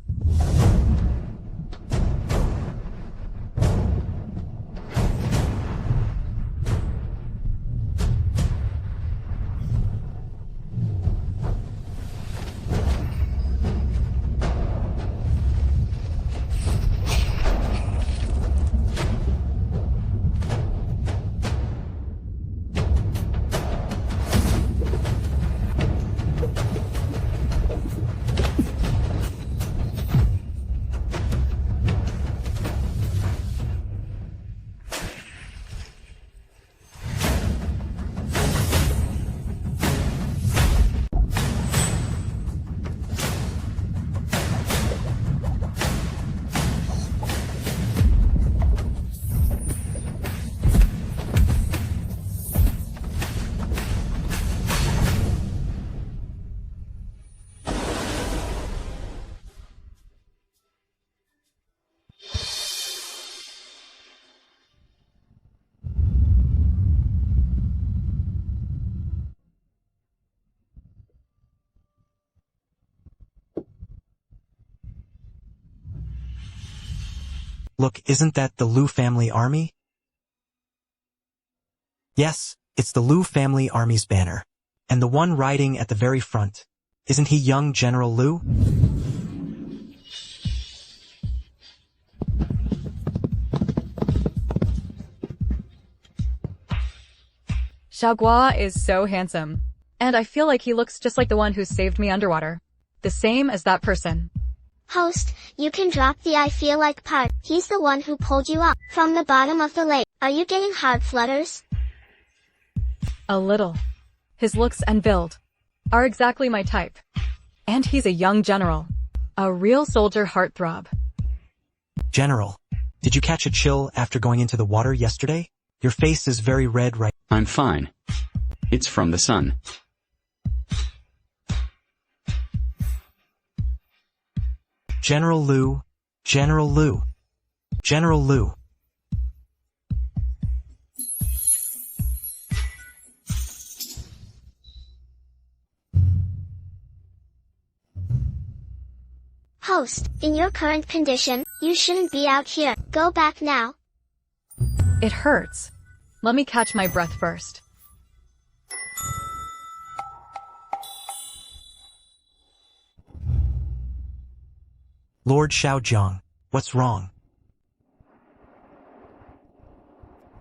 [SPEAKER 4] Look, isn't that the Liu family army? Yes, it's the Liu family army's banner. And the one riding at the very front. Isn't he young General Liu?
[SPEAKER 2] Xiaogua is so handsome. And I feel like he looks just like the one who saved me underwater. The same as that person.
[SPEAKER 3] Host, you can drop the I feel like part. He's the one who pulled you up from the bottom of the lake. Are you getting hard flutters?
[SPEAKER 2] A little. His looks and build are exactly my type. And he's a young general. A real soldier heartthrob.
[SPEAKER 4] General, did you catch a chill after going into the water yesterday? Your face is very red right.
[SPEAKER 5] I'm fine. It's from the sun.
[SPEAKER 4] General Liu, General Liu, General Liu.
[SPEAKER 3] Host, in your current condition, you shouldn't be out here. Go back now.
[SPEAKER 2] It hurts. Let me catch my breath first.
[SPEAKER 4] Lord Xiaojiang, what's wrong?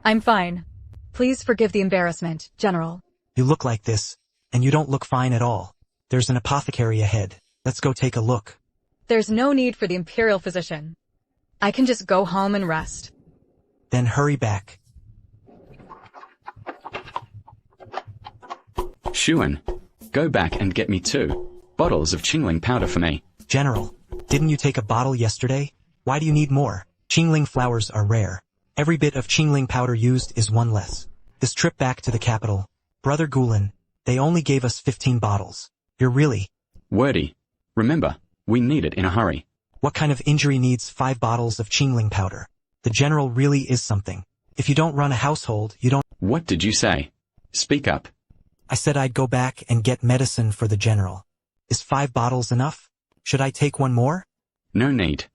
[SPEAKER 2] I'm fine. Please forgive the embarrassment, General.
[SPEAKER 4] You look like this, and you don't look fine at all. There's an apothecary ahead. Let's go take a look.
[SPEAKER 2] There's no need for the imperial physician. I can just go home and rest.
[SPEAKER 4] Then hurry back.
[SPEAKER 5] Shuan, go back and get me 2 bottles of Qingling powder for me.
[SPEAKER 4] General, didn't you take a bottle yesterday? Why do you need more? Qingling flowers are rare. Every bit of Qingling powder used is one less. This trip back to the capital, Brother Gulen, they only gave us 15 bottles. You're really...
[SPEAKER 5] Wordy. Remember, we need it in a hurry.
[SPEAKER 4] What kind of injury needs 5 bottles of Qingling powder? The general really is something. If you don't run a household, you don't...
[SPEAKER 5] What did you say? Speak up.
[SPEAKER 4] I said I'd go back and get medicine for the general. Is 5 bottles enough? Should I take one more?
[SPEAKER 5] No need.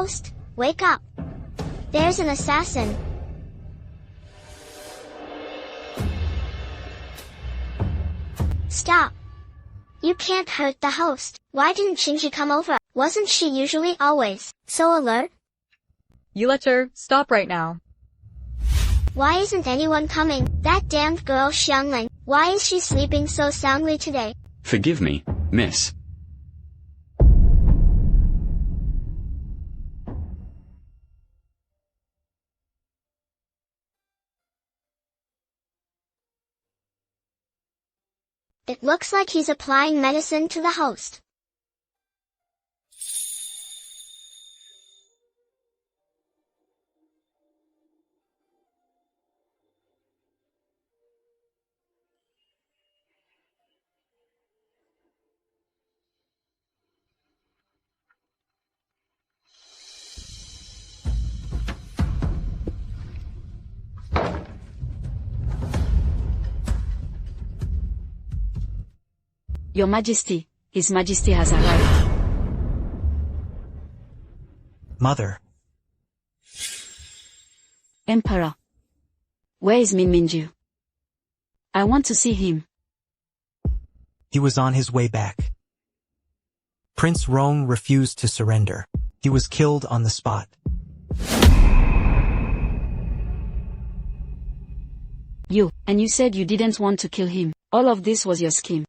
[SPEAKER 3] Host, wake up. There's an assassin. Stop. You can't hurt the host. Why didn't Shinji come over? Wasn't she usually always so alert?
[SPEAKER 2] You let her stop right now.
[SPEAKER 3] Why isn't anyone coming? That damned girl Xiangling. Why is she sleeping so soundly today?
[SPEAKER 5] Forgive me, miss.
[SPEAKER 3] It looks like he's applying medicine to the host.
[SPEAKER 1] Your Majesty, His Majesty has arrived.
[SPEAKER 4] Mother.
[SPEAKER 1] Emperor. Where is Min Minju? I want to see him.
[SPEAKER 4] He was on his way back. Prince Rong refused to surrender. He was killed on the spot.
[SPEAKER 1] And you said you didn't want to kill him. All of this was your scheme.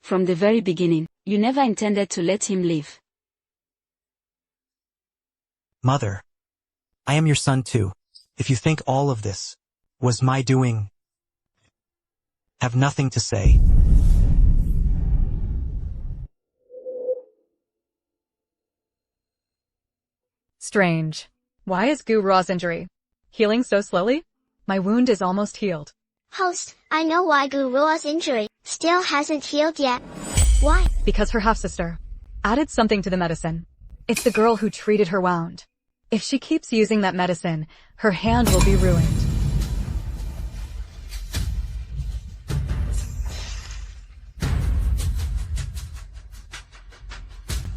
[SPEAKER 1] From the very beginning, you never intended to let him live.
[SPEAKER 4] Mother. I am your son too. If you think all of this was my doing, have nothing to say.
[SPEAKER 2] Strange. Why is Gu Ra's injury healing so slowly? My wound is almost healed.
[SPEAKER 3] Host, I know why Gu Rua's injury still hasn't healed yet. Why?
[SPEAKER 2] Because her half-sister added something to the medicine. It's the girl who treated her wound. If she keeps using that medicine, her hand will be ruined.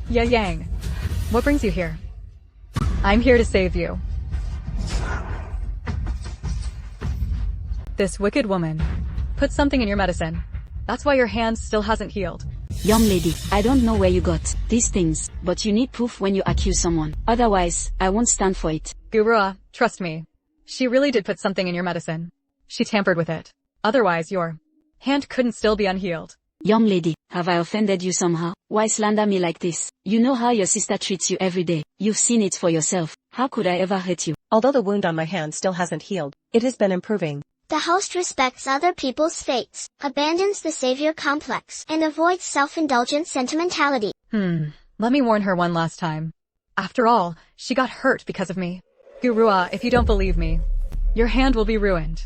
[SPEAKER 2] Yang, what brings you here? I'm here to save you. This wicked woman put something in your medicine. That's why your hand still hasn't healed.
[SPEAKER 1] Young lady, I don't know where you got these things, but you need proof when you accuse someone. Otherwise, I won't stand for it.
[SPEAKER 2] Gu Ra, trust me. She really did put something in your medicine. She tampered with it. Otherwise, your hand couldn't still be unhealed.
[SPEAKER 1] Young lady, have I offended you somehow? Why slander me like this? You know how your sister treats you every day. You've seen it for yourself. How could I ever hurt you?
[SPEAKER 6] Although the wound on my hand still hasn't healed, it has been improving.
[SPEAKER 3] The host respects other people's fates, abandons the savior complex, and avoids self-indulgent sentimentality.
[SPEAKER 2] Let me warn her one last time. After all, she got hurt because of me. Gu Ra, if you don't believe me, your hand will be ruined.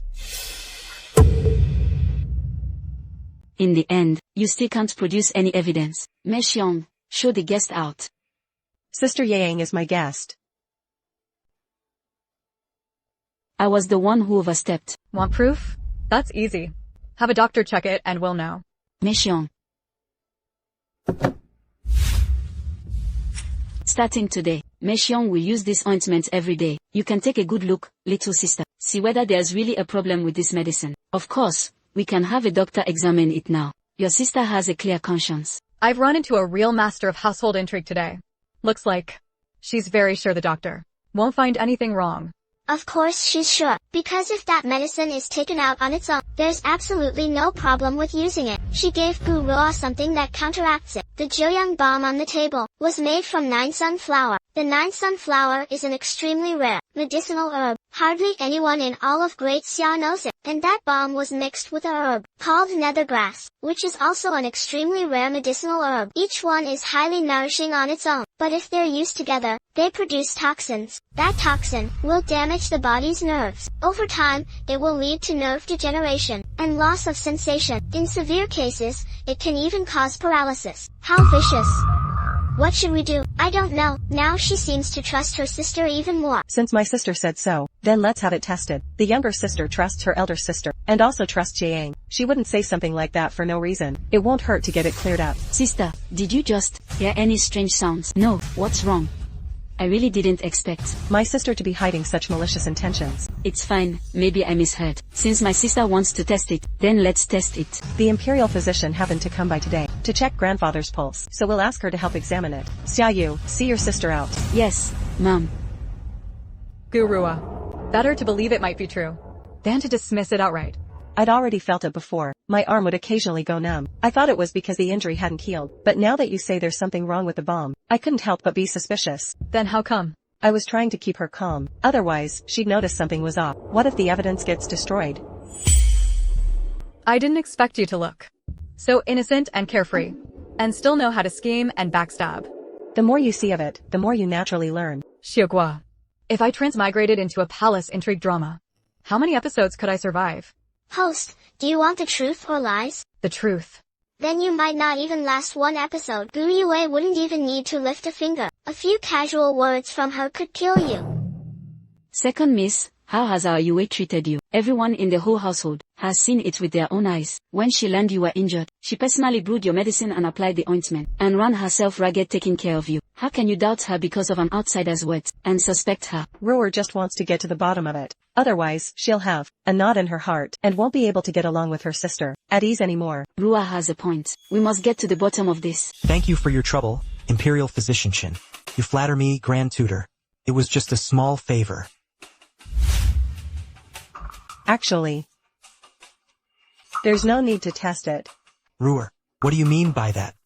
[SPEAKER 1] In the end, you still can't produce any evidence. Me Xiong, show the guest out.
[SPEAKER 6] Sister Yang is my guest.
[SPEAKER 1] I was the one who overstepped.
[SPEAKER 2] Want proof? That's easy. Have a doctor check it and we'll know.
[SPEAKER 1] Me Xiong. Starting today, Me Xiong will use this ointment every day. You can take a good look, little sister. See whether there's really a problem with this medicine. Of course, we can have a doctor examine it now. Your sister has a clear conscience.
[SPEAKER 2] I've run into a real master of household intrigue today. Looks like she's very sure the doctor won't find anything wrong.
[SPEAKER 3] Of course she's sure, because if that medicine is taken out on its own, there's absolutely no problem with using it. She gave Gu Ra something that counteracts it. The Joyoung bomb on the table was made from 9 sunflower. The 9 sunflower is an extremely rare, medicinal herb. Hardly anyone in all of Great Xia knows it, and that bomb was mixed with a herb called nethergrass, which is also an extremely rare medicinal herb. Each one is highly nourishing on its own, but if they're used together, they produce toxins. That toxin will damage the body's nerves. Over time, it will lead to nerve degeneration and loss of sensation. In severe cases, it can even cause paralysis. How vicious! What should we do? I don't know. Now she seems to trust her sister even more.
[SPEAKER 6] Since my sister said so, then let's have it tested. The younger sister trusts her elder sister, and also trusts Yang. She wouldn't say something like that for no reason. It won't hurt to get it cleared up.
[SPEAKER 1] Sister, did you just hear any strange sounds? No, what's wrong? I really didn't expect
[SPEAKER 6] my sister to be hiding such malicious intentions.
[SPEAKER 1] It's fine, maybe I misheard. Since my sister wants to test it, then let's test it.
[SPEAKER 6] The imperial physician happened to come by today to check grandfather's pulse, so we'll ask her to help examine it. Xiaoyu, see your sister out.
[SPEAKER 1] Yes, Mom.
[SPEAKER 2] Gurua. Better to believe it might be true than to dismiss it outright.
[SPEAKER 6] I'd already felt it before. My arm would occasionally go numb. I thought it was because the injury hadn't healed, but now that you say there's something wrong with the bomb, I couldn't help but be suspicious.
[SPEAKER 2] Then how come?
[SPEAKER 6] I was trying to keep her calm. Otherwise, she'd notice something was off. What if the evidence gets destroyed?
[SPEAKER 2] I didn't expect you to look so innocent and carefree, and still know how to scheme and backstab.
[SPEAKER 6] The more you see of it, the more you naturally learn.
[SPEAKER 2] Xiaogua. If I transmigrated into a palace intrigue drama, how many episodes could I survive?
[SPEAKER 3] Host, do you want the truth or lies?
[SPEAKER 2] The truth.
[SPEAKER 3] Then you might not even last one episode. Gu Yue wouldn't even need to lift a finger. A few casual words from her could kill you.
[SPEAKER 1] Second miss, how has our Yue treated you? Everyone in the whole household has seen it with their own eyes. When she learned you were injured, she personally brewed your medicine and applied the ointment, and ran herself ragged taking care of you. How can you doubt her because of an outsider's words, and suspect her?
[SPEAKER 6] Ruer just wants to get to the bottom of it. Otherwise, she'll have a knot in her heart, and won't be able to get along with her sister at ease anymore.
[SPEAKER 1] Ruer has a point. We must get to the bottom of this.
[SPEAKER 4] Thank you for your trouble, Imperial Physician Chin. You flatter me, Grand Tutor. It was just a small favor.
[SPEAKER 6] Actually, there's no need to test it.
[SPEAKER 4] Ruer, what do you mean by that?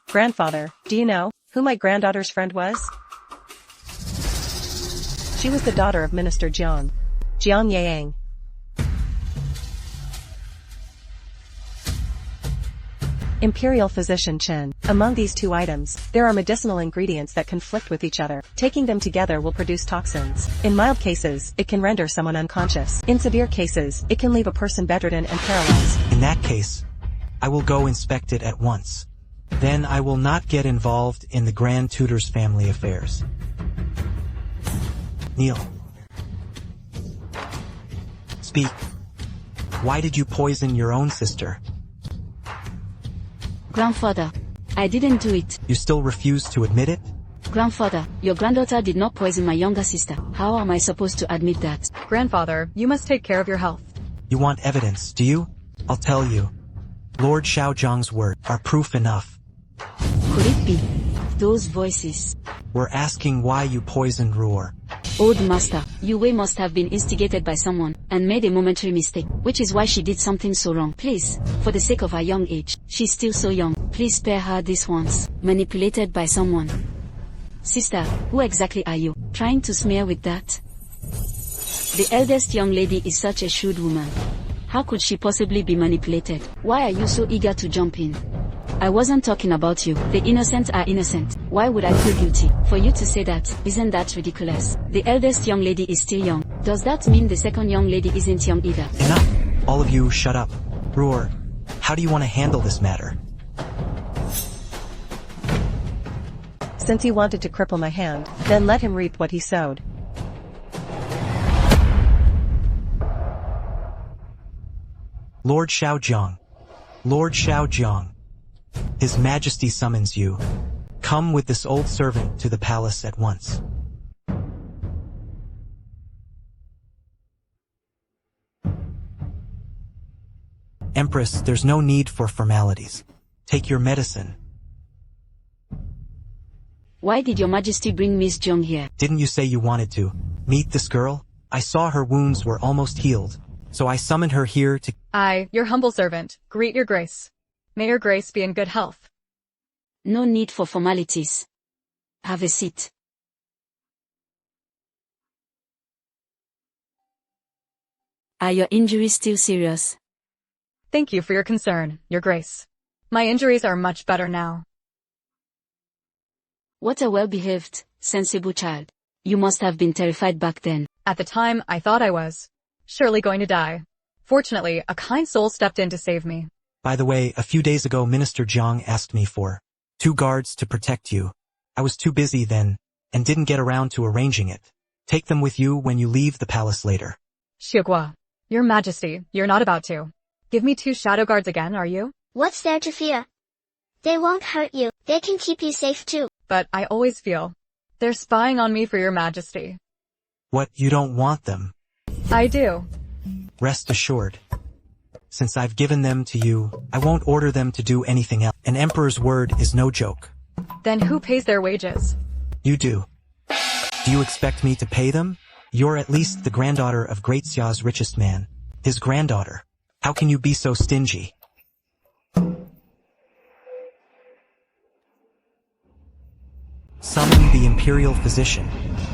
[SPEAKER 6] Grandfather, do you know who my granddaughter's friend was? She was the daughter of Minister Jiang Yang. Imperial Physician Chen. Among these two items, there are medicinal ingredients that conflict with each other. Taking them together will produce toxins. In mild cases, it can render someone unconscious. In severe cases, it can leave a person bedridden and paralyzed.
[SPEAKER 4] In that case, I will go inspect it at once. Then I will not get involved in the Grand Tutor's family affairs. Kneel. Speak. Why did you poison your own sister?
[SPEAKER 1] Grandfather, I didn't do it.
[SPEAKER 4] You still refuse to admit it?
[SPEAKER 1] Grandfather, your granddaughter did not poison my younger sister. How am I supposed to admit that?
[SPEAKER 2] Grandfather, you must take care of your health.
[SPEAKER 4] You want evidence, do you? I'll tell you. Lord Xiaozhang's words are proof enough.
[SPEAKER 1] Could it be those voices?
[SPEAKER 4] We're asking why you poisoned Ruer.
[SPEAKER 1] Old master, Yue must have been instigated by someone, and made a momentary mistake, which is why she did something so wrong. Please, for the sake of her young age, she's still so young, please spare her this once. Manipulated by someone. Sister, who exactly are you, trying to smear with that? The eldest young lady is such a shrewd woman. How could she possibly be manipulated? Why are you so eager to jump in? I wasn't talking about you. The innocent are innocent. Why would I feel guilty? For you to say that, isn't that ridiculous? The eldest young lady is still young. Does that mean the second young lady isn't young either?
[SPEAKER 4] Enough! All of you shut up. Ruer, how do you want to handle this matter?
[SPEAKER 6] Since he wanted to cripple my hand, then let him reap what he sowed.
[SPEAKER 4] Lord Xiaozhang. Lord Xiaozhang. His Majesty summons you. Come with this old servant to the palace at once. Empress, there's no need for formalities. Take your medicine.
[SPEAKER 1] Why did your Majesty bring Miss Jiang here?
[SPEAKER 4] Didn't you say you wanted to meet this girl? I saw her wounds were almost healed, so I summoned her here to—
[SPEAKER 2] I, your humble servant, greet your grace. May your grace be in good health.
[SPEAKER 1] No need for formalities. Have a seat. Are your injuries still serious?
[SPEAKER 2] Thank you for your concern, your grace. My injuries are much better now.
[SPEAKER 1] What a well-behaved, sensible child. You must have been terrified back then.
[SPEAKER 2] At the time, I thought I was surely going to die. Fortunately, a kind soul stepped in to save me.
[SPEAKER 4] By the way, a few days ago Minister Jiang asked me for 2 guards to protect you. I was too busy then, and didn't get around to arranging it. Take them with you when you leave the palace later.
[SPEAKER 2] Xiaogua, your Majesty, you're not about to give me 2 shadow guards again, are you?
[SPEAKER 3] What's there to fear? They won't hurt you. They can keep you safe too.
[SPEAKER 2] but I always feel they're spying on me for your majesty.
[SPEAKER 4] What, you don't want them?
[SPEAKER 2] I do.
[SPEAKER 4] Rest assured. Since I've given them to you, I won't order them to do anything else. An emperor's word is no joke.
[SPEAKER 2] Then who pays their wages?
[SPEAKER 4] You do. Do you expect me to pay them? You're at least the granddaughter of Great Xia's richest man. His granddaughter. How can you be so stingy? Summon the imperial physician.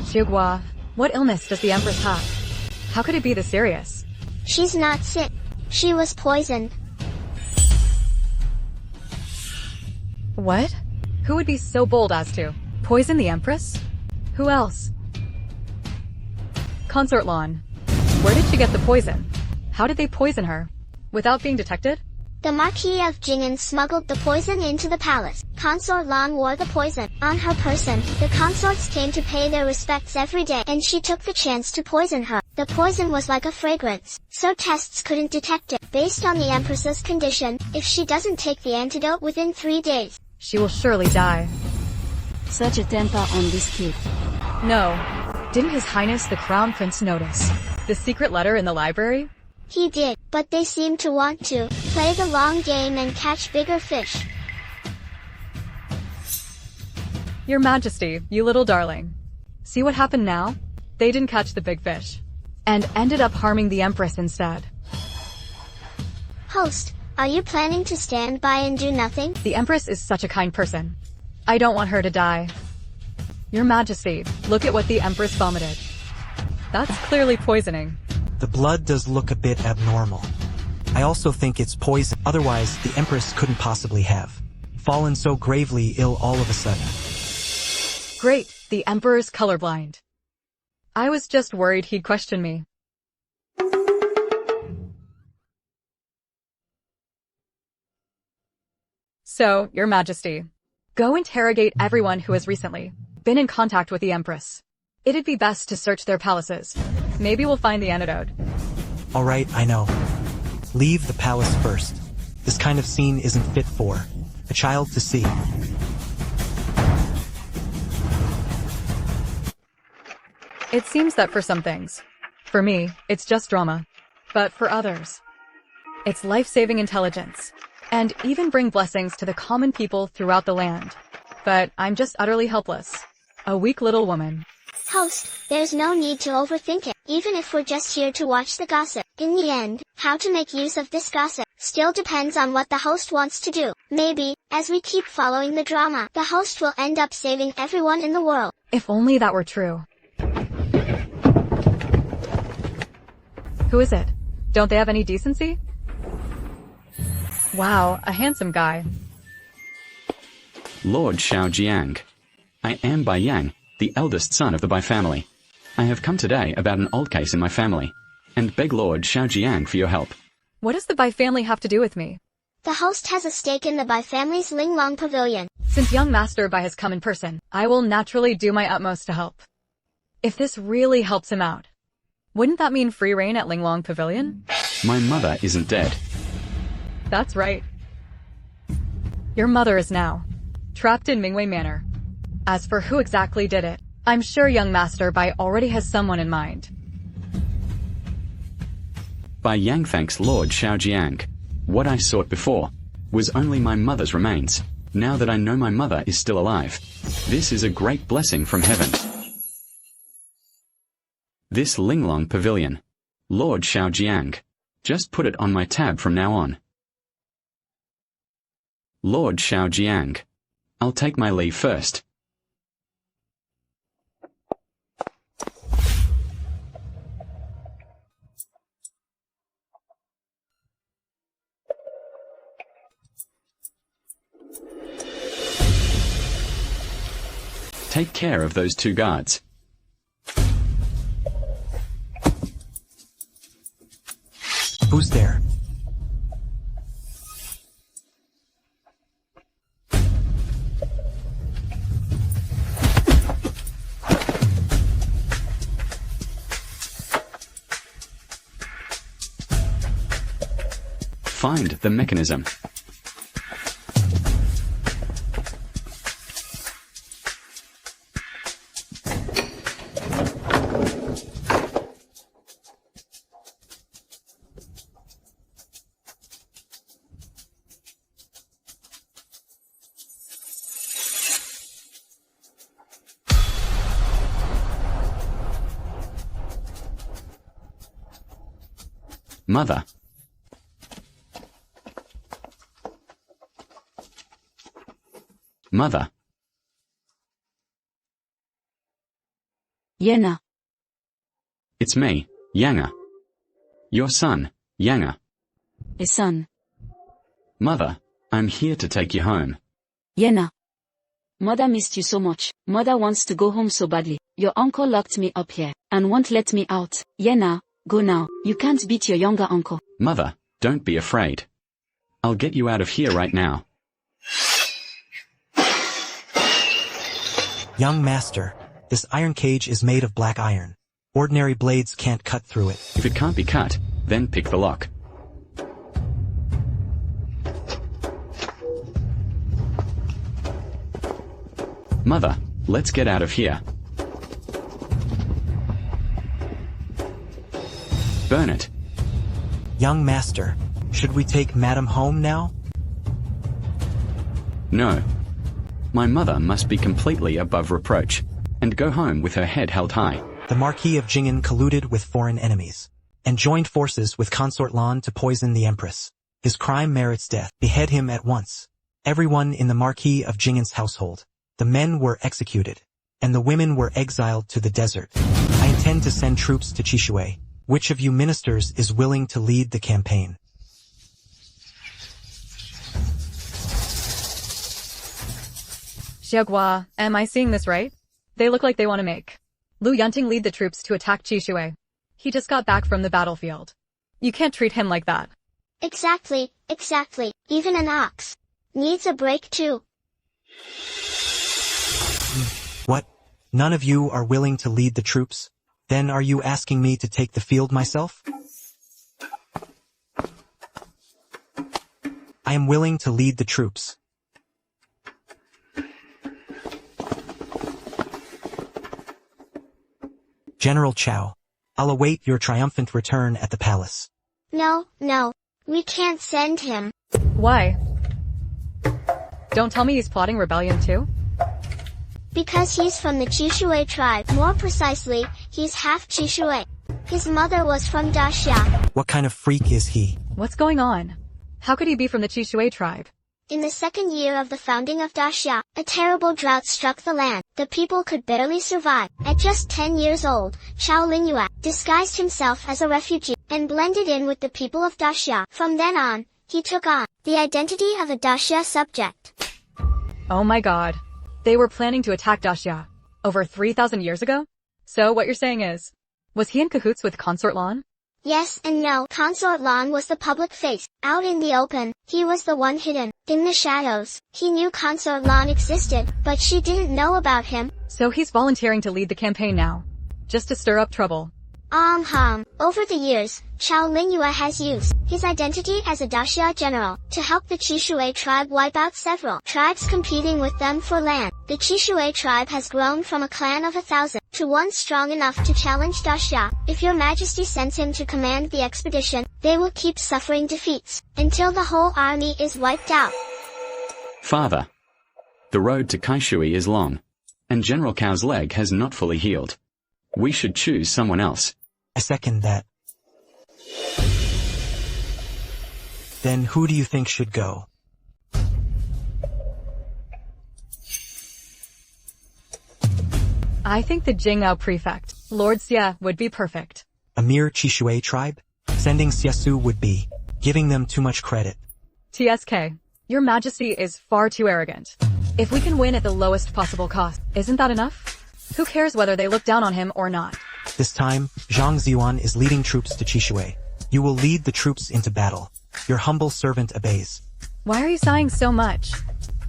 [SPEAKER 2] Xiugua, what illness does the Empress have? How could it be this serious?
[SPEAKER 3] She's not sick. She was poisoned.
[SPEAKER 2] What? Who would be so bold as to poison the Empress? Who else? Consort Lan. Where did she get the poison? How did they poison her? Without being detected?
[SPEAKER 3] The Marquis of Jing'an smuggled the poison into the palace. Consort Lan wore the poison on her person. The consorts came to pay their respects every day, and she took the chance to poison her. The poison was like a fragrance, so tests couldn't detect it. Based on the Empress's condition, if she doesn't take the antidote within 3 days,
[SPEAKER 2] She will surely die.
[SPEAKER 1] Such a temper on this kid.
[SPEAKER 2] No. Didn't His Highness the Crown Prince notice the secret letter in the library?
[SPEAKER 3] he did, but they seemed to want to play the long game and catch bigger fish.
[SPEAKER 2] Your Majesty, you little darling. See what happened now? They didn't catch the big fish, and ended up harming the Empress instead.
[SPEAKER 3] Host, are you planning to stand by and do nothing?
[SPEAKER 2] The Empress is such a kind person. I don't want her to die. Your Majesty, look at what the Empress vomited. That's clearly poisoning.
[SPEAKER 4] The blood does look a bit abnormal. I also think it's poison. Otherwise, the Empress couldn't possibly have fallen so gravely ill all of a sudden.
[SPEAKER 2] Great, the Emperor's colorblind. I was just worried he'd question me. So, Your Majesty, go interrogate everyone who has recently been in contact with the Empress. It'd be best to search their palaces. Maybe we'll find the antidote.
[SPEAKER 4] Alright, I know. Leave the palace first. This kind of scene isn't fit for a child to see.
[SPEAKER 2] It seems that for some things, for me, it's just drama. But for others, it's life-saving intelligence, and even bring blessings to the common people throughout the land. But I'm just utterly helpless. A weak little woman.
[SPEAKER 3] Host, there's no need to overthink it, even if we're just here to watch the gossip. In the end, how to make use of this gossip still depends on what the host wants to do. Maybe, as we keep following the drama, the host will end up saving everyone in the world.
[SPEAKER 2] If only that were true. Who is it? Don't they have any decency? Wow, a handsome guy.
[SPEAKER 5] Lord Xiaojiang. I am Bai Yang, the eldest son of the Bai family. I have come today about an old case in my family, and beg Lord Xiaojiang for your help.
[SPEAKER 2] What does the Bai family have to do with me?
[SPEAKER 3] The host has a stake in the Bai family's Linglong Pavilion.
[SPEAKER 2] Since young Master Bai has come in person, I will naturally do my utmost to help. If this really helps him out, wouldn't that mean free reign at Linglong Pavilion?
[SPEAKER 5] My mother isn't dead.
[SPEAKER 2] That's right. Your mother is now trapped in Mingwei Manor. As for who exactly did it, I'm sure young Master Bai already has someone in mind.
[SPEAKER 5] Bai Yang thanks Lord Xiaojiang. What I sought before was only my mother's remains. Now that I know my mother is still alive, this is a great blessing from heaven. This Linglong Pavilion. Lord Xiaojiang. Just put it on my tab from now on. Lord Xiaojiang. I'll take my leave first. Take care of those two guards.
[SPEAKER 4] Who's there?
[SPEAKER 5] Find the mechanism. Mother. Mother.
[SPEAKER 1] Yena.
[SPEAKER 5] It's me, Yanga. Your son, Yanga.
[SPEAKER 1] A son.
[SPEAKER 5] Mother, I'm here to take you home.
[SPEAKER 1] Yena. Mother missed you so much. Mother wants to go home so badly. Your uncle locked me up here, and won't let me out. Yena, go now. You can't beat your younger uncle.
[SPEAKER 5] Mother, don't be afraid. I'll get you out of here right now.
[SPEAKER 4] Young master, this iron cage is made of black iron. Ordinary blades can't cut through it.
[SPEAKER 5] If it can't be cut, then pick the lock. Mother, let's get out of here. Burn it.
[SPEAKER 4] Young master, should we take madam home now?
[SPEAKER 5] No. My mother must be completely above reproach, and go home with her head held high.
[SPEAKER 4] The Marquis of Jing'an colluded with foreign enemies, and joined forces with Consort Lan to poison the Empress. His crime merits death. Behead him at once. Everyone in the Marquis of Jing'an's household. The men were executed, and the women were exiled to the desert. I intend to send troops to Chishui. Which of you ministers is willing to lead the campaign?
[SPEAKER 2] Xiaogua, am I seeing this right? They look like they want to make Lu Yunting lead the troops to attack Chishui. He just got back from the battlefield. You can't treat him like that.
[SPEAKER 3] Exactly. Even an ox needs a break too.
[SPEAKER 4] What? None of you are willing to lead the troops? Then are you asking me to take the field myself? I am willing to lead the troops. General Chao, I'll await your triumphant return at the palace.
[SPEAKER 3] No, we can't send him.
[SPEAKER 2] Why? Don't tell me he's plotting rebellion too?
[SPEAKER 3] Because he's from the Chishui tribe. More precisely, he's half Chishui. His mother was from Daxia.
[SPEAKER 4] What kind of freak is he?
[SPEAKER 2] What's going on? How could he be from the Chishui tribe?
[SPEAKER 3] In the second year of the founding of Daxia, a terrible drought struck the land. The people could barely survive. At just 10 years old, Chao Lingyue disguised himself as a refugee and blended in with the people of Daxia. From then on, he took on the identity of a Daxia subject.
[SPEAKER 2] Oh my god. They were planning to attack Daxia over 3,000 years ago? So what you're saying is, was he in cahoots with Consort Lan?
[SPEAKER 3] Yes and no. Consort Lan was the public face. Out in the open, he was the one hidden in the shadows. He knew Consort Lan existed, but she didn't know about him.
[SPEAKER 2] So he's volunteering to lead the campaign now, just to stir up trouble.
[SPEAKER 3] Over the years, Chao Lingyue has used his identity as a Daxia general to help the Chishui tribe wipe out several tribes competing with them for land. The Chishui tribe has grown from a clan of 1,000 to one strong enough to challenge Daxia. If your majesty sends him to command the expedition, they will keep suffering defeats until the whole army is wiped out.
[SPEAKER 5] Father, the road to Kaishui is long, and General Cao's leg has not fully healed. We should choose someone else.
[SPEAKER 4] I second that. Then who do you think should go?
[SPEAKER 2] I think the Jingao prefect, Lord Xia, would be perfect.
[SPEAKER 4] A mere Chishui tribe? Sending Xiasu would be giving them too much credit.
[SPEAKER 2] TSK, your majesty is far too arrogant. If we can win at the lowest possible cost, isn't that enough? Who cares whether they look down on him or not?
[SPEAKER 4] This time, Zhang Ziyuan is leading troops to Chishui. You will lead the troops into battle. Your humble servant obeys.
[SPEAKER 2] Why are you sighing so much?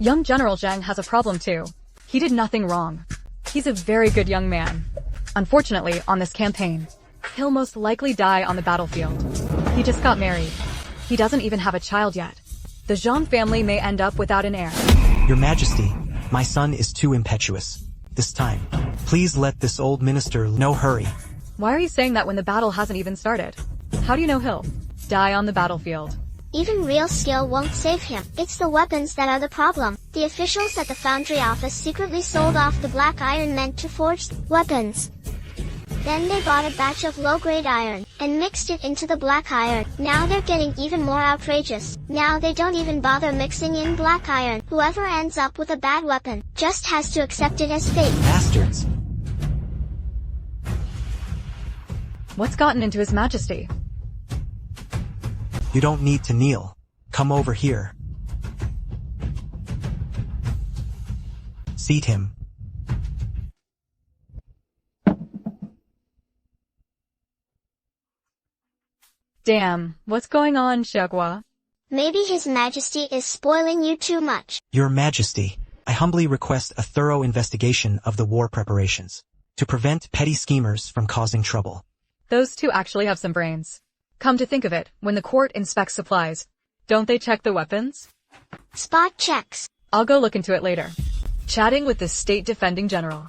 [SPEAKER 2] Young General Zhang has a problem too. He did nothing wrong. He's a very good young man. Unfortunately, on this campaign, he'll most likely die on the battlefield. He just got married. He doesn't even have a child yet. The Zhang family may end up without an heir.
[SPEAKER 4] Your Majesty, my son is too impetuous. This time, please let this old minister no hurry.
[SPEAKER 2] Why are you saying that when the battle hasn't even started? How do you know he'll die on the battlefield?
[SPEAKER 3] Even real skill won't save him. It's the weapons that are the problem. The officials at the foundry office secretly sold off the black iron meant to forge weapons. Then they bought a batch of low-grade iron, and mixed it into the black iron. Now they're getting even more outrageous. Now they don't even bother mixing in black iron. Whoever ends up with a bad weapon, just has to accept it as fate.
[SPEAKER 4] Bastards!
[SPEAKER 2] What's gotten into His Majesty?
[SPEAKER 4] You don't need to kneel. Come over here. Seat him.
[SPEAKER 2] Damn, what's going on, Shagwa?
[SPEAKER 3] Maybe His Majesty is spoiling you too much.
[SPEAKER 4] Your Majesty, I humbly request a thorough investigation of the war preparations, to prevent petty schemers from causing trouble.
[SPEAKER 2] Those two actually have some brains. Come to think of it, when the court inspects supplies, don't they check the weapons?
[SPEAKER 3] Spot checks.
[SPEAKER 2] I'll go look into it later. Chatting with the State Defending General.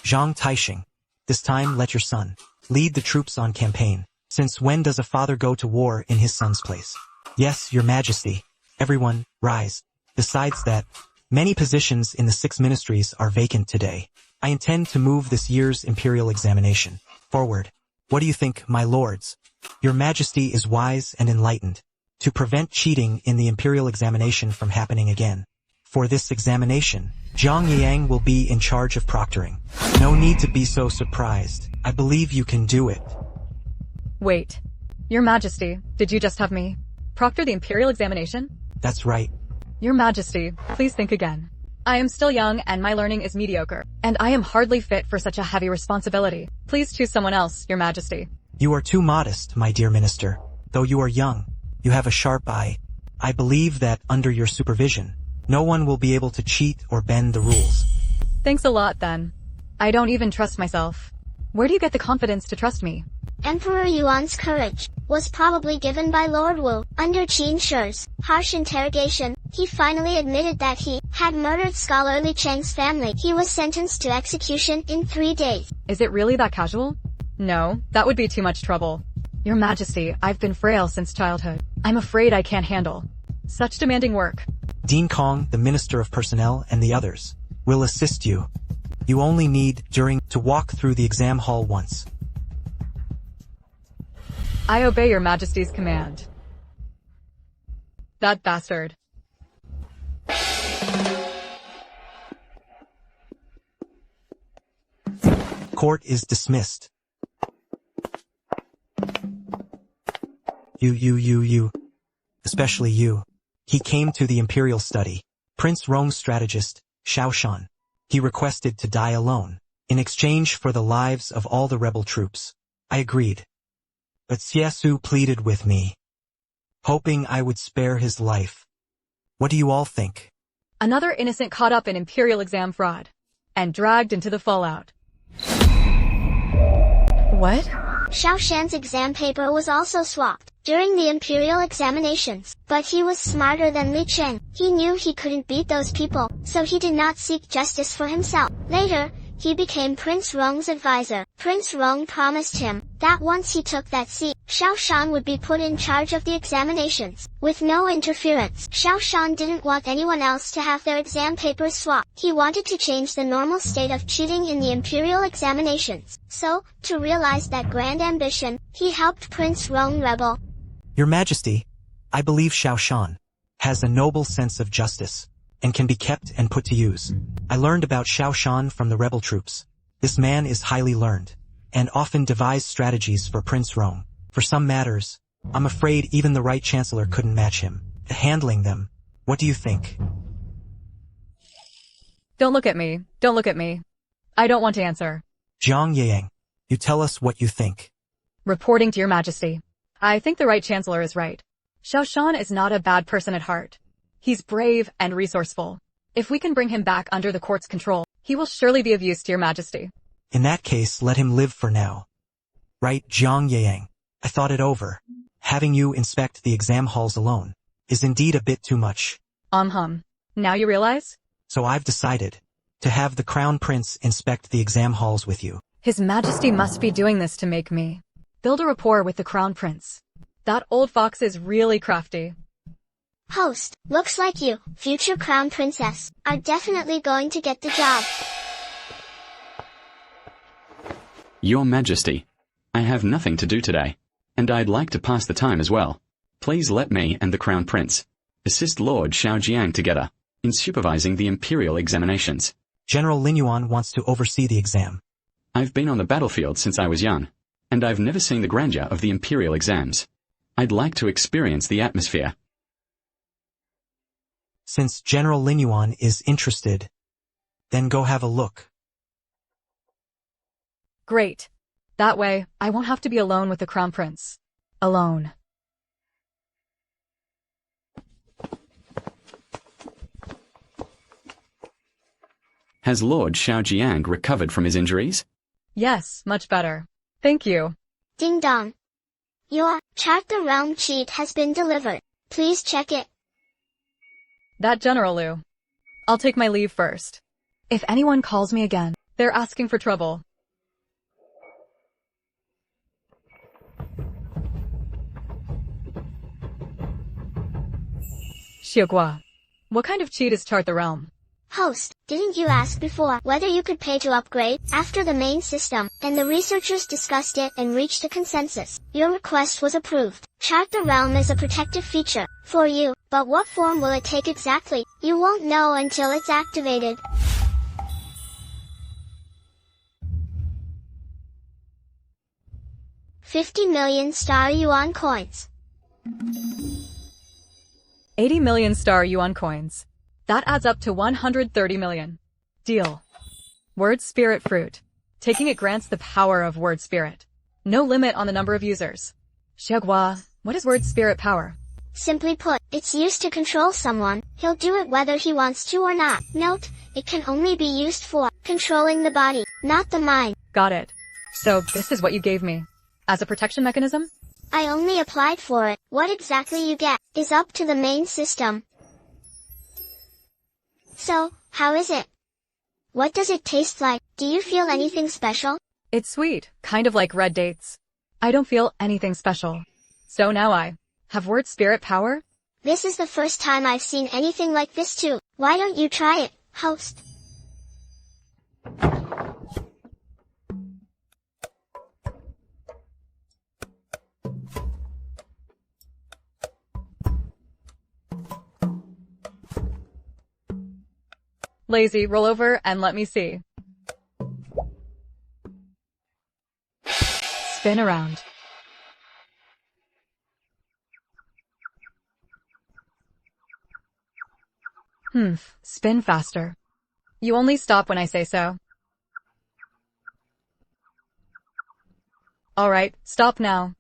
[SPEAKER 4] Zhang Taixing, this time let your son lead the troops on campaign. Since when does a father go to war in his son's place? Yes, Your Majesty. Everyone, rise. Besides that, many positions in the 6 ministries are vacant today. I intend to move this year's imperial examination forward. What do you think, my lords? Your Majesty is wise and enlightened. To prevent cheating in the imperial examination from happening again. For this examination, Zhang Yang will be in charge of proctoring. No need to be so surprised. I believe you can do it.
[SPEAKER 2] Wait. Your Majesty, did you just have me proctor the imperial examination?
[SPEAKER 4] That's right.
[SPEAKER 2] Your Majesty, please think again. I am still young and my learning is mediocre, and I am hardly fit for such a heavy responsibility. Please choose someone else, Your Majesty.
[SPEAKER 4] You are too modest, my dear minister. Though you are young, you have a sharp eye. I believe that under your supervision, no one will be able to cheat or bend the rules.
[SPEAKER 2] Thanks a lot, then. I don't even trust myself. Where do you get the confidence to trust me?
[SPEAKER 3] Emperor Yuan's courage was probably given by Lord Wu. Under Qin Shi's harsh interrogation, he finally admitted that he had murdered scholarly Cheng's family. He was sentenced to execution in 3 days.
[SPEAKER 2] Is it really that casual? No, that would be too much trouble. Your Majesty, I've been frail since childhood. I'm afraid I can't handle such demanding work.
[SPEAKER 4] Dean Kong, the Minister of Personnel, and the others will assist you. You only need, to walk through the exam hall once.
[SPEAKER 2] I obey Your Majesty's command. That bastard.
[SPEAKER 4] Court is dismissed. You. Especially you. He came to the imperial study. Prince Rong's strategist, Xiao Shan. He requested to die alone, in exchange for the lives of all the rebel troops. I agreed. But Xiesu pleaded with me, hoping I would spare his life. What do you all think?
[SPEAKER 2] Another innocent caught up in imperial exam fraud, and dragged into the fallout. What?
[SPEAKER 3] Xiao Shan's exam paper was also swapped during the imperial examinations, but he was smarter than Li Cheng. He knew he couldn't beat those people, so he did not seek justice for himself. Later, he became Prince Rong's advisor. Prince Rong promised him that once he took that seat, Xiao Shan would be put in charge of the examinations, with no interference. Xiao Shan didn't want anyone else to have their exam papers swapped. He wanted to change the normal state of cheating in the imperial examinations. So, to realize that grand ambition, he helped Prince Rong rebel.
[SPEAKER 4] Your Majesty, I believe Xiao Shan has a noble sense of justice, and can be kept and put to use. I learned about Xiao Shan from the rebel troops. This man is highly learned, and often devised strategies for Prince Rong. For some matters, I'm afraid even the right chancellor couldn't match him. Handling them, what do you think?
[SPEAKER 2] Don't look at me. Don't look at me. I don't want to answer.
[SPEAKER 4] Zhang Yang, you tell us what you think.
[SPEAKER 2] Reporting to Your Majesty. I think the right chancellor is right. Xiao Shan is not a bad person at heart. He's brave and resourceful. If we can bring him back under the court's control, he will surely be of use to Your Majesty.
[SPEAKER 4] In that case, let him live for now. Right, Zhang Yang? I thought it over. Having you inspect the exam halls alone is indeed a bit too much.
[SPEAKER 2] Now you realize?
[SPEAKER 4] So I've decided to have the Crown Prince inspect the exam halls with you.
[SPEAKER 2] His Majesty must be doing this to make me build a rapport with the Crown Prince. That old fox is really crafty.
[SPEAKER 3] Host, looks like you, future Crown Princess, are definitely going to get the job.
[SPEAKER 5] Your Majesty, I have nothing to do today, and I'd like to pass the time as well. Please let me and the Crown Prince assist Lord Xiaojiang together in supervising the imperial examinations.
[SPEAKER 4] General Lin Yuan wants to oversee the exam.
[SPEAKER 5] I've been on the battlefield since I was young, and I've never seen the grandeur of the imperial exams. I'd like to experience the atmosphere.
[SPEAKER 4] Since General Lin Yuan is interested, then go have a look.
[SPEAKER 2] Great. That way, I won't have to be alone with the Crown Prince. Alone.
[SPEAKER 5] Has Lord Xiaojiang recovered from his injuries?
[SPEAKER 2] Yes, much better. Thank you.
[SPEAKER 3] Ding dong. Your Chart the Realm cheat has been delivered. Please check it.
[SPEAKER 2] That General Liu. I'll take my leave first. If anyone calls me again, they're asking for trouble. Xiegua, what kind of cheat is Chart the Realm?
[SPEAKER 3] Host, didn't you ask before whether you could pay to upgrade after the main system, and the researchers discussed it and reached a consensus? Your request was approved. Chart the Realm is a protective feature for you, but what form will it take exactly? You won't know until it's activated. $50 million star yuan coins.
[SPEAKER 2] 80 million star yuan coins. That adds up to 130 million. Deal. Word Spirit Fruit. Taking it grants the power of Word Spirit. No limit on the number of users. Xiegua, what is Word Spirit power?
[SPEAKER 3] Simply put, it's used to control someone. He'll do it whether he wants to or not. Note, it can only be used for controlling the body, not the mind.
[SPEAKER 2] Got it. So this is what you gave me. As a protection mechanism?
[SPEAKER 3] I only applied for it. What exactly you get is up to the main system. So, how is it? What does it taste like? Do you feel anything special?
[SPEAKER 2] It's sweet, kind of like red dates. I don't feel anything special. So now I have Word Spirit power?
[SPEAKER 3] This is the first time I've seen anything like this too. Why don't you try it, host?
[SPEAKER 2] Lazy, roll over and let me see. Spin around. Spin faster. You only stop when I say so. Alright, stop now.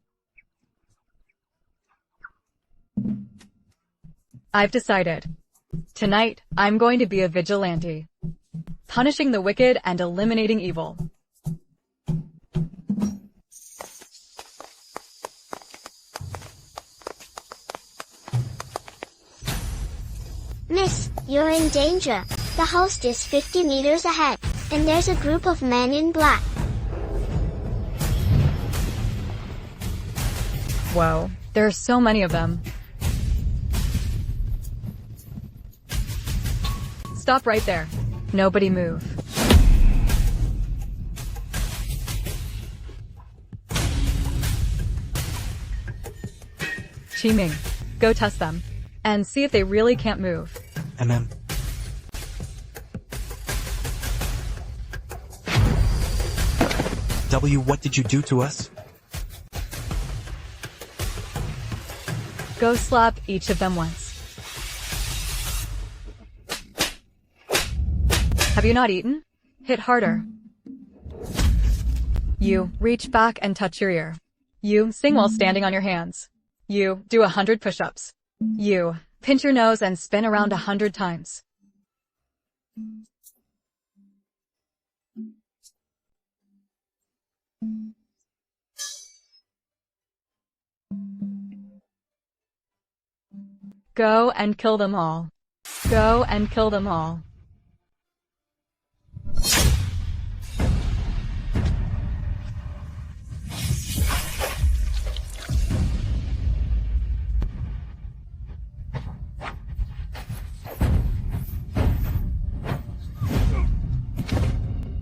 [SPEAKER 2] I've decided. Tonight, I'm going to be a vigilante. Punishing the wicked and eliminating evil.
[SPEAKER 3] Miss, you're in danger. The host is 50 meters ahead, and there's a group of men in black.
[SPEAKER 2] Whoa, there are so many of them. Stop right there. Nobody move. Qiming, go test them. And see if they really can't move.
[SPEAKER 4] MM. W, what did you do to us?
[SPEAKER 2] Go slap each of them once. Have you not eaten? Hit harder. You, reach back and touch your ear. You, sing while standing on your hands. You, do 100 push-ups. You, pinch your nose and spin around 100 times. Go and kill them all. Go and kill them all.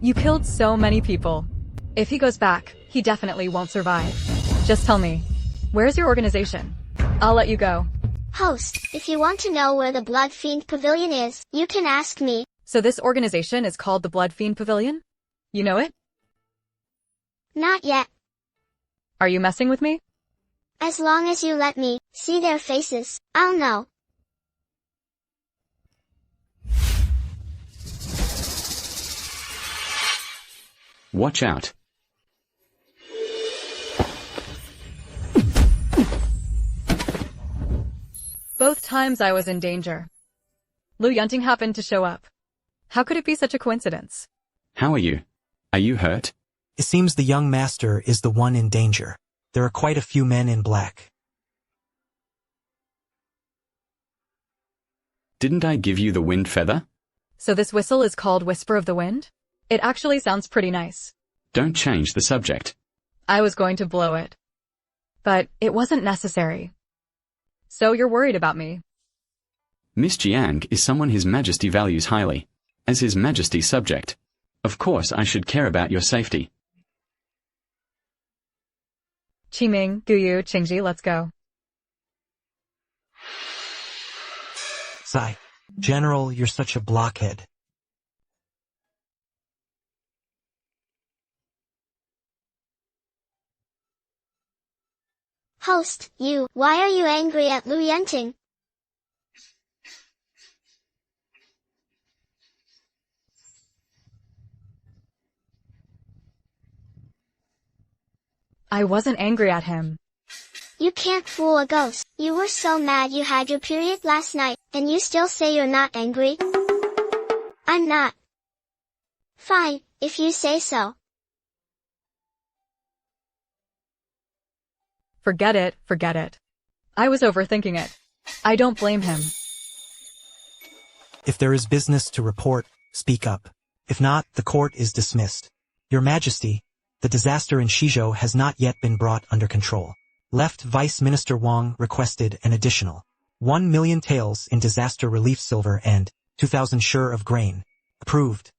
[SPEAKER 2] You killed so many people. If he goes back, he definitely won't survive. Just tell me, where's your organization? I'll let you go.
[SPEAKER 3] Host, if you want to know where the Blood Fiend Pavilion is, you can ask me.
[SPEAKER 2] So this organization is called the Blood Fiend Pavilion? You know it?
[SPEAKER 3] Not yet.
[SPEAKER 2] Are you messing with me?
[SPEAKER 3] As long as you let me see their faces, I'll know.
[SPEAKER 5] Watch out.
[SPEAKER 2] Both times I was in danger. Lu Yunting happened to show up. How could it be such a coincidence?
[SPEAKER 5] How are you? Are you hurt?
[SPEAKER 4] It seems the young master is the one in danger. There are quite a few men in black.
[SPEAKER 5] Didn't I give you the wind feather?
[SPEAKER 2] So this whistle is called Whisper of the Wind? It actually sounds pretty nice.
[SPEAKER 5] Don't change the subject.
[SPEAKER 2] I was going to blow it. But it wasn't necessary. So you're worried about me?
[SPEAKER 5] Miss Jiang is someone His Majesty values highly. As His Majesty's subject. Of course I should care about your safety.
[SPEAKER 2] Qiming, Guyu, Qingji, let's go.
[SPEAKER 4] Sigh. General, you're such a blockhead.
[SPEAKER 3] Host, why are you angry at Lu Yunting?
[SPEAKER 2] I wasn't angry at him.
[SPEAKER 3] You can't fool a ghost. You were so mad you had your period last night, and you still say you're not angry? I'm not. Fine, if you say so.
[SPEAKER 2] Forget it, forget it. I was overthinking it. I don't blame him.
[SPEAKER 4] If there is business to report, speak up. If not, the court is dismissed. Your Majesty, the disaster in Shizhou has not yet been brought under control. Left Vice Minister Wang requested an additional 1 million taels in disaster relief silver and 2,000 shur of grain. Approved.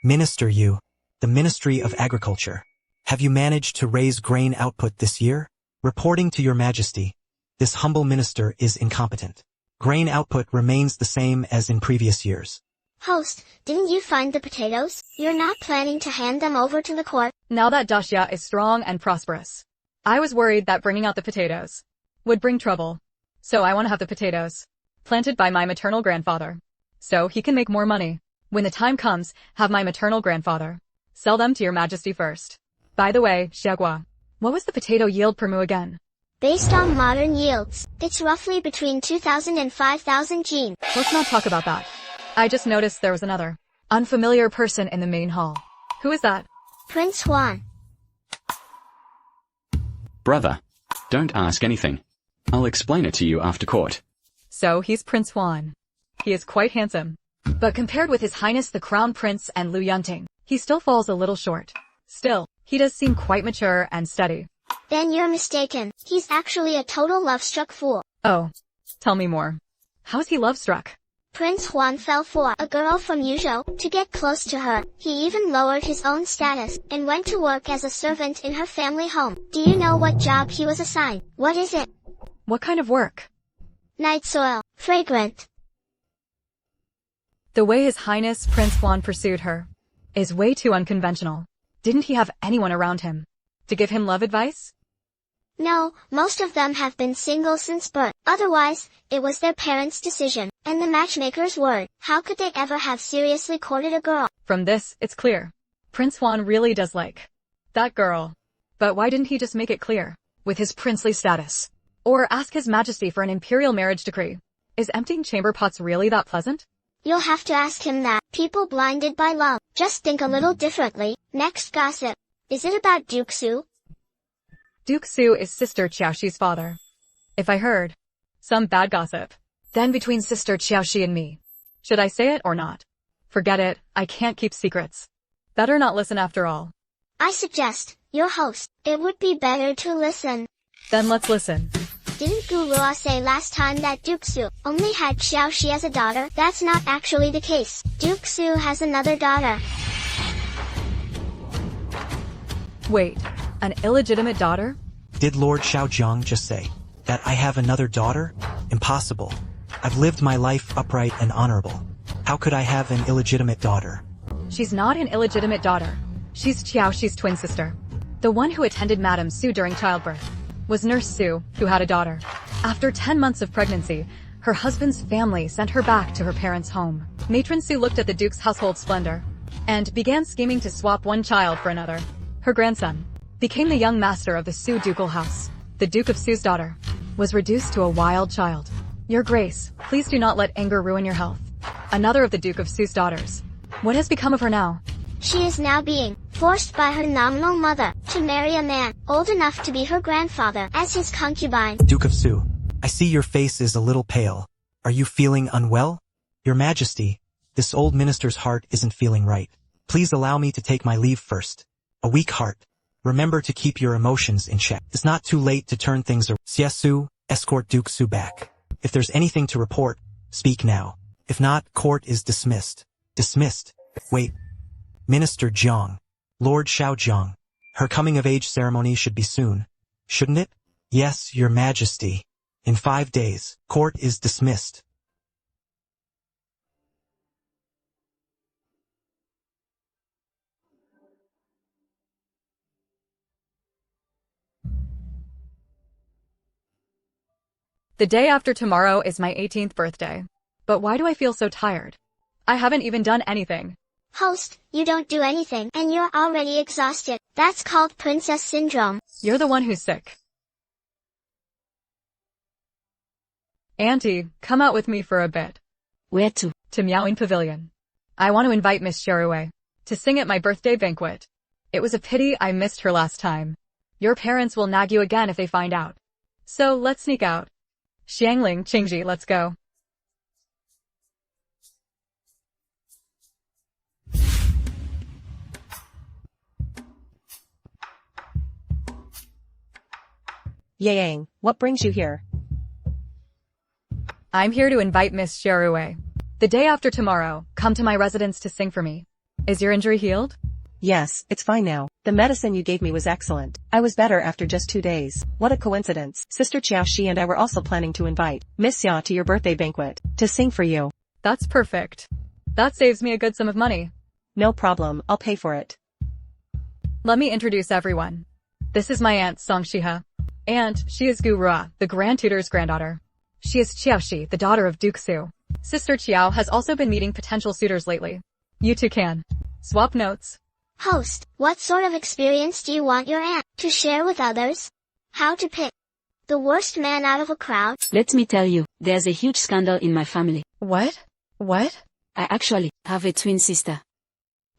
[SPEAKER 4] Minister Yu, the Ministry of Agriculture. Have you managed to raise grain output this year? Reporting to Your Majesty, this humble minister is incompetent. Grain output remains the same as in previous years.
[SPEAKER 3] Host, didn't you find the potatoes? You're not planning to hand them over to the court?
[SPEAKER 2] Now that Daxia is strong and prosperous. I was worried that bringing out the potatoes would bring trouble. So I want to have the potatoes planted by my maternal grandfather. So he can make more money. When the time comes, have my maternal grandfather sell them to Your Majesty first. By the way, Xiaogua, what was the potato yield per mu again?
[SPEAKER 3] Based on modern yields, it's roughly between 2,000 and 5,000 gene.
[SPEAKER 2] Let's not talk about that. I just noticed there was another unfamiliar person in the main hall. Who is that?
[SPEAKER 3] Prince Huan.
[SPEAKER 5] Brother, don't ask anything. I'll explain it to you after court.
[SPEAKER 2] So he's Prince Huan. He is quite handsome. But compared with His Highness the Crown Prince and Lu Yunting, he still falls a little short. Still, he does seem quite mature and steady.
[SPEAKER 3] Then you're mistaken. He's actually a total love-struck fool.
[SPEAKER 2] Oh, tell me more. How is he love-struck?
[SPEAKER 3] Prince Huan fell for a girl from Yuzhou. To get close to her, he even lowered his own status and went to work as a servant in her family home. Do you know what job he was assigned? What is it?
[SPEAKER 2] What kind of work?
[SPEAKER 3] Night soil. Fragrant.
[SPEAKER 2] The way His Highness Prince Huan pursued her is way too unconventional. Didn't he have anyone around him to give him love advice?
[SPEAKER 3] No, most of them have been single since birth. Otherwise, it was their parents' decision, and the matchmaker's word. How could they ever have seriously courted a girl?
[SPEAKER 2] From this, it's clear. Prince Huan really does like that girl. But why didn't he just make it clear with his princely status? Or ask His Majesty for an imperial marriage decree? Is emptying chamber pots really that pleasant?
[SPEAKER 3] You'll have to ask him that. People blinded by love just think a little differently. Next gossip. Is it about Duke Su?
[SPEAKER 2] Duke Su is Sister Qiaoxi's father. If I heard some bad gossip, then between Sister Qiaoxi and me. Should I say it or not? Forget it, I can't keep secrets. Better not listen after all.
[SPEAKER 3] I suggest, your host, it would be better to listen.
[SPEAKER 2] Then let's listen.
[SPEAKER 3] Didn't Gurua say last time that Duke Su only had Xiaoxi as a daughter? That's not actually the case. Duke Su has another daughter.
[SPEAKER 2] Wait, an illegitimate daughter?
[SPEAKER 4] Did Lord Xiaojiang just say that I have another daughter? Impossible. I've lived my life upright and honorable. How could I have an illegitimate daughter?
[SPEAKER 2] She's not an illegitimate daughter. She's Xiaoxi's twin sister. The one who attended Madame Su during childbirth was Nurse Su, who had a daughter. After 10 months of pregnancy, her husband's family sent her back to her parents' home. Matron Su looked at the Duke's household splendor and began scheming to swap one child for another. Her grandson became the young master of the Su ducal house. The Duke of Su's daughter was reduced to a wild child. Your Grace, please do not let anger ruin your health. Another of the Duke of Su's daughters. What has become of her now?
[SPEAKER 3] She is now being forced by her nominal mother to marry a man old enough to be her grandfather as his concubine.
[SPEAKER 4] Duke of Su, I see your face is a little pale. Are you feeling unwell? Your Majesty, this old minister's heart isn't feeling right. Please allow me to take my leave first. A weak heart. Remember to keep your emotions in check. It's not too late to turn things around. Xie Su, escort Duke Su back. If there's anything to report, speak now. If not, court is dismissed. Dismissed. Wait. Minister Jiang. Lord Xiaojiang. Her coming-of-age ceremony should be soon. Shouldn't it? Yes, Your Majesty. In 5 days, court is dismissed.
[SPEAKER 2] The day after tomorrow is my 18th birthday. But why do I feel so tired? I haven't even done anything.
[SPEAKER 3] Host, you don't do anything and you're already exhausted. That's called princess syndrome.
[SPEAKER 2] You're the one who's sick. Auntie, come out with me for a bit.
[SPEAKER 1] Where to?
[SPEAKER 2] To Miaoying Pavilion. I want to invite Miss Sherue to sing at my birthday banquet. It was a pity I missed her last time. Your parents will nag you again if they find out. So let's sneak out. Xiangling, Qingji, let's go.
[SPEAKER 6] Yang, what brings you here?
[SPEAKER 2] I'm here to invite Miss Sherue. The day after tomorrow, come to my residence to sing for me. Is your injury healed?
[SPEAKER 6] Yes, it's fine now. The medicine you gave me was excellent. I was better after just 2 days. What a coincidence. Sister Xiaoxi and I were also planning to invite Miss Xia to your birthday banquet to sing for you.
[SPEAKER 2] That's perfect. That saves me a good sum of money.
[SPEAKER 6] No problem, I'll pay for it.
[SPEAKER 2] Let me introduce everyone. This is my aunt Song Shiha. And she is Gu Rua, the Grand Tutor's granddaughter. She is Xiaoxi, the daughter of Duke Su. Sister Qiao has also been meeting potential suitors lately. You two can swap notes.
[SPEAKER 3] Host, what sort of experience do you want your aunt to share with others? How to pick the worst man out of a crowd?
[SPEAKER 1] Let me tell you, there's a huge scandal in my family.
[SPEAKER 2] What? What?
[SPEAKER 1] I actually have a twin sister.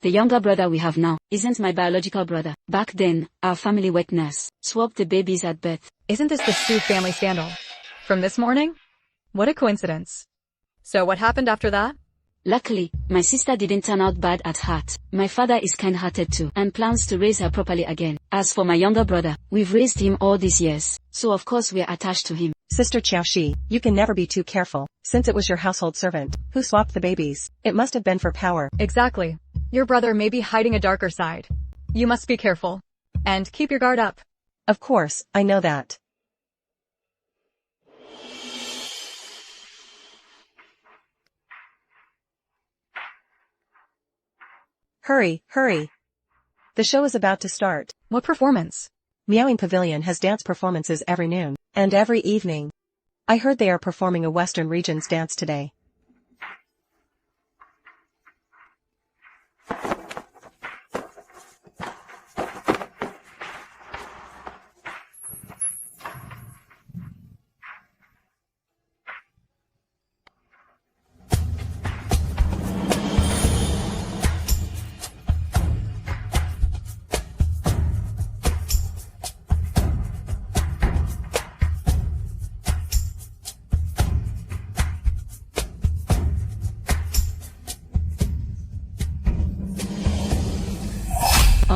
[SPEAKER 1] The younger brother we have now isn't my biological brother. Back then, our family wet nurse swapped the babies at birth.
[SPEAKER 2] Isn't this the Su family scandal? From this morning? What a coincidence. So what happened after that?
[SPEAKER 1] Luckily, my sister didn't turn out bad at heart. My father is kind-hearted too, and plans to raise her properly again. As for my younger brother, we've raised him all these years, so of course we're attached to him.
[SPEAKER 6] Sister Xiaoxi, you can never be too careful. Since it was your household servant who swapped the babies, it must have been for power.
[SPEAKER 2] Exactly. Your brother may be hiding a darker side. You must be careful. And keep your guard up.
[SPEAKER 6] Of course, I know that. Hurry, hurry. The show is about to start.
[SPEAKER 2] What performance?
[SPEAKER 6] Miaoying Pavilion has dance performances every noon and every evening. I heard they are performing a Western Regions dance today.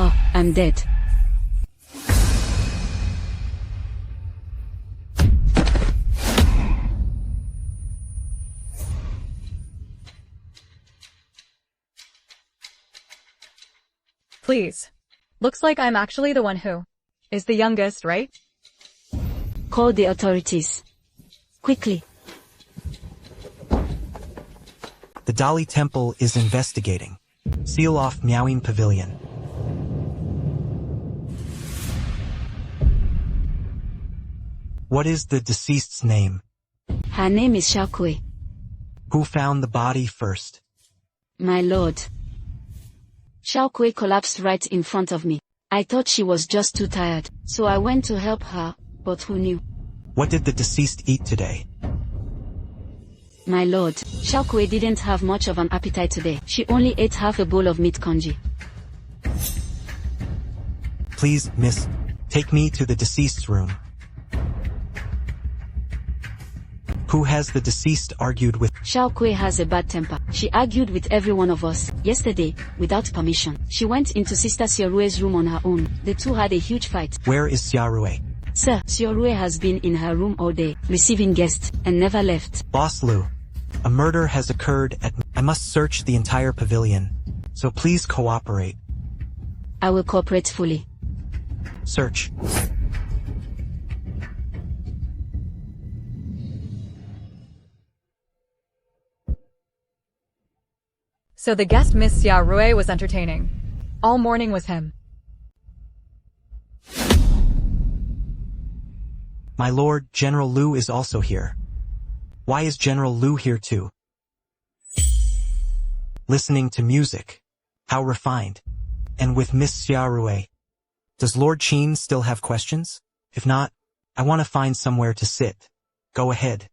[SPEAKER 1] Oh, I'm dead.
[SPEAKER 2] Please. Looks like I'm actually the one who is the youngest, right?
[SPEAKER 1] Call the authorities. Quickly.
[SPEAKER 4] The Dali Temple is investigating. Seal off Meowing Pavilion. What is the deceased's name?
[SPEAKER 1] Her name is Xiaokui.
[SPEAKER 4] Who found the body first?
[SPEAKER 1] My lord. Xiaokui collapsed right in front of me. I thought she was just too tired, so I went to help her, but who knew?
[SPEAKER 4] What did the deceased eat today?
[SPEAKER 1] My lord, Xiaokui didn't have much of an appetite today. She only ate half a bowl of meat congee.
[SPEAKER 4] Please, miss, take me to the deceased's room. Who has the deceased argued with?
[SPEAKER 1] Xiaokui has a bad temper. She argued with every one of us. Yesterday, without permission, she went into Sister Xiaorue's room on her own. The two had a huge fight.
[SPEAKER 4] Where is Xiaorue?
[SPEAKER 1] Sir, Xiaorue has been in her room all day, receiving guests, and never left.
[SPEAKER 4] Boss Lu, a murder has occurred at... I must search the entire pavilion, so please cooperate.
[SPEAKER 1] I will cooperate fully.
[SPEAKER 4] Search.
[SPEAKER 2] So the guest Miss Xiaorue was entertaining. All morning was him.
[SPEAKER 4] My lord, General Lu is also here. Why is General Lu here too? Listening to music. How refined. And with Miss Xiaorue. Does Lord Qin still have questions? If not, I want to find somewhere to sit. Go ahead.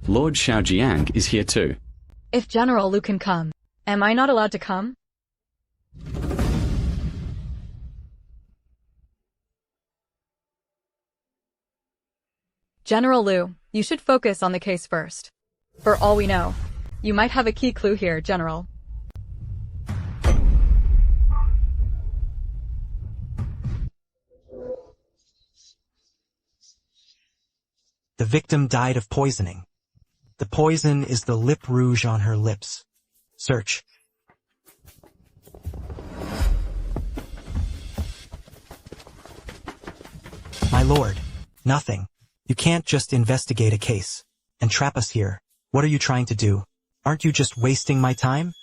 [SPEAKER 5] Lord Xiaojiang is here too.
[SPEAKER 2] If General Lu can come, am I not allowed to come? General Lu, you should focus on the case first. For all we know, you might have a key clue here, General.
[SPEAKER 4] The victim died of poisoning. The poison is the lip rouge on her lips. Search. My lord, nothing. You can't just investigate a case and trap us here. What are you trying to do? Aren't you just wasting my time?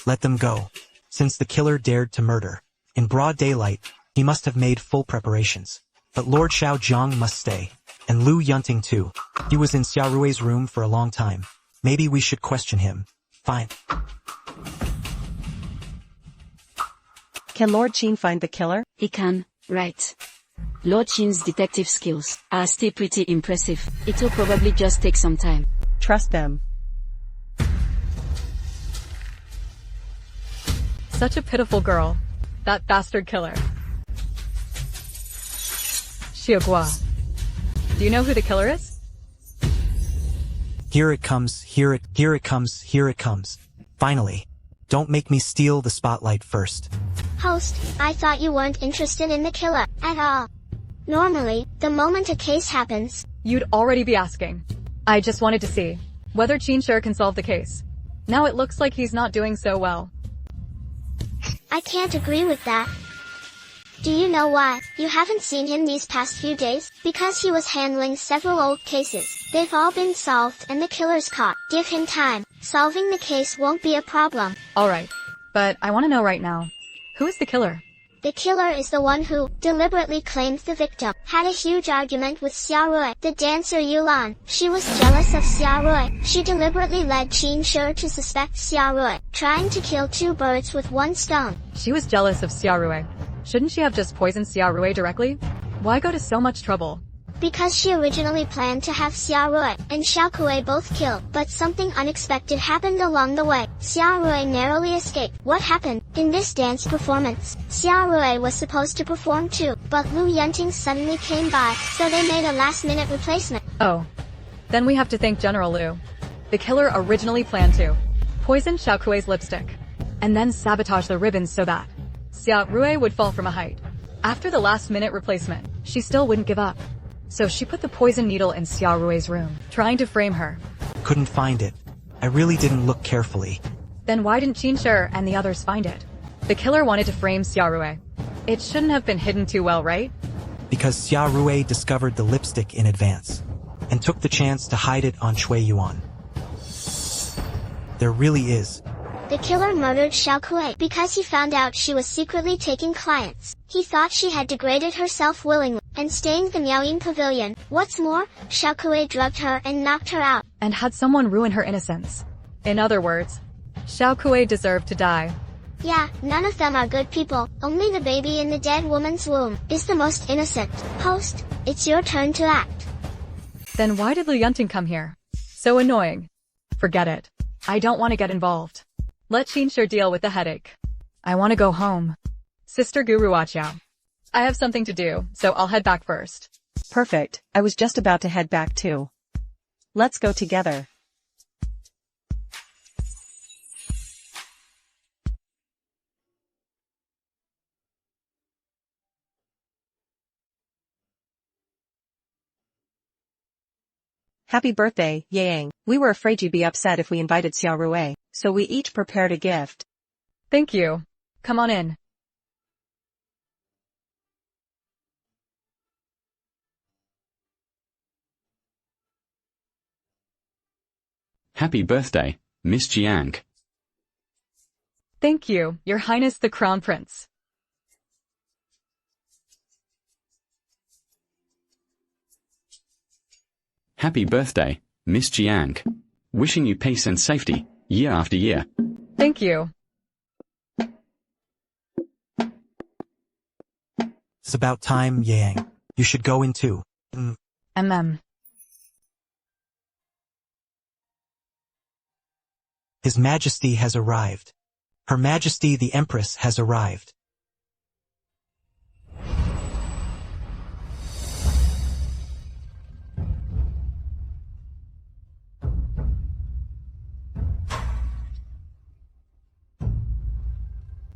[SPEAKER 4] Let them go. Since the killer dared to murder, in broad daylight, he must have made full preparations. But Lord Xiaojiang must stay. And Lu Yunting too. He was in Xiaorue's room for a long time. Maybe we should question him. Fine.
[SPEAKER 6] Can Lord Qin find the killer?
[SPEAKER 1] He can, right. Lord Qin's detective skills are still pretty impressive. It will probably just take some time.
[SPEAKER 6] Trust them.
[SPEAKER 2] Such a pitiful girl. That bastard killer. Xiaogua. Do you know who the killer is?
[SPEAKER 4] Here it comes, here it comes. Finally. Don't make me steal the spotlight first.
[SPEAKER 3] Host, I thought you weren't interested in the killer at all. Normally, the moment a case happens,
[SPEAKER 2] You'd already be asking. I just wanted to see whether Qin can solve the case. Now it looks like he's not doing so well.
[SPEAKER 3] I can't agree with that. Do you know why? You haven't seen him these past few days? Because he was handling several old cases. They've all been solved and the killer's caught. Give him time. Solving the case won't be a problem.
[SPEAKER 2] Alright. But I want to know right now. Who is the killer?
[SPEAKER 3] The killer is the one who deliberately claimed the victim. Had a huge argument with Xiaorue, the dancer Yulan. She was jealous of Xiaorue. She deliberately led Qin Shi to suspect Xiaorue, trying to kill two birds with one stone.
[SPEAKER 2] She was jealous of Xiaorue. Shouldn't she have just poisoned Xiaorue directly? Why go to so much trouble?
[SPEAKER 3] Because she originally planned to have Xiaorue and Xiaokui both killed, but something unexpected happened along the way. Xiaorue narrowly escaped. What happened? In this dance performance, Xiaorue was supposed to perform too, but Lu Yunting suddenly came by, so they made a last-minute replacement.
[SPEAKER 2] Oh. Then we have to thank General Lu. The killer originally planned to poison Xiaokui's lipstick, and then sabotage the ribbons so that Xiaorue would fall from a height. After the last-minute replacement, she still wouldn't give up. So she put the poison needle in Xia Rui's room, trying to frame her.
[SPEAKER 4] Couldn't find it. I really didn't look carefully.
[SPEAKER 2] Then why didn't Qinshi and the others find it? The killer wanted to frame Xia Rui. It shouldn't have been hidden too well, right?
[SPEAKER 4] Because Xia Rui discovered the lipstick in advance, and took the chance to hide it on Shui Yuan. There really is.
[SPEAKER 3] The killer murdered Xiao Kuei because he found out she was secretly taking clients. He thought she had degraded herself willingly and stained the Miaoying pavilion. What's more, Xiao Kuei drugged her and knocked her out.
[SPEAKER 2] And had someone ruin her innocence. In other words, Xiao Kuei deserved to die.
[SPEAKER 3] Yeah, none of them are good people. Only the baby in the dead woman's womb is the most innocent. Host, it's your turn to act.
[SPEAKER 2] Then why did Liu Yunting come here? So annoying. Forget it. I don't want to get involved. Let Qinshi deal with the headache. I want to go home. Sister Guru Waqiao. I have something to do, so I'll head back first.
[SPEAKER 6] Perfect, I was just about to head back too. Let's go together. Happy birthday, Yang. We were afraid you'd be upset if we invited Xia Rui, so we each prepared a gift.
[SPEAKER 2] Thank you. Come on in.
[SPEAKER 5] Happy birthday, Miss Jiang.
[SPEAKER 2] Thank you, Your Highness the Crown Prince.
[SPEAKER 5] Happy birthday, Miss Jiang. Wishing you peace and safety, year after year.
[SPEAKER 2] Thank you.
[SPEAKER 4] It's about time, Yang. You should go in too. His Majesty has arrived. Her Majesty the Empress has arrived.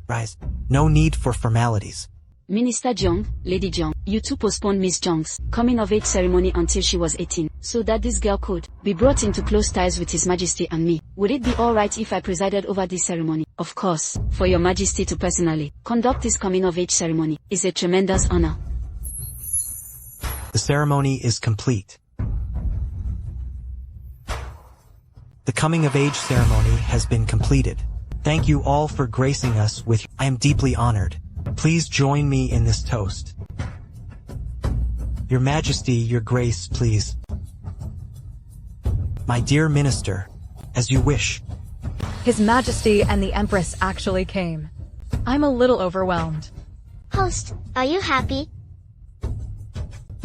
[SPEAKER 4] Rise. No need for formalities.
[SPEAKER 1] Minister Jiang, Lady Jiang, you two postponed Miss Jiang's coming-of-age ceremony until she was 18, so that this girl could be brought into close ties with His Majesty and me. Would it be alright if I presided over this ceremony? Of course, for Your Majesty to personally conduct this coming-of-age ceremony is a tremendous honor.
[SPEAKER 4] The ceremony is complete. The coming-of-age ceremony has been completed. Thank you all for gracing us with. I am deeply honored. Please join me in this toast. Your Majesty, Your Grace, please. My dear Minister, as you wish.
[SPEAKER 2] His Majesty and the Empress actually came. I'm a little overwhelmed.
[SPEAKER 3] Host, are you happy?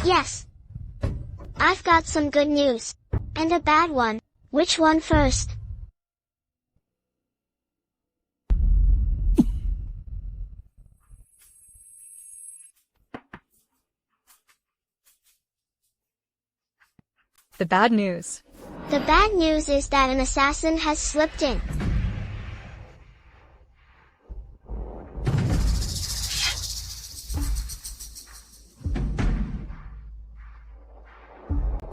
[SPEAKER 3] Yes. I've got some good news. And a bad one. Which one first?
[SPEAKER 2] The bad news.
[SPEAKER 3] The bad news is that an assassin has slipped in.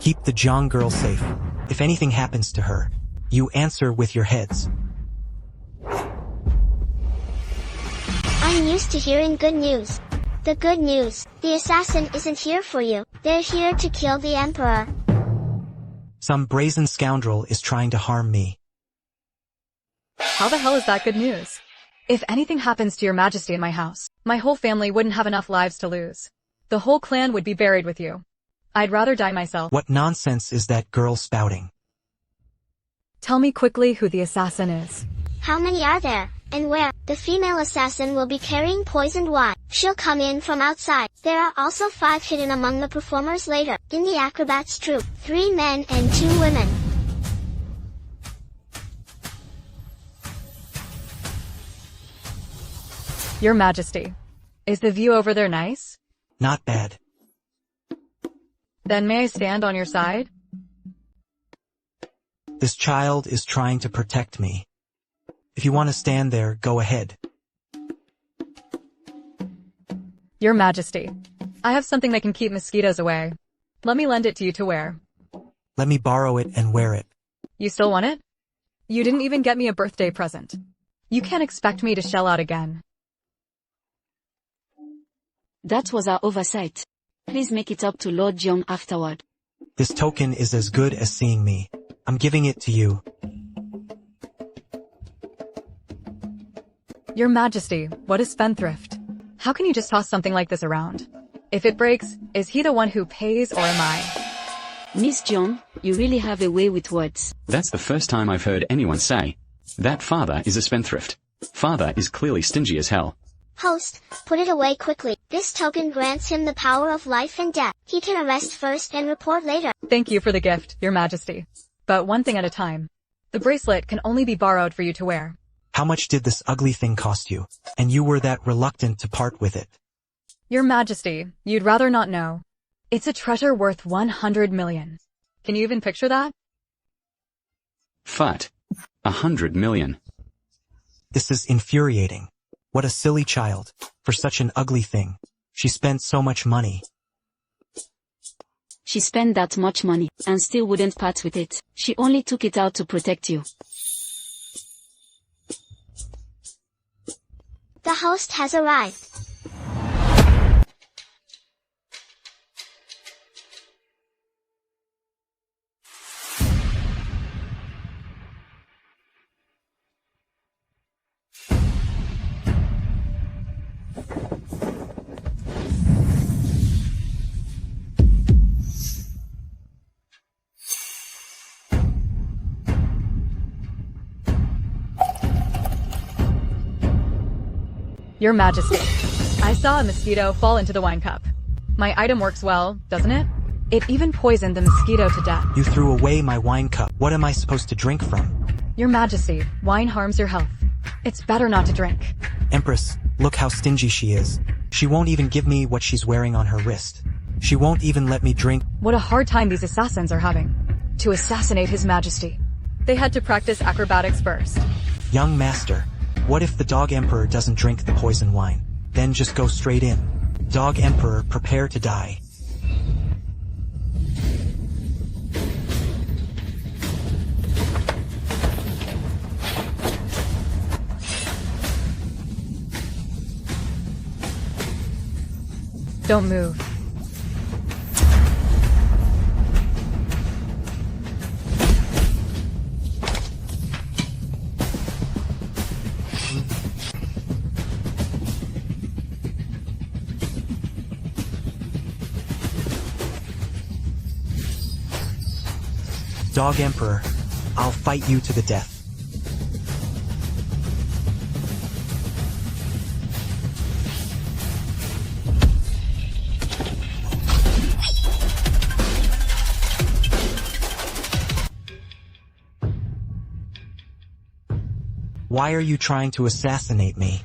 [SPEAKER 4] Keep the Jiang girl safe. If anything happens to her, you answer with your heads.
[SPEAKER 3] I'm used to hearing good news. The good news, the assassin isn't here for you. They're here to kill the Emperor.
[SPEAKER 4] Some brazen scoundrel is trying to harm me.
[SPEAKER 2] How the hell is that good news? If anything happens to Your Majesty in my house, my whole family wouldn't have enough lives to lose. The whole clan would be buried with you. I'd rather die myself.
[SPEAKER 4] What nonsense is that girl spouting?
[SPEAKER 2] Tell me quickly who the assassin is.
[SPEAKER 3] How many are there? And where? The female assassin will be carrying poisoned wine. She'll come in from outside. There are also 5 hidden among the performers later. In the acrobats troupe, 3 men and 2 women.
[SPEAKER 2] Your Majesty. Is the view over there nice?
[SPEAKER 4] Not bad.
[SPEAKER 2] Then may I stand on your side?
[SPEAKER 4] This child is trying to protect me. If you want to stand there, go ahead.
[SPEAKER 2] Your Majesty. I have something that can keep mosquitoes away. Let me lend it to you to wear.
[SPEAKER 4] Let me borrow it and wear it.
[SPEAKER 2] You still want it? You didn't even get me a birthday present. You can't expect me to shell out again.
[SPEAKER 1] That was our oversight. Please make it up to Lord Jeong afterward.
[SPEAKER 4] This token is as good as seeing me. I'm giving it to you.
[SPEAKER 2] Your Majesty, what is spendthrift? How can you just toss something like this around? If it breaks, is he the one who pays or am I?
[SPEAKER 1] Miss Jeong, you really have a way with words.
[SPEAKER 5] That's the first time I've heard anyone say that father is a spendthrift. Father is clearly stingy as hell.
[SPEAKER 3] Host, put it away quickly. This token grants him the power of life and death. He can arrest first and report later.
[SPEAKER 2] Thank you for the gift, Your Majesty. But one thing at a time. The bracelet can only be borrowed for you to wear.
[SPEAKER 4] How much did this ugly thing cost you? And you were that reluctant to part with it.
[SPEAKER 2] Your Majesty, you'd rather not know. It's a treasure worth 100 million. Can you even picture that?
[SPEAKER 5] Fut. 100 million.
[SPEAKER 4] This is infuriating. What a silly child. For such an ugly thing. She spent so much money.
[SPEAKER 1] She spent that much money, and still wouldn't part with it. She only took it out to protect you.
[SPEAKER 3] The host has arrived.
[SPEAKER 2] Your Majesty, I saw a mosquito fall into the wine cup. My item works well, doesn't it? It even poisoned the mosquito to death.
[SPEAKER 4] You threw away my wine cup. What am I supposed to drink from?
[SPEAKER 2] Your Majesty, wine harms your health. It's better not to drink.
[SPEAKER 4] Empress, look how stingy she is. She won't even give me what she's wearing on her wrist. She won't even let me drink.
[SPEAKER 2] What a hard time these assassins are having. To assassinate His Majesty. They had to practice acrobatics first.
[SPEAKER 4] Young master, what if the dog emperor doesn't drink the poison wine? Then just go straight in. Dog emperor, prepare to die.
[SPEAKER 2] Don't move.
[SPEAKER 4] Dog Emperor, I'll fight you to the death. Why are you trying to assassinate me?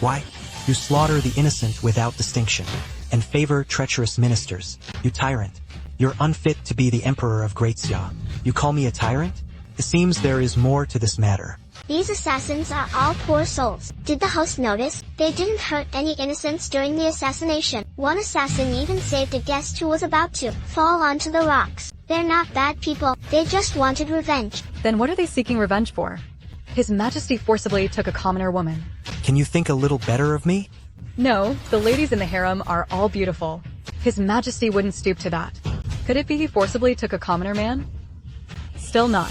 [SPEAKER 4] Why? You slaughter the innocent without distinction, and favor treacherous ministers. You tyrant. You're unfit to be the Emperor of Great Xia. You call me a tyrant? It seems there is more to this matter.
[SPEAKER 3] These assassins are all poor souls. Did the host notice? They didn't hurt any innocents during the assassination. One assassin even saved a guest who was about to fall onto the rocks. They're not bad people, they just wanted revenge.
[SPEAKER 2] Then what are they seeking revenge for? His Majesty forcibly took a commoner woman.
[SPEAKER 4] Can you think a little better of me?
[SPEAKER 2] No, the ladies in the harem are all beautiful. His Majesty wouldn't stoop to that. Could it be he forcibly took a commoner man? Still not.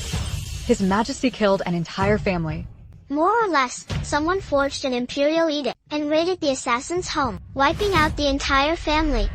[SPEAKER 2] His Majesty killed an entire family.
[SPEAKER 3] More or less, someone forged an imperial edict and raided the assassin's home, wiping out the entire family.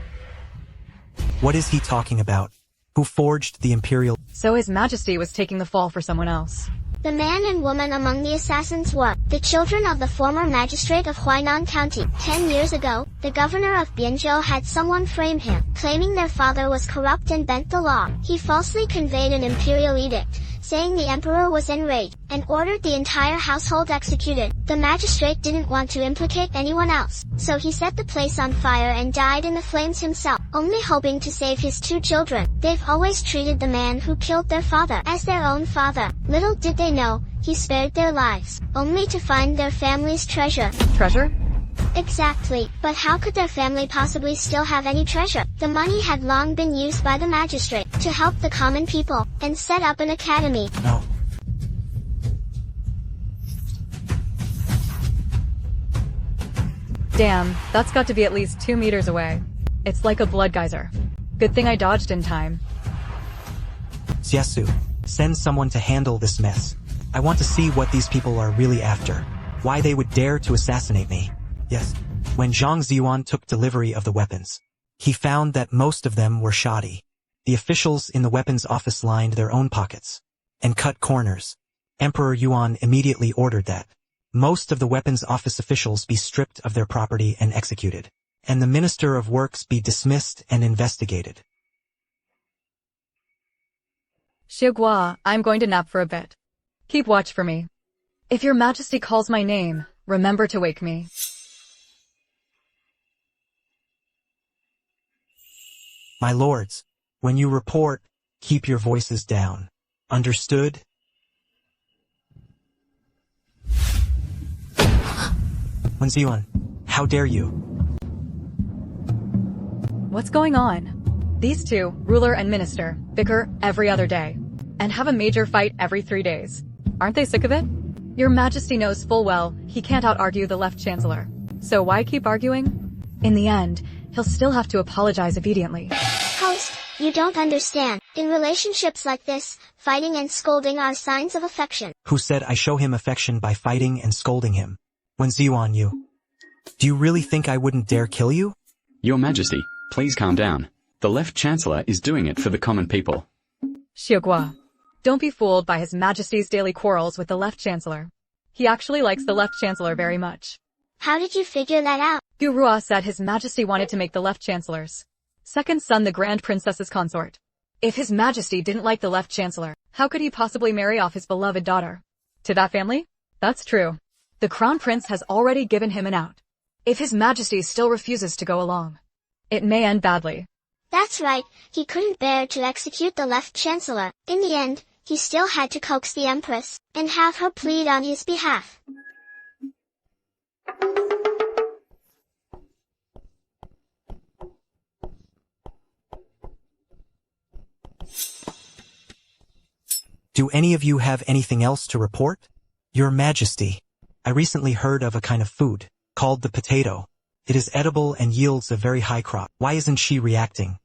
[SPEAKER 4] What is he talking about? Who forged the imperial?
[SPEAKER 2] So His Majesty was taking the fall for someone else.
[SPEAKER 3] The man and woman among the assassins were the children of the former magistrate of Huainan County. 10 years ago, the governor of Bianzhou had someone frame him, claiming their father was corrupt and bent the law. He falsely conveyed an imperial edict, saying the emperor was enraged, and ordered the entire household executed. The magistrate didn't want to implicate anyone else, so he set the place on fire and died in the flames himself, only hoping to save his 2 children. They've always treated the man who killed their father as their own father. Little did they know, he spared their lives, only to find their family's treasure.
[SPEAKER 2] Treasure?
[SPEAKER 3] Exactly, but how could their family possibly still have any treasure? The money had long been used by the magistrate to help the common people and set up an academy.
[SPEAKER 4] No.
[SPEAKER 2] Damn, that's got to be at least 2 meters away. It's like a blood geyser. Good thing I dodged in time.
[SPEAKER 4] Xiasu, send someone to handle this mess. I want to see what these people are really after. Why they would dare to assassinate me. Yes. When Zhang Ziyuan took delivery of the weapons, he found that most of them were shoddy. The officials in the weapons office lined their own pockets and cut corners. Emperor Yuan immediately ordered that most of the weapons office officials be stripped of their property and executed, and the Minister of Works be dismissed and investigated.
[SPEAKER 2] Xigua, I'm going to nap for a bit. Keep watch for me. If your majesty calls my name, remember to wake me.
[SPEAKER 4] My lords, when you report, keep your voices down. Understood? Wen Ziyuan, how dare you?
[SPEAKER 2] What's going on? These two, ruler and minister, bicker every other day, and have a major fight every 3 days. Aren't they sick of it? Your majesty knows full well he can't out-argue the left chancellor. So why keep arguing? In the end, he'll still have to apologize obediently.
[SPEAKER 3] Host, you don't understand. In relationships like this, fighting and scolding are signs of affection.
[SPEAKER 4] Who said I show him affection by fighting and scolding him? Wen Ziyuan, you. Do you really think I wouldn't dare kill you?
[SPEAKER 5] Your Majesty, please calm down. The left chancellor is doing it for the common people.
[SPEAKER 2] Xigua, don't be fooled by His Majesty's daily quarrels with the left chancellor. He actually likes the left chancellor very much.
[SPEAKER 3] How did you figure that out?
[SPEAKER 2] Gurua said His Majesty wanted to make the left chancellor's second son the Grand Princess's consort. If His Majesty didn't like the left chancellor, how could he possibly marry off his beloved daughter? To that family? That's true. The Crown Prince has already given him an out. If His Majesty still refuses to go along, it may end badly.
[SPEAKER 3] That's right, he couldn't bear to execute the left chancellor. In the end, he still had to coax the Empress and have her plead on his behalf.
[SPEAKER 4] Do any of you have anything else to report? Your Majesty, I recently heard of a kind of food called the potato. It is edible and yields a very high crop. Why isn't she reacting?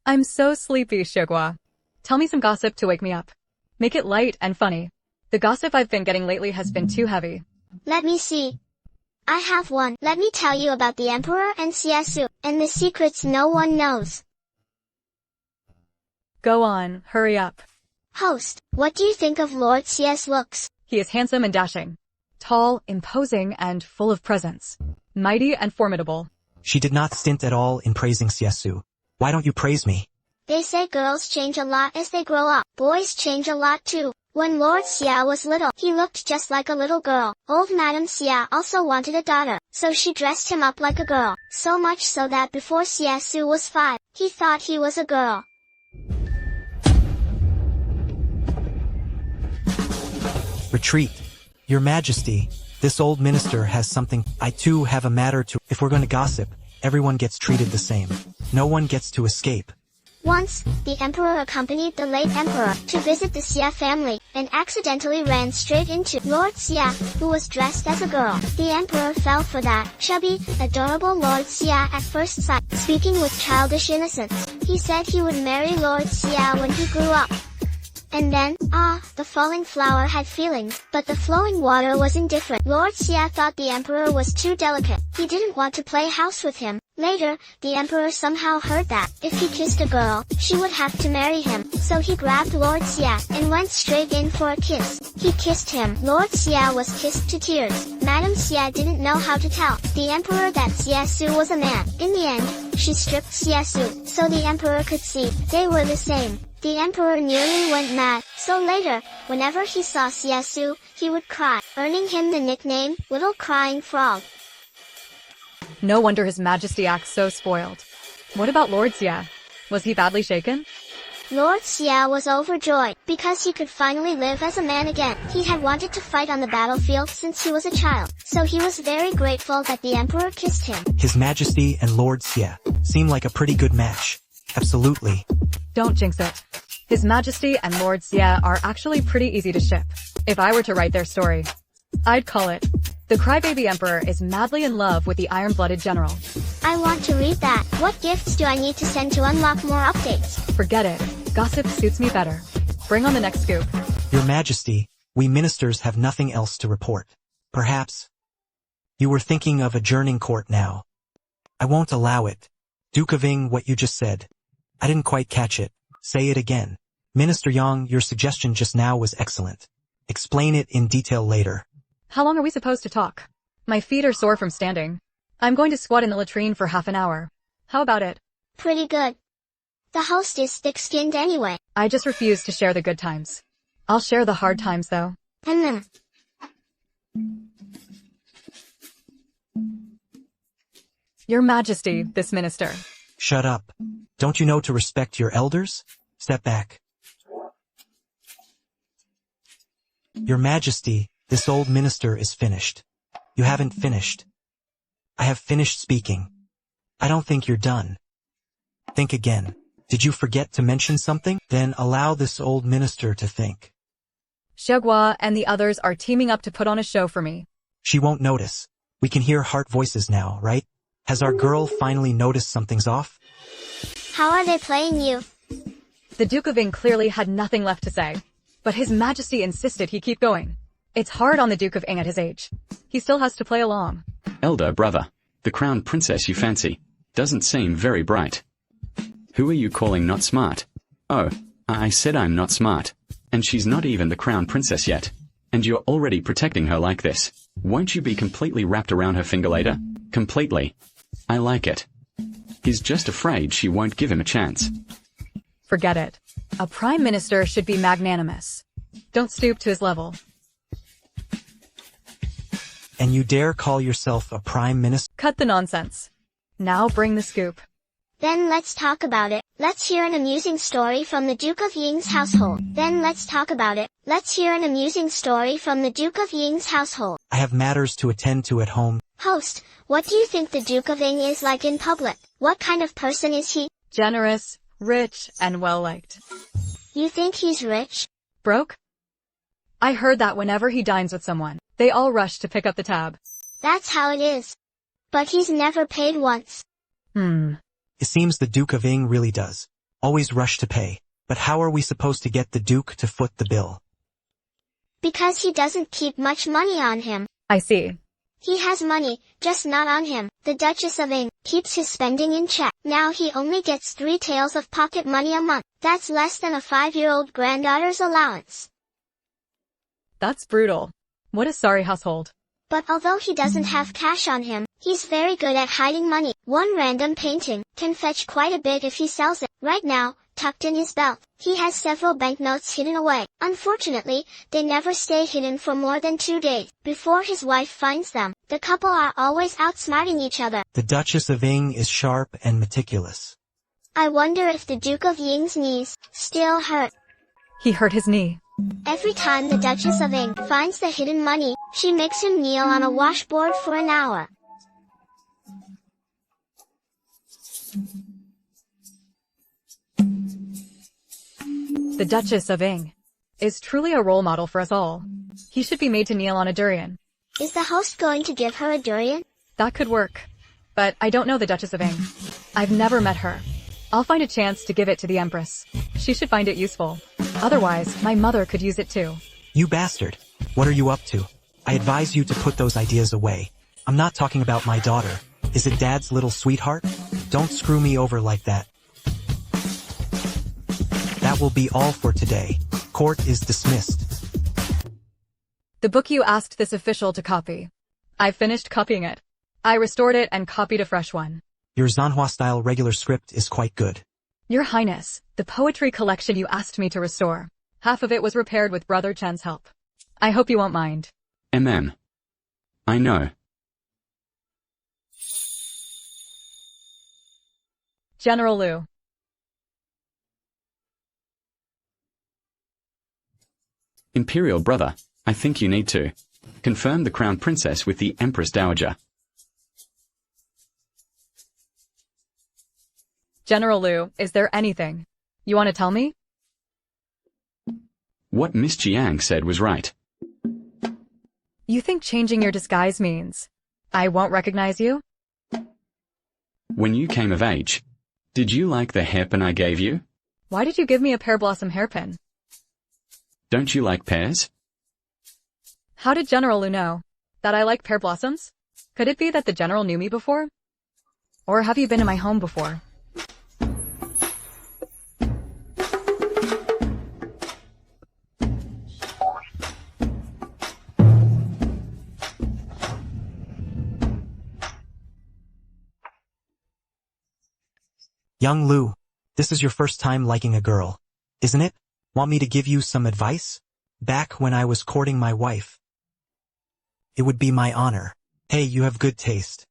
[SPEAKER 2] I'm so sleepy, Xigua. Tell me some gossip to wake me up. Make it light and funny. The gossip I've been getting lately has been too heavy.
[SPEAKER 3] Let me see. I have one. Let me tell you about the Emperor and Xiasu, and the secrets no one knows.
[SPEAKER 2] Go on, hurry up.
[SPEAKER 3] Host, what do you think of Lord Xia's looks?
[SPEAKER 2] He is handsome and dashing. Tall, imposing, and full of presence. Mighty and formidable.
[SPEAKER 4] She did not stint at all in praising Xiasu. Why don't you praise me?
[SPEAKER 3] They say girls change a lot as they grow up. Boys change a lot too. When Lord Xia was little, he looked just like a little girl. Old Madame Xia also wanted a daughter, so she dressed him up like a girl. So much so that before Xiasu was 5, he thought he was a girl.
[SPEAKER 4] Retreat. Your Majesty, this old minister has something. I too have a matter to. If we're going to gossip, everyone gets treated the same. No one gets to escape.
[SPEAKER 3] Once, the Emperor accompanied the late Emperor to visit the Xia family, and accidentally ran straight into Lord Xia, who was dressed as a girl. The Emperor fell for that chubby, adorable Lord Xia at first sight. Speaking with childish innocence, he said he would marry Lord Xia when he grew up. And then, the falling flower had feelings, but the flowing water was indifferent. Lord Xia thought the Emperor was too delicate. He didn't want to play house with him. Later, the Emperor somehow heard that, if he kissed a girl, she would have to marry him. So he grabbed Lord Xia, and went straight in for a kiss. He kissed him. Lord Xia was kissed to tears. Madame Xia didn't know how to tell the Emperor that Xiasu was a man. In the end, she stripped Xiasu, so the Emperor could see they were the same. The Emperor nearly went mad, so later, whenever he saw Xiasu, he would cry, earning him the nickname, Little Crying Frog.
[SPEAKER 2] No wonder His Majesty acts so spoiled. What about Lord Xia? Was he badly shaken?
[SPEAKER 3] Lord Xia was overjoyed, because he could finally live as a man again. He had wanted to fight on the battlefield since he was a child, so he was very grateful that the emperor kissed him.
[SPEAKER 4] His Majesty and Lord Xia seem like a pretty good match. Absolutely.
[SPEAKER 2] Don't jinx it. His Majesty and Lord Xia are actually pretty easy to ship. If I were to write their story, I'd call it, The Crybaby Emperor is madly in love with the iron-blooded general.
[SPEAKER 3] I want to read that. What gifts do I need to send to unlock more updates?
[SPEAKER 2] Forget it. Gossip suits me better. Bring on the next scoop.
[SPEAKER 4] Your Majesty, we ministers have nothing else to report. Perhaps you were thinking of adjourning court now. I won't allow it. Duke of Ing, what you just said. I didn't quite catch it. Say it again. Minister Yang, your suggestion just now was excellent. Explain it in detail later.
[SPEAKER 2] How long are we supposed to talk? My feet are sore from standing. I'm going to squat in the latrine for half an hour. How about it?
[SPEAKER 3] Pretty good. The host is thick-skinned anyway.
[SPEAKER 2] I just refuse to share the good times. I'll share the hard times though. Your Majesty, this minister.
[SPEAKER 4] Shut up. Don't you know to respect your elders? Step back. Your Majesty, this old minister is finished. You haven't finished. I have finished speaking. I don't think you're done. Think again. Did you forget to mention something? Then allow this old minister to think.
[SPEAKER 2] Xiaogua and the others are teaming up to put on a show for me.
[SPEAKER 4] She won't notice. We can hear heart voices now, right? Has our girl finally noticed something's off?
[SPEAKER 3] How are they playing you?
[SPEAKER 2] The Duke of Ing clearly had nothing left to say, but His Majesty insisted he keep going. It's hard on the Duke of Ing at his age. He still has to play along.
[SPEAKER 5] Elder brother, the crown princess you fancy doesn't seem very bright. Who are you calling not smart? Oh, I said I'm not smart. And she's not even the crown princess yet. And you're already protecting her like this. Won't you be completely wrapped around her finger later? Completely. I like it. He's just afraid she won't give him a chance.
[SPEAKER 2] Forget it. A prime minister should be magnanimous. Don't stoop to his level.
[SPEAKER 4] And you dare call yourself a prime minister?
[SPEAKER 2] Cut the nonsense. Now bring the scoop.
[SPEAKER 3] Then let's talk about it. Let's hear an amusing story from the Duke of Ying's household. Then let's talk about it. Let's hear an amusing story from the Duke of Ying's household.
[SPEAKER 4] I have matters to attend to at home.
[SPEAKER 3] Host, what do you think the Duke of Ying is like in public? What kind of person is he?
[SPEAKER 2] Generous, rich, and well-liked.
[SPEAKER 3] You think he's rich?
[SPEAKER 2] Broke? I heard that whenever he dines with someone, they all rush to pick up the tab.
[SPEAKER 3] That's how it is. But he's never paid once.
[SPEAKER 4] It seems the Duke of Ing really does always rush to pay. But how are we supposed to get the Duke to foot the bill?
[SPEAKER 3] Because he doesn't keep much money on him.
[SPEAKER 2] I see.
[SPEAKER 3] He has money, just not on him. The Duchess of Ing keeps his spending in check. Now he only gets 3 taels of pocket money a month. That's less than a 5-year-old granddaughter's allowance.
[SPEAKER 2] That's brutal. What a sorry household.
[SPEAKER 3] But although he doesn't have cash on him, he's very good at hiding money. One random painting can fetch quite a bit if he sells it. Right now, tucked in his belt, he has several banknotes hidden away. Unfortunately, they never stay hidden for more than 2 days before his wife finds them. The couple are always outsmarting each other.
[SPEAKER 4] The Duchess of Ing is sharp and meticulous.
[SPEAKER 3] I wonder if the Duke of Ying's knees still hurt.
[SPEAKER 2] He hurt his knee.
[SPEAKER 3] Every time the Duchess of Ing finds the hidden money, she makes him kneel on a washboard for an hour.
[SPEAKER 2] The Duchess of Ing is truly a role model for us all. He should be made to kneel on a durian.
[SPEAKER 3] Is the host going to give her a durian?
[SPEAKER 2] That could work. But I don't know the Duchess of Ing. I've never met her. I'll find a chance to give it to the Empress. She should find it useful. Otherwise, my mother could use it too.
[SPEAKER 4] You bastard. What are you up to? I advise you to put those ideas away. I'm not talking about my daughter. Is it Dad's little sweetheart? Don't screw me over like that. That will be all for today. Court is dismissed.
[SPEAKER 2] The book you asked this official to copy. I finished copying it. I restored it and copied a fresh one.
[SPEAKER 4] Your Zanhua-style regular script is quite good.
[SPEAKER 2] Your Highness, the poetry collection you asked me to restore, half of it was repaired with Brother Chen's help. I hope you won't mind.
[SPEAKER 5] I know.
[SPEAKER 2] General Liu.
[SPEAKER 5] Imperial brother, I think you need to confirm the crown princess with the Empress Dowager.
[SPEAKER 2] General Liu, is there anything you want to tell me?
[SPEAKER 5] What Miss Jiang said was right.
[SPEAKER 2] You think changing your disguise means I won't recognize you?
[SPEAKER 5] When you came of age, did you like the hairpin I gave you?
[SPEAKER 2] Why did you give me a pear blossom hairpin?
[SPEAKER 5] Don't you like pears?
[SPEAKER 2] How did General Liu know that I like pear blossoms? Could it be that the general knew me before? Or have you been in my home before?
[SPEAKER 4] Young Lu, this is your first time liking a girl, isn't it? Want me to give you some advice? Back when I was courting my wife, it would be my honor. Hey, you have good taste.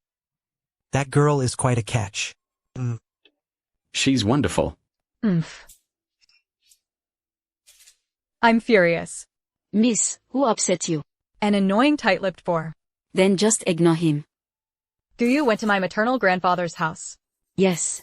[SPEAKER 4] That girl is quite a catch.
[SPEAKER 5] She's wonderful.
[SPEAKER 2] I'm furious.
[SPEAKER 1] Miss, who upset you?
[SPEAKER 2] An annoying tight-lipped four.
[SPEAKER 1] Then just ignore him.
[SPEAKER 2] Do you went to my maternal grandfather's house?
[SPEAKER 1] Yes.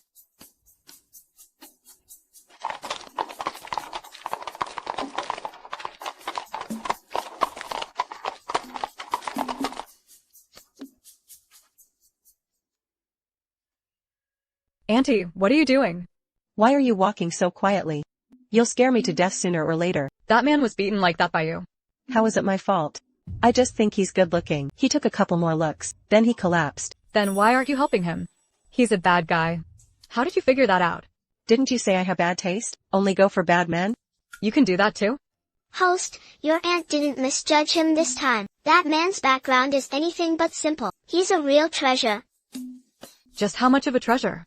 [SPEAKER 2] Auntie, what are you doing?
[SPEAKER 6] Why are you walking so quietly? You'll scare me to death sooner or later.
[SPEAKER 2] That man was beaten like that by you.
[SPEAKER 6] How is it my fault? I just think he's good looking. He took a couple more looks, then he collapsed.
[SPEAKER 2] Then why aren't you helping him? He's a bad guy. How did you figure that out?
[SPEAKER 6] Didn't you say I have bad taste? Only go for bad men?
[SPEAKER 2] You can do that too?
[SPEAKER 3] Host, your aunt didn't misjudge him this time. That man's background is anything but simple. He's a real treasure.
[SPEAKER 2] Just how much of a treasure?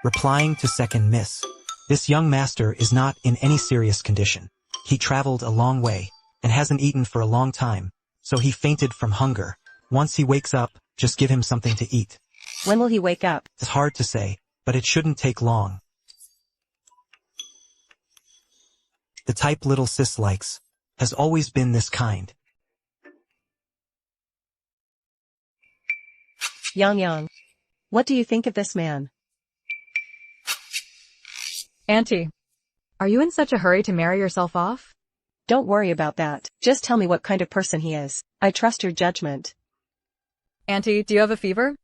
[SPEAKER 4] Replying to second miss. This young master is not in any serious condition. He traveled a long way, and hasn't eaten for a long time, so he fainted from hunger. Once he wakes up, just give him something to eat.
[SPEAKER 6] When will he wake up?
[SPEAKER 4] It's hard to say, but it shouldn't take long. The type little sis likes has always been this kind.
[SPEAKER 6] Yang, what do you think of this man?
[SPEAKER 2] Auntie, are you in such a hurry to marry yourself off?
[SPEAKER 6] Don't worry about that. Just tell me what kind of person he is. I trust your judgment.
[SPEAKER 2] Auntie, do you have a fever?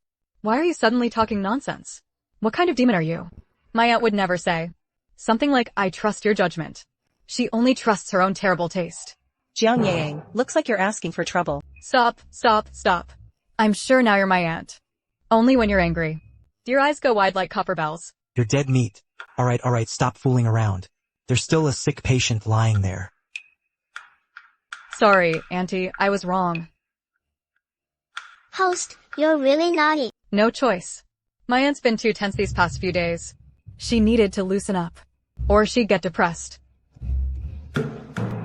[SPEAKER 2] Why are you suddenly talking nonsense? What kind of demon are you? My aunt would never say something like, I trust your judgment. She only trusts her own terrible taste.
[SPEAKER 6] Jiang Yang, looks like you're asking for trouble.
[SPEAKER 2] Stop. I'm sure now you're my aunt. Only when you're angry. Do your eyes go wide like copper bells?
[SPEAKER 4] You're dead meat. Alright, stop fooling around. There's still a sick patient lying there.
[SPEAKER 2] Sorry, Auntie, I was wrong.
[SPEAKER 3] Host, you're really naughty.
[SPEAKER 2] No choice. My aunt's been too tense these past few days. She needed to loosen up. Or she'd get depressed.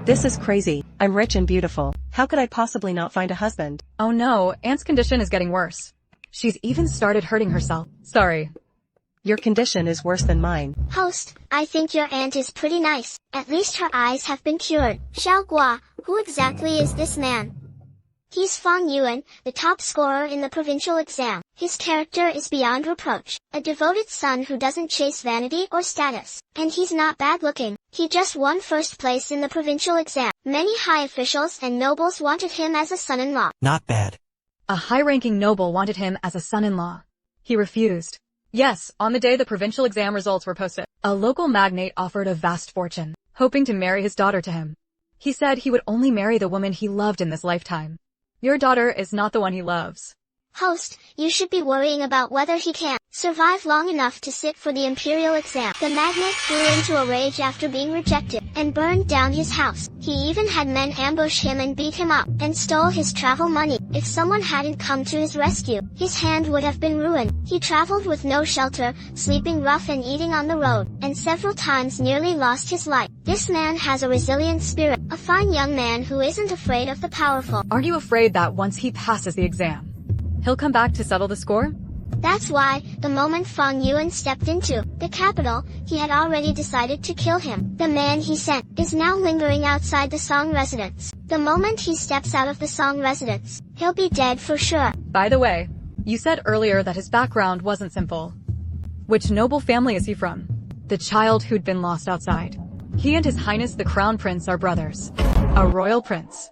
[SPEAKER 6] This is crazy. I'm rich and beautiful. How could I possibly not find a husband?
[SPEAKER 2] Oh no, Aunt's condition is getting worse. She's even started hurting herself. Sorry.
[SPEAKER 6] Your condition is worse than mine.
[SPEAKER 3] Host, I think your aunt is pretty nice. At least her eyes have been cured. Xiao Gua, who exactly is this man? He's Fang Yuan, the top scorer in the provincial exam. His character is beyond reproach. A devoted son who doesn't chase vanity or status. And he's not bad looking. He just won first place in the provincial exam. Many high officials and nobles wanted him as a son-in-law.
[SPEAKER 4] Not bad.
[SPEAKER 2] A high-ranking noble wanted him as a son-in-law. He refused. Yes, on the day the provincial exam results were posted, a local magnate offered a vast fortune, hoping to marry his daughter to him. He said he would only marry the woman he loved in this lifetime. Your daughter is not the one he loves.
[SPEAKER 3] Host, you should be worrying about whether he can survive long enough to sit for the imperial exam. The magnate flew into a rage after being rejected, and burned down his house. He even had men ambush him and beat him up, and stole his travel money. If someone hadn't come to his rescue, his hand would have been ruined. He traveled with no shelter, sleeping rough and eating on the road, and several times nearly lost his life. This man has a resilient spirit, A fine young man who isn't afraid of the powerful.
[SPEAKER 2] Aren't you afraid that once he passes the exam, he'll come back to settle the score?
[SPEAKER 3] That's why, the moment Fang Yuan stepped into the capital, he had already decided to kill him. The man he sent is now lingering outside the Song residence. The moment he steps out of the Song residence, he'll be dead for sure.
[SPEAKER 2] By the way, you said earlier that his background wasn't simple. Which noble family is he from? The child who'd been lost outside. He and His Highness the Crown Prince are brothers. A royal prince.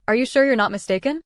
[SPEAKER 2] Are you sure you're not mistaken?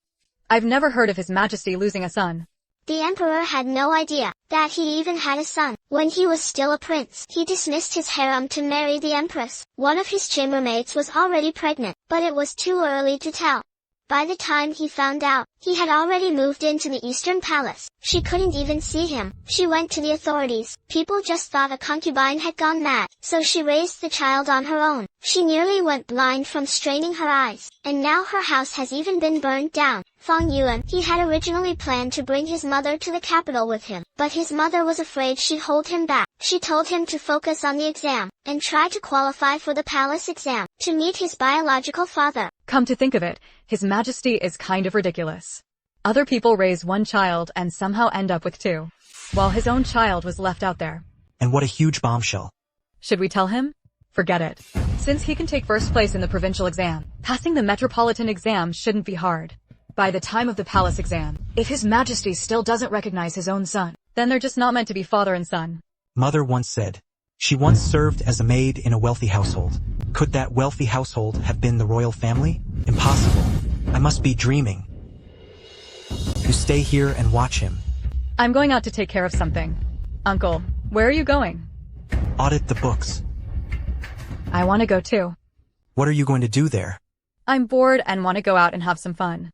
[SPEAKER 2] I've never heard of His Majesty losing a son.
[SPEAKER 3] The emperor had no idea that he even had a son. When he was still a prince, he dismissed his harem to marry the empress. One of his chambermaids was already pregnant, but it was too early to tell. By the time he found out, he had already moved into the Eastern Palace. She couldn't even see him. She went to the authorities. People just thought a concubine had gone mad, so she raised the child on her own. She nearly went blind from straining her eyes, and now her house has even been burned down. Fang Yuan, he had originally planned to bring his mother to the capital with him, but his mother was afraid she'd hold him back. She told him to focus on the exam, and try to qualify for the palace exam, to meet his biological father.
[SPEAKER 2] Come to think of it, His Majesty is kind of ridiculous. Other people raise one child and somehow end up with two, while his own child was left out there.
[SPEAKER 4] And what a huge bombshell.
[SPEAKER 2] Should we tell him? Forget it. Since he can take first place in the provincial exam, passing the metropolitan exam shouldn't be hard. By the time of the palace exam, if His Majesty still doesn't recognize his own son, then they're just not meant to be father and son.
[SPEAKER 4] Mother once said. She once served as a maid in a wealthy household. Could that wealthy household have been the royal family? Impossible. I must be dreaming. You stay here and watch him.
[SPEAKER 2] I'm going out to take care of something. Uncle, where are you going?
[SPEAKER 4] Audit the books.
[SPEAKER 2] I want to go too.
[SPEAKER 4] What are you going to do there?
[SPEAKER 2] I'm bored and want to go out and have some fun.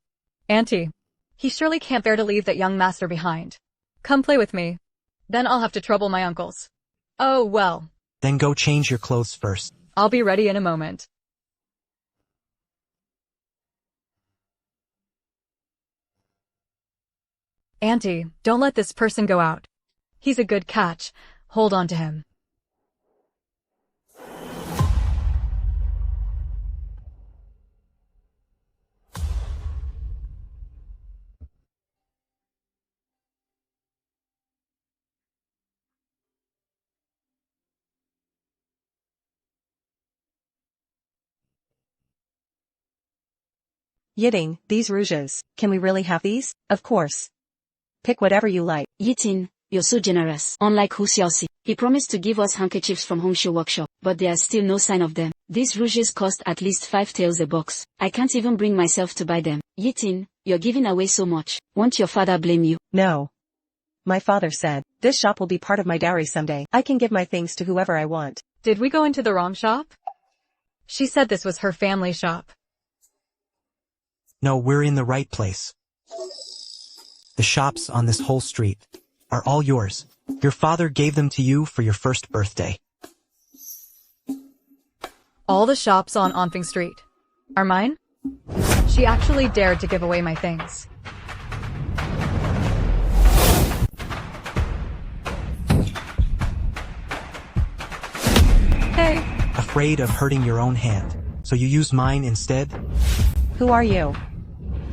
[SPEAKER 2] Auntie, he surely can't bear to leave that young master behind. Come play with me. Then I'll have to trouble my uncles. Oh, well.
[SPEAKER 4] Then go change your clothes first.
[SPEAKER 2] I'll be ready in a moment. Auntie, don't let this person go out. He's a good catch. Hold on to him.
[SPEAKER 6] Yiting, these rouges. Can we really have these? Of course. Pick whatever you like.
[SPEAKER 1] Yitin, you're so generous. Unlike Hu Xiaoxi, he promised to give us handkerchiefs from Hongshu Workshop, but there are still no sign of them. These rouges cost at least 5 taels a box. I can't even bring myself to buy them. Yitin, you're giving away so much. Won't your father blame you?
[SPEAKER 6] No. My father said, this shop will be part of my dowry someday. I can give my things to whoever I want.
[SPEAKER 2] Did we go into the wrong shop? She said this was her family shop.
[SPEAKER 4] No, we're in the right place. The shops on this whole street are all yours. Your father gave them to you for your first birthday.
[SPEAKER 2] All the shops on Onfing Street are mine? She actually dared to give away my things. Hey.
[SPEAKER 4] Afraid of hurting your own hand, so you use mine instead?
[SPEAKER 6] Who are you?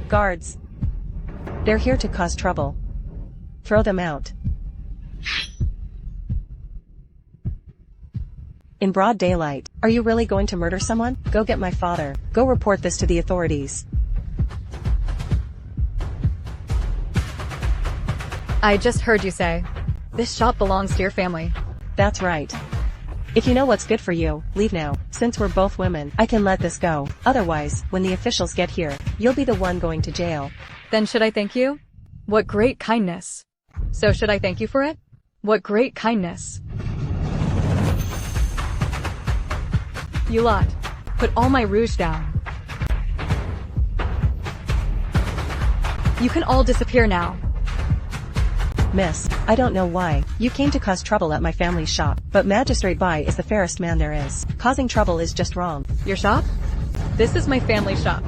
[SPEAKER 6] Guards. They're here to cause trouble. Throw them out. In broad daylight, are you really going to murder someone? Go get my father. Go report this to the authorities.
[SPEAKER 2] I just heard you say, this shop belongs to your family.
[SPEAKER 6] That's right. If you know what's good for you, leave now. Since we're both women, I can let this go. Otherwise, when the officials get here, you'll be the one going to jail.
[SPEAKER 2] Then should I thank you? What great kindness. So should I thank you for it? What great kindness. You lot, put all my rouge down. You can all disappear now.
[SPEAKER 6] Miss, I don't know why. You came to cause trouble at my family's shop, but Magistrate Bai is the fairest man there is. Causing trouble is just wrong.
[SPEAKER 2] Your shop? This is my family shop.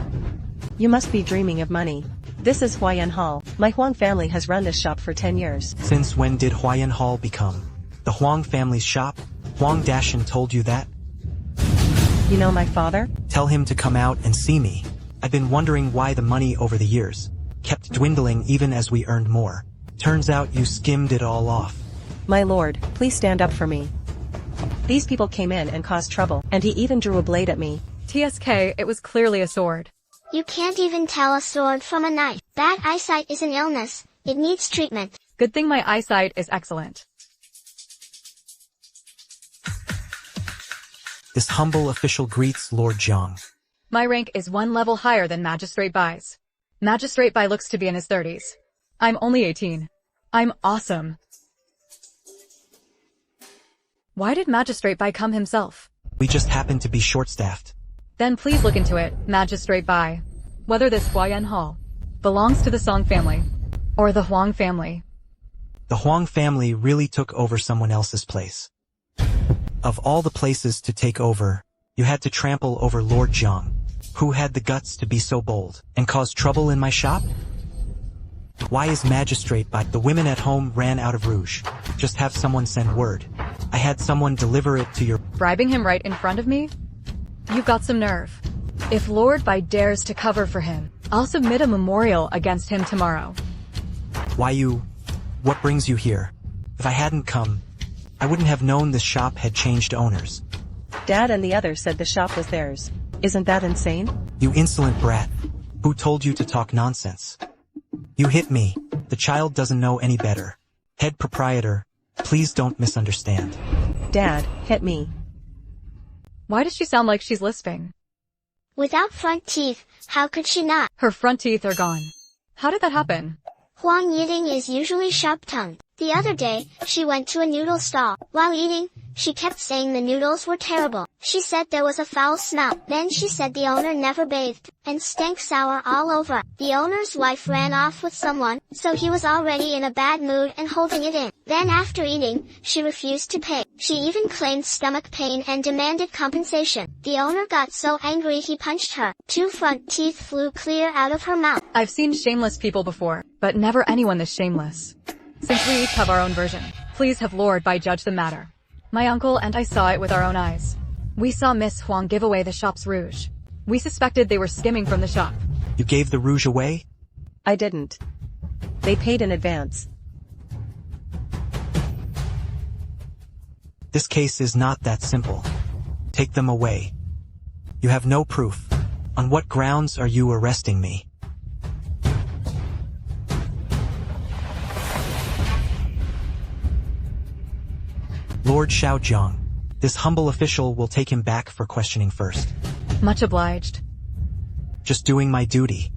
[SPEAKER 6] You must be dreaming of money. This is Huayan Hall. My Huang family has run this shop for 10 years.
[SPEAKER 4] Since when did Huayan Hall become the Huang family's shop? Huang Dashan told you that?
[SPEAKER 6] You know my father?
[SPEAKER 4] Tell him to come out and see me. I've been wondering why the money over the years kept dwindling even as we earned more. Turns out you skimmed it all off.
[SPEAKER 6] My lord, please stand up for me. These people came in and caused trouble, and he even drew a blade at me.
[SPEAKER 2] TSK, it was clearly a sword.
[SPEAKER 3] You can't even tell a sword from a knife. Bad eyesight is an illness. It needs treatment.
[SPEAKER 2] Good thing my eyesight is excellent.
[SPEAKER 4] This humble official greets Lord Jiang.
[SPEAKER 2] My rank is one level higher than Magistrate Bai's. Magistrate Bai looks to be in his 30s. I'm only 18. I'm awesome. Why did Magistrate Bai come himself?
[SPEAKER 4] We just happen to be short-staffed.
[SPEAKER 2] Then please look into it, Magistrate Bai. Whether this Huayan Hall belongs to the Song family or the Huang family.
[SPEAKER 4] The Huang family really took over someone else's place. Of all the places to take over, you had to trample over Lord Jiang, who had the guts to be so bold and cause trouble in my shop? Why is Magistrate Bai? The women at home ran out of rouge. Just have someone send word. I had someone deliver it to your...
[SPEAKER 2] Bribing him right in front of me? You've got some nerve. If Lord Bai dares to cover for him, I'll submit a memorial against him tomorrow.
[SPEAKER 4] Why you... What brings you here? If I hadn't come, I wouldn't have known this shop had changed owners.
[SPEAKER 6] Dad and the others said the shop was theirs. Isn't that insane?
[SPEAKER 4] You insolent brat. Who told you to talk nonsense? You hit me. The child doesn't know any better. Head proprietor, please don't misunderstand.
[SPEAKER 6] Dad, hit me.
[SPEAKER 2] Why does she sound like she's lisping?
[SPEAKER 3] Without front teeth, how could she not?
[SPEAKER 2] Her front teeth are gone. How did that happen?
[SPEAKER 3] Huang Yiding is usually sharp-tongued. The other day, she went to a noodle stall. While eating, she kept saying the noodles were terrible. She said there was a foul smell. Then she said the owner never bathed, and stank sour all over. The owner's wife ran off with someone, so he was already in a bad mood and holding it in. Then after eating, she refused to pay. She even claimed stomach pain and demanded compensation. The owner got so angry he punched her. 2 front teeth flew clear out of her mouth.
[SPEAKER 2] I've seen shameless people before, but never anyone this shameless. Since we each have our own version, please have Lord Bai judge the matter. My uncle and I saw it with our own eyes. We saw Miss Huang give away the shop's rouge. We suspected they were skimming from the shop.
[SPEAKER 4] You gave the rouge away?
[SPEAKER 6] I didn't. They paid in advance.
[SPEAKER 4] This case is not that simple. Take them away. You have no proof. On what grounds are you arresting me? Lord Xiaojiang, this humble official will take him back for questioning first.
[SPEAKER 2] Much obliged.
[SPEAKER 4] Just doing my duty.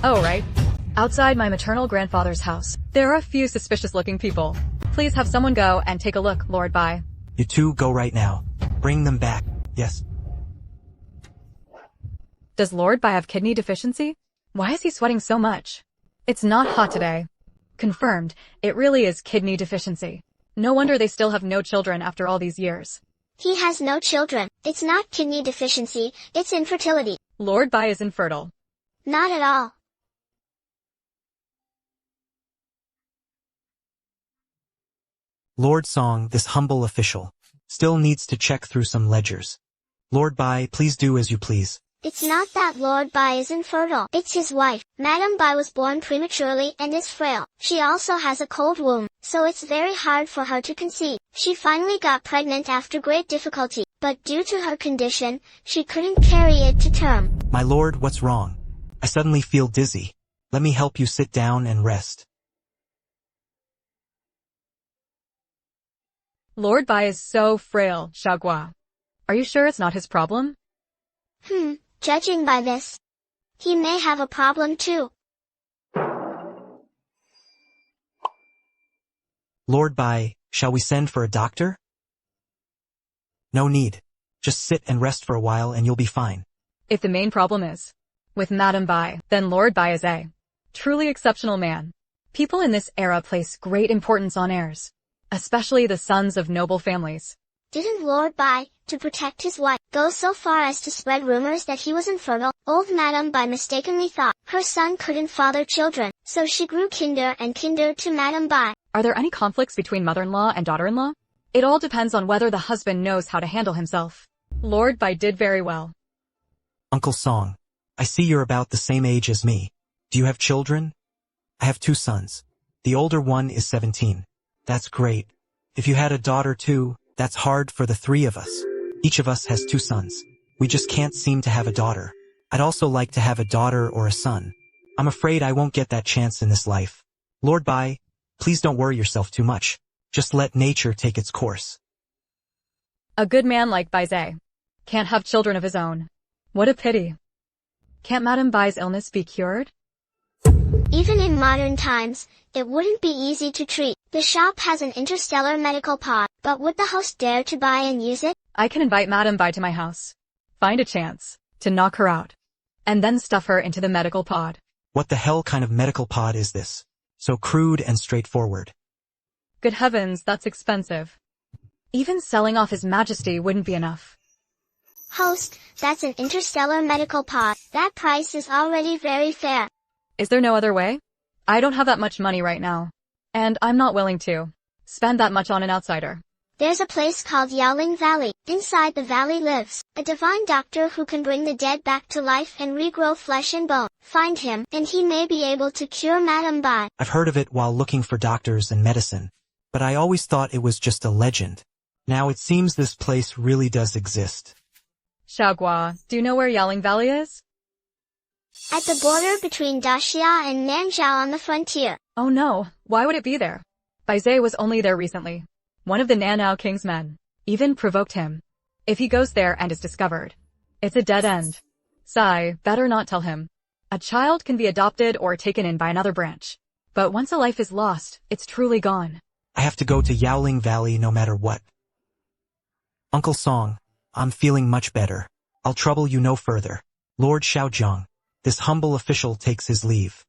[SPEAKER 2] Oh, right. Outside my maternal grandfather's house, there are a few suspicious-looking people. Please have someone go and take a look, Lord Bai.
[SPEAKER 4] You two go right now. Bring them back. Yes.
[SPEAKER 2] Does Lord Bai have kidney deficiency? Why is he sweating so much? It's not hot today. Confirmed, it really is kidney deficiency. No wonder they still have no children after all these years.
[SPEAKER 3] He has no children. It's not kidney deficiency, it's infertility.
[SPEAKER 2] Lord Bai is infertile.
[SPEAKER 3] Not at all.
[SPEAKER 4] Lord Song, this humble official, still needs to check through some ledgers. Lord Bai, please do as you please.
[SPEAKER 3] It's not that Lord Bai is infertile. It's his wife. Madam Bai was born prematurely and is frail. She also has a cold womb, so it's very hard for her to conceive. She finally got pregnant after great difficulty, but due to her condition, she couldn't carry it to term.
[SPEAKER 4] My lord, what's wrong? I suddenly feel dizzy. Let me help you sit down and rest.
[SPEAKER 2] Lord Bai is so frail, Xiaogua. Are you sure it's not his problem?
[SPEAKER 3] Judging by this, he may have a problem too.
[SPEAKER 4] Lord Bai, shall we send for a doctor? No need. Just sit and rest for a while and you'll be fine.
[SPEAKER 2] If the main problem is with Madam Bai, then Lord Bai is a truly exceptional man. People in this era place great importance on heirs, especially the sons of noble families.
[SPEAKER 3] Didn't Lord Bai, to protect his wife, go so far as to spread rumors that he was infertile? Old Madam Bai mistakenly thought her son couldn't father children, so she grew kinder and kinder to Madam Bai.
[SPEAKER 2] Are there any conflicts between mother-in-law and daughter-in-law? It all depends on whether the husband knows how to handle himself. Lord Bai did very well.
[SPEAKER 4] Uncle Song, I see you're about the same age as me. Do you have children? I have 2 sons. The older one is 17. That's great. If you had a daughter too, that's hard for the 3 of us. Each of us has 2 sons. We just can't seem to have a daughter. I'd also like to have a daughter or a son. I'm afraid I won't get that chance in this life. Lord Bai, please don't worry yourself too much. Just let nature take its course.
[SPEAKER 2] A good man like Bai Zhe can't have children of his own. What a pity. Can't Madame Bai's illness be cured?
[SPEAKER 3] Even in modern times, it wouldn't be easy to treat. The shop has an interstellar medical pod, but would the host dare to buy and use it?
[SPEAKER 2] I can invite Madame Bai to my house, find a chance to knock her out, and then stuff her into the medical pod.
[SPEAKER 4] What the hell kind of medical pod is this? So crude and straightforward.
[SPEAKER 2] Good heavens, that's expensive. Even selling off His Majesty wouldn't be enough.
[SPEAKER 3] Host, that's an interstellar medical pod. That price is already very fair.
[SPEAKER 2] Is there no other way? I don't have that much money right now, and I'm not willing to spend that much on an outsider.
[SPEAKER 3] There's a place called Yaoling Valley. Inside the valley lives a divine doctor who can bring the dead back to life and regrow flesh and bone. Find him, and he may be able to cure Madame Bai.
[SPEAKER 4] I've heard of it while looking for doctors and medicine, but I always thought it was just a legend. Now it seems this place really does exist.
[SPEAKER 2] Xiaogua, do you know where Yaoling Valley is?
[SPEAKER 3] At the border between Daxia and Nanzhao on the frontier.
[SPEAKER 2] Oh no, why would it be there? Bai Zhe was only there recently. One of the Nanao King's men even provoked him. If he goes there and is discovered, it's a dead end. Sai, better not tell him. A child can be adopted or taken in by another branch, but once a life is lost, it's truly gone.
[SPEAKER 4] I have to go to Yaoling Valley no matter what. Uncle Song, I'm feeling much better. I'll trouble you no further. Lord Xiaozhang, this humble official takes his leave.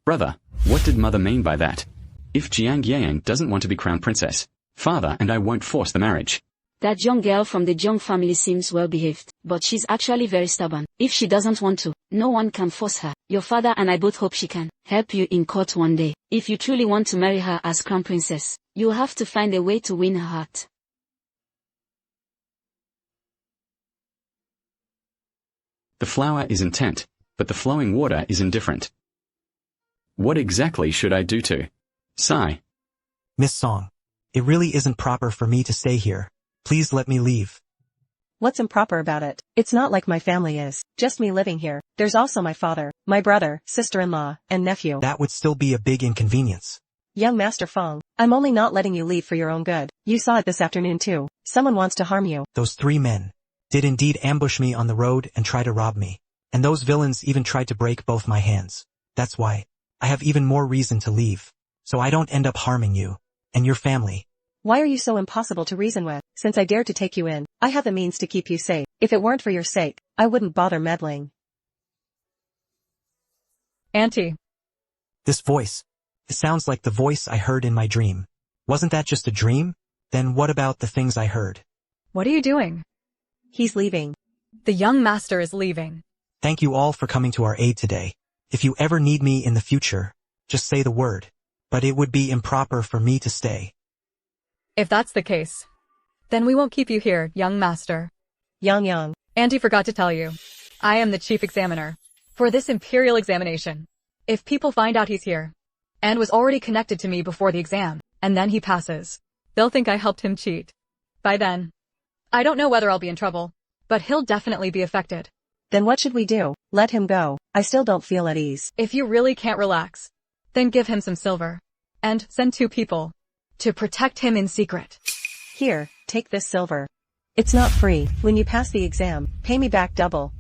[SPEAKER 5] Brother, what did mother mean by that? If Jiang Yang doesn't want to be crown princess, father and I won't force the marriage.
[SPEAKER 1] That young girl from the Jiang family seems well behaved, but she's actually very stubborn. If she doesn't want to, no one can force her. Your father and I both hope she can help you in court one day. If you truly want to marry her as crown princess, you'll have to find a way to win her heart.
[SPEAKER 5] The flower is intent, but the flowing water is indifferent. What exactly should I do to Sai?
[SPEAKER 4] Miss Song, it really isn't proper for me to stay here. Please let me leave.
[SPEAKER 6] What's improper about it? It's not like my family is just me living here. There's also my father, my brother, sister-in-law, and nephew.
[SPEAKER 4] That would still be a big inconvenience.
[SPEAKER 6] Young Master Fong, I'm only not letting you leave for your own good. You saw it this afternoon too. Someone wants to harm you.
[SPEAKER 4] Those 3 men did indeed ambush me on the road and try to rob me. And those villains even tried to break both my hands. That's why I have even more reason to leave, so I don't end up harming you and your family.
[SPEAKER 6] Why are you so impossible to reason with? Since I dared to take you in, I have the means to keep you safe. If it weren't for your sake, I wouldn't bother meddling.
[SPEAKER 2] Auntie.
[SPEAKER 4] This voice, it sounds like the voice I heard in my dream. Wasn't that just a dream? Then what about the things I heard?
[SPEAKER 2] What are you doing?
[SPEAKER 6] He's leaving.
[SPEAKER 2] The young master is leaving.
[SPEAKER 4] Thank you all for coming to our aid today. If you ever need me in the future, just say the word. But it would be improper for me to stay.
[SPEAKER 2] If that's the case, then we won't keep you here, young master.
[SPEAKER 6] Yang.
[SPEAKER 2] Auntie forgot to tell you. I am the chief examiner for this imperial examination. If people find out he's here and was already connected to me before the exam, and then he passes, they'll think I helped him cheat. By then, I don't know whether I'll be in trouble, but he'll definitely be affected.
[SPEAKER 6] Then what should we do? Let him go. I still don't feel at ease.
[SPEAKER 2] If you really can't relax, then give him some silver and send 2 people to protect him in secret.
[SPEAKER 6] Here, take this silver. It's not free. When you pass the exam, pay me back double.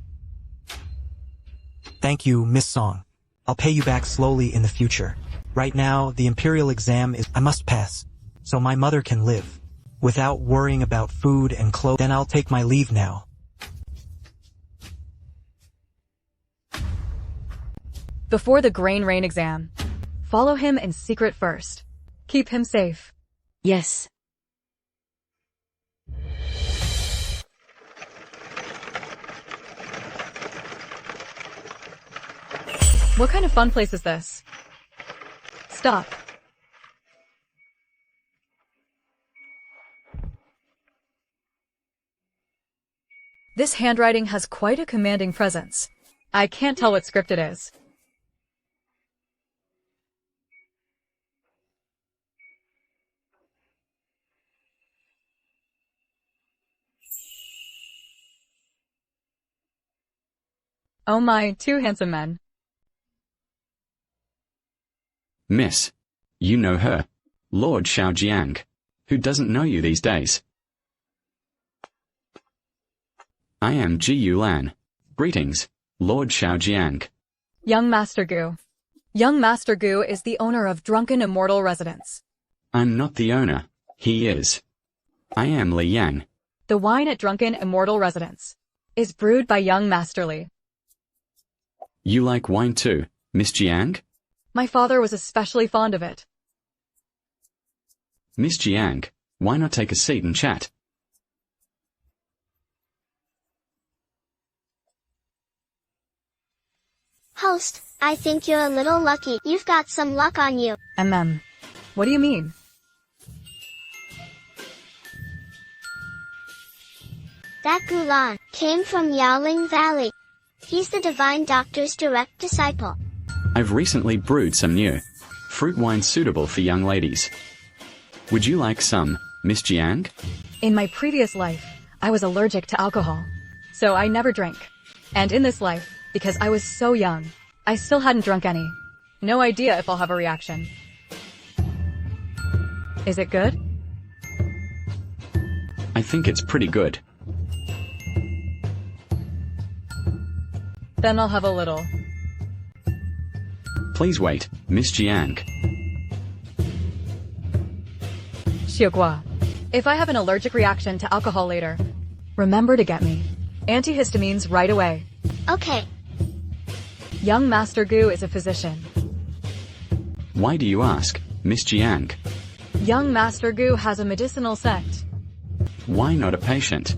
[SPEAKER 4] Thank you, Miss Song. I'll pay you back slowly in the future. Right now, the imperial exam is I must pass, so my mother can live without worrying about food and clothes. Then I'll take my leave now.
[SPEAKER 2] Before the grain rain exam, follow him in secret first. Keep him safe.
[SPEAKER 1] Yes.
[SPEAKER 2] What kind of fun place is this? Stop. This handwriting has quite a commanding presence. I can't tell what script it is. Oh my, two handsome men.
[SPEAKER 5] Miss, you know her. Lord Xiaojiang. Who doesn't know you these days? I am Ji Yulan. Greetings, Lord Xiaojiang.
[SPEAKER 2] Young Master Gu. Young Master Gu is the owner of Drunken Immortal Residence.
[SPEAKER 5] I'm not the owner. He is. I am Li Yang.
[SPEAKER 2] The wine at Drunken Immortal Residence is brewed by young Master Li.
[SPEAKER 5] You like wine too, Miss Jiang?
[SPEAKER 2] My father was especially fond of it.
[SPEAKER 5] Miss Jiang, why not take a seat and chat?
[SPEAKER 3] Host, I think you're a little lucky. You've got some luck on you.
[SPEAKER 2] What do you mean?
[SPEAKER 3] That Gulan came from Yaoling Valley. He's the Divine Doctor's direct disciple.
[SPEAKER 5] I've recently brewed some new fruit wine suitable for young ladies. Would you like some, Miss Jiang?
[SPEAKER 2] In my previous life, I was allergic to alcohol, so I never drank. And in this life, because I was so young, I still hadn't drunk any. No idea if I'll have a reaction. Is it good?
[SPEAKER 5] I think it's pretty good.
[SPEAKER 2] Then I'll have a little.
[SPEAKER 5] Please wait, Miss Jiang.
[SPEAKER 2] Xiaogua, if I have an allergic reaction to alcohol later, remember to get me antihistamines right away.
[SPEAKER 3] Okay.
[SPEAKER 2] Young Master Gu is a physician.
[SPEAKER 5] Why do you ask, Miss Jiang?
[SPEAKER 2] Young Master Gu has a medicinal scent.
[SPEAKER 5] Why not a patient?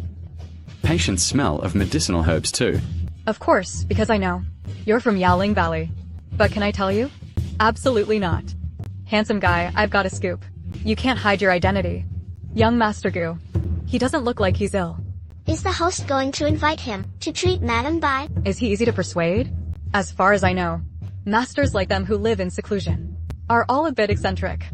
[SPEAKER 5] Patients smell of medicinal herbs too.
[SPEAKER 2] Of course, because I know. You're from Yaoling Valley. But can I tell you? Absolutely not. Handsome guy, I've got a scoop. You can't hide your identity. Young Master Gu. He doesn't look like he's ill.
[SPEAKER 3] Is the host going to invite him to treat Madam Bai?
[SPEAKER 2] Is he easy to persuade? As far as I know, masters like them who live in seclusion are all a bit eccentric.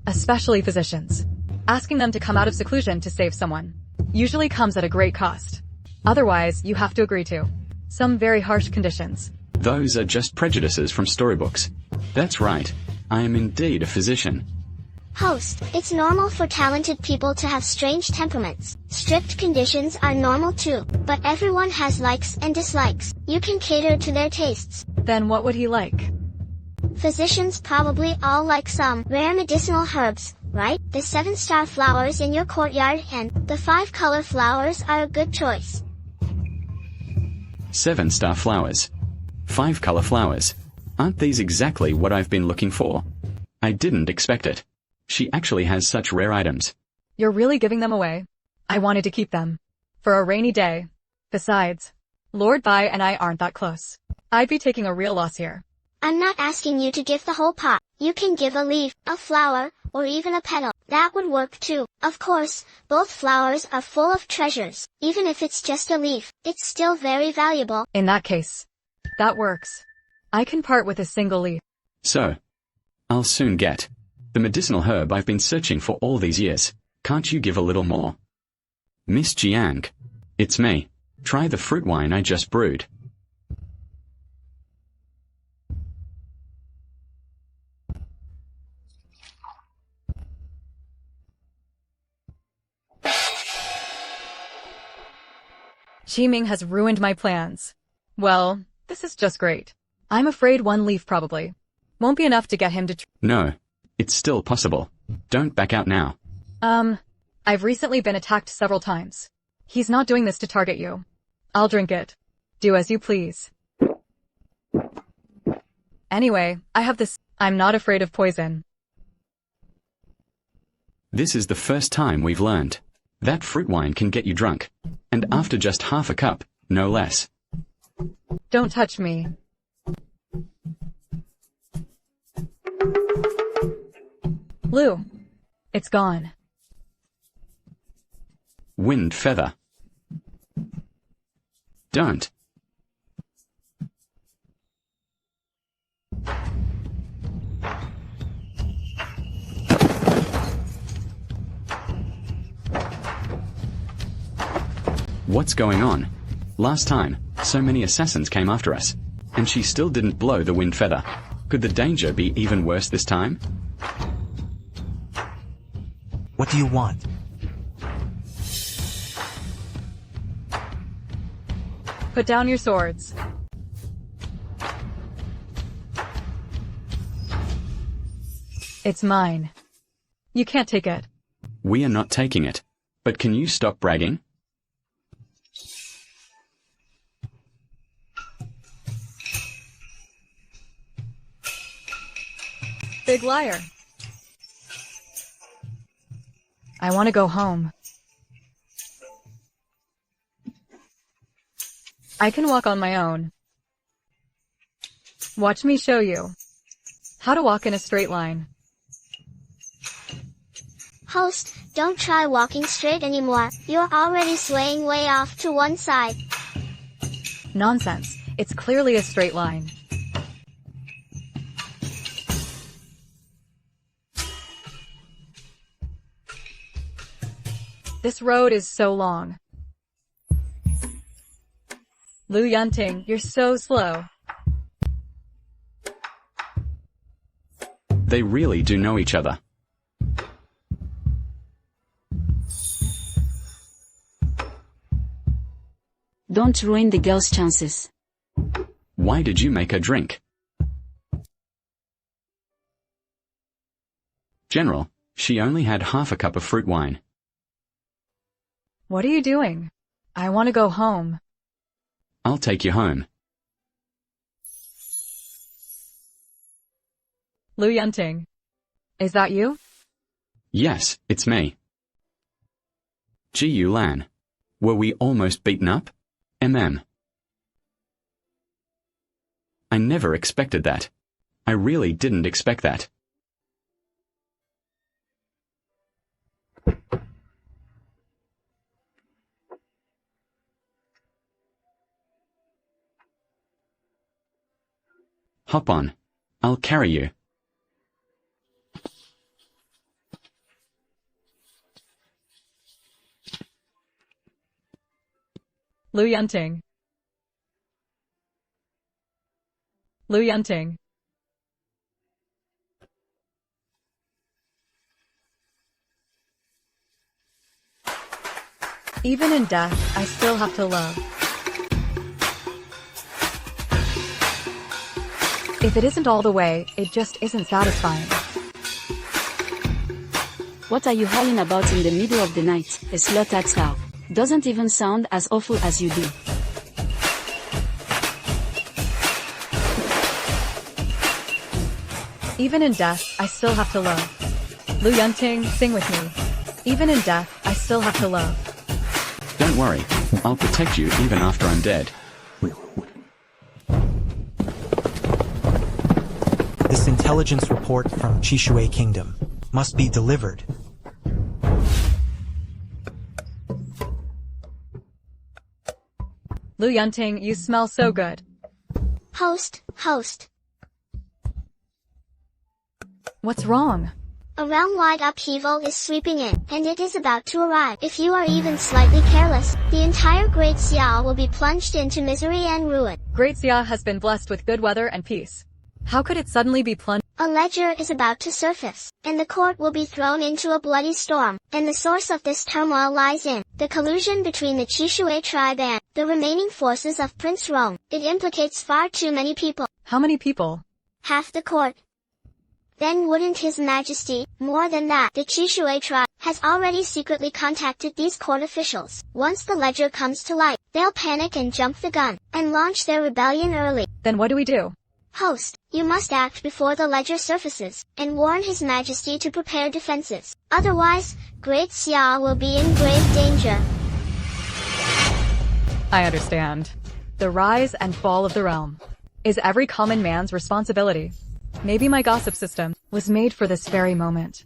[SPEAKER 2] Especially physicians. Asking them to come out of seclusion to save someone usually comes at a great cost. Otherwise, you have to agree to some very harsh conditions.
[SPEAKER 5] Those are just prejudices from storybooks. That's right. I am indeed a physician.
[SPEAKER 3] Host, it's normal for talented people to have strange temperaments. Strict conditions are normal too, but everyone has likes and dislikes. You can cater to their tastes.
[SPEAKER 2] Then what would he like?
[SPEAKER 3] Physicians probably all like some rare medicinal herbs, right? The 7-star flowers in your courtyard and the 5-color flowers are a good choice.
[SPEAKER 5] 7-star flowers. 5-color flowers. Aren't these exactly what I've been looking for? I didn't expect it. She actually has such rare items.
[SPEAKER 2] You're really giving them away. I wanted to keep them for a rainy day. Besides, Lord Bai and I aren't that close. I'd be taking a real loss here.
[SPEAKER 3] I'm not asking you to give the whole pot. You can give a leaf, a flower, or even a petal. That would work too. Of course, both flowers are full of treasures. Even if it's just a leaf, it's still very valuable.
[SPEAKER 2] In that case, that works. I can part with a single leaf.
[SPEAKER 5] So, I'll soon get the medicinal herb I've been searching for all these years. Can't you give a little more? Miss Jiang. It's me. Try the fruit wine I just brewed.
[SPEAKER 2] Qiming has ruined my plans. Well, this is just great. I'm afraid one leaf probably won't be enough to get him to
[SPEAKER 5] No. It's still possible. Don't back out now.
[SPEAKER 2] I've recently been attacked several times. He's not doing this to target you. I'll drink it. Do as you please. Anyway, I have this. I'm not afraid of poison.
[SPEAKER 5] This is the first time we've learned that fruit wine can get you drunk. And after just half a cup, no less.
[SPEAKER 2] Don't touch me. Lou. It's gone.
[SPEAKER 5] Wind feather. Don't. What's going on? Last time, so many assassins came after us, and she still didn't blow the wind feather. Could the danger be even worse this time?
[SPEAKER 4] What do you want?
[SPEAKER 2] Put down your swords. It's mine. You can't take it.
[SPEAKER 5] We are not taking it. But can you stop bragging?
[SPEAKER 2] Big liar. I want to go home. I can walk on my own. Watch me show you how to walk in a straight line.
[SPEAKER 3] Host, don't try walking straight anymore. You're already swaying way off to one side.
[SPEAKER 2] Nonsense. It's clearly a straight line. This road is so long. Lu Yunting, you're so slow.
[SPEAKER 5] They really do know each other.
[SPEAKER 1] Don't ruin the girl's chances.
[SPEAKER 5] Why did you make her drink? General, she only had half a cup of fruit wine.
[SPEAKER 2] What are you doing? I want to go home.
[SPEAKER 5] I'll take you home.
[SPEAKER 2] Lu Yunting. Is that you?
[SPEAKER 5] Yes, it's me. Gu Lan. Were we almost beaten up? I never expected that. I really didn't expect that. Hop on. I'll carry you.
[SPEAKER 2] Lu Yunting. Lu Yunting. Even in death, I still have to love. If it isn't all the way, it just isn't satisfying.
[SPEAKER 1] What are you howling about in the middle of the night? A slaughtered cow. Doesn't even sound as awful as you do.
[SPEAKER 2] Even in death, I still have to love. Lu Yunting, sing with me. Even in death, I still have to love.
[SPEAKER 5] Don't worry. I'll protect you even after I'm dead.
[SPEAKER 4] This intelligence report from Chishui Kingdom must be delivered.
[SPEAKER 2] Lu Yunting, you smell so good.
[SPEAKER 3] Host.
[SPEAKER 2] What's wrong?
[SPEAKER 3] A realm-wide upheaval is sweeping in, and it is about to arrive. If you are even slightly careless, the entire Great Xia will be plunged into misery and ruin.
[SPEAKER 2] Great Xia has been blessed with good weather and peace. How could it suddenly be plunged?
[SPEAKER 3] A ledger is about to surface, and the court will be thrown into a bloody storm, and the source of this turmoil lies in the collusion between the Chishui tribe and the remaining forces of Prince Rong. It implicates far too many people.
[SPEAKER 2] How many people?
[SPEAKER 3] Half the court. Then wouldn't His Majesty, more than that, the Chishui tribe, has already secretly contacted these court officials. Once the ledger comes to light, they'll panic and jump the gun, and launch their rebellion early.
[SPEAKER 2] Then what do we do?
[SPEAKER 3] Host, you must act before the ledger surfaces, and warn His Majesty to prepare defenses. Otherwise, Great Xia will be in grave danger.
[SPEAKER 2] I understand. The rise and fall of the realm is every common man's responsibility. Maybe my gossip system was made for this very moment.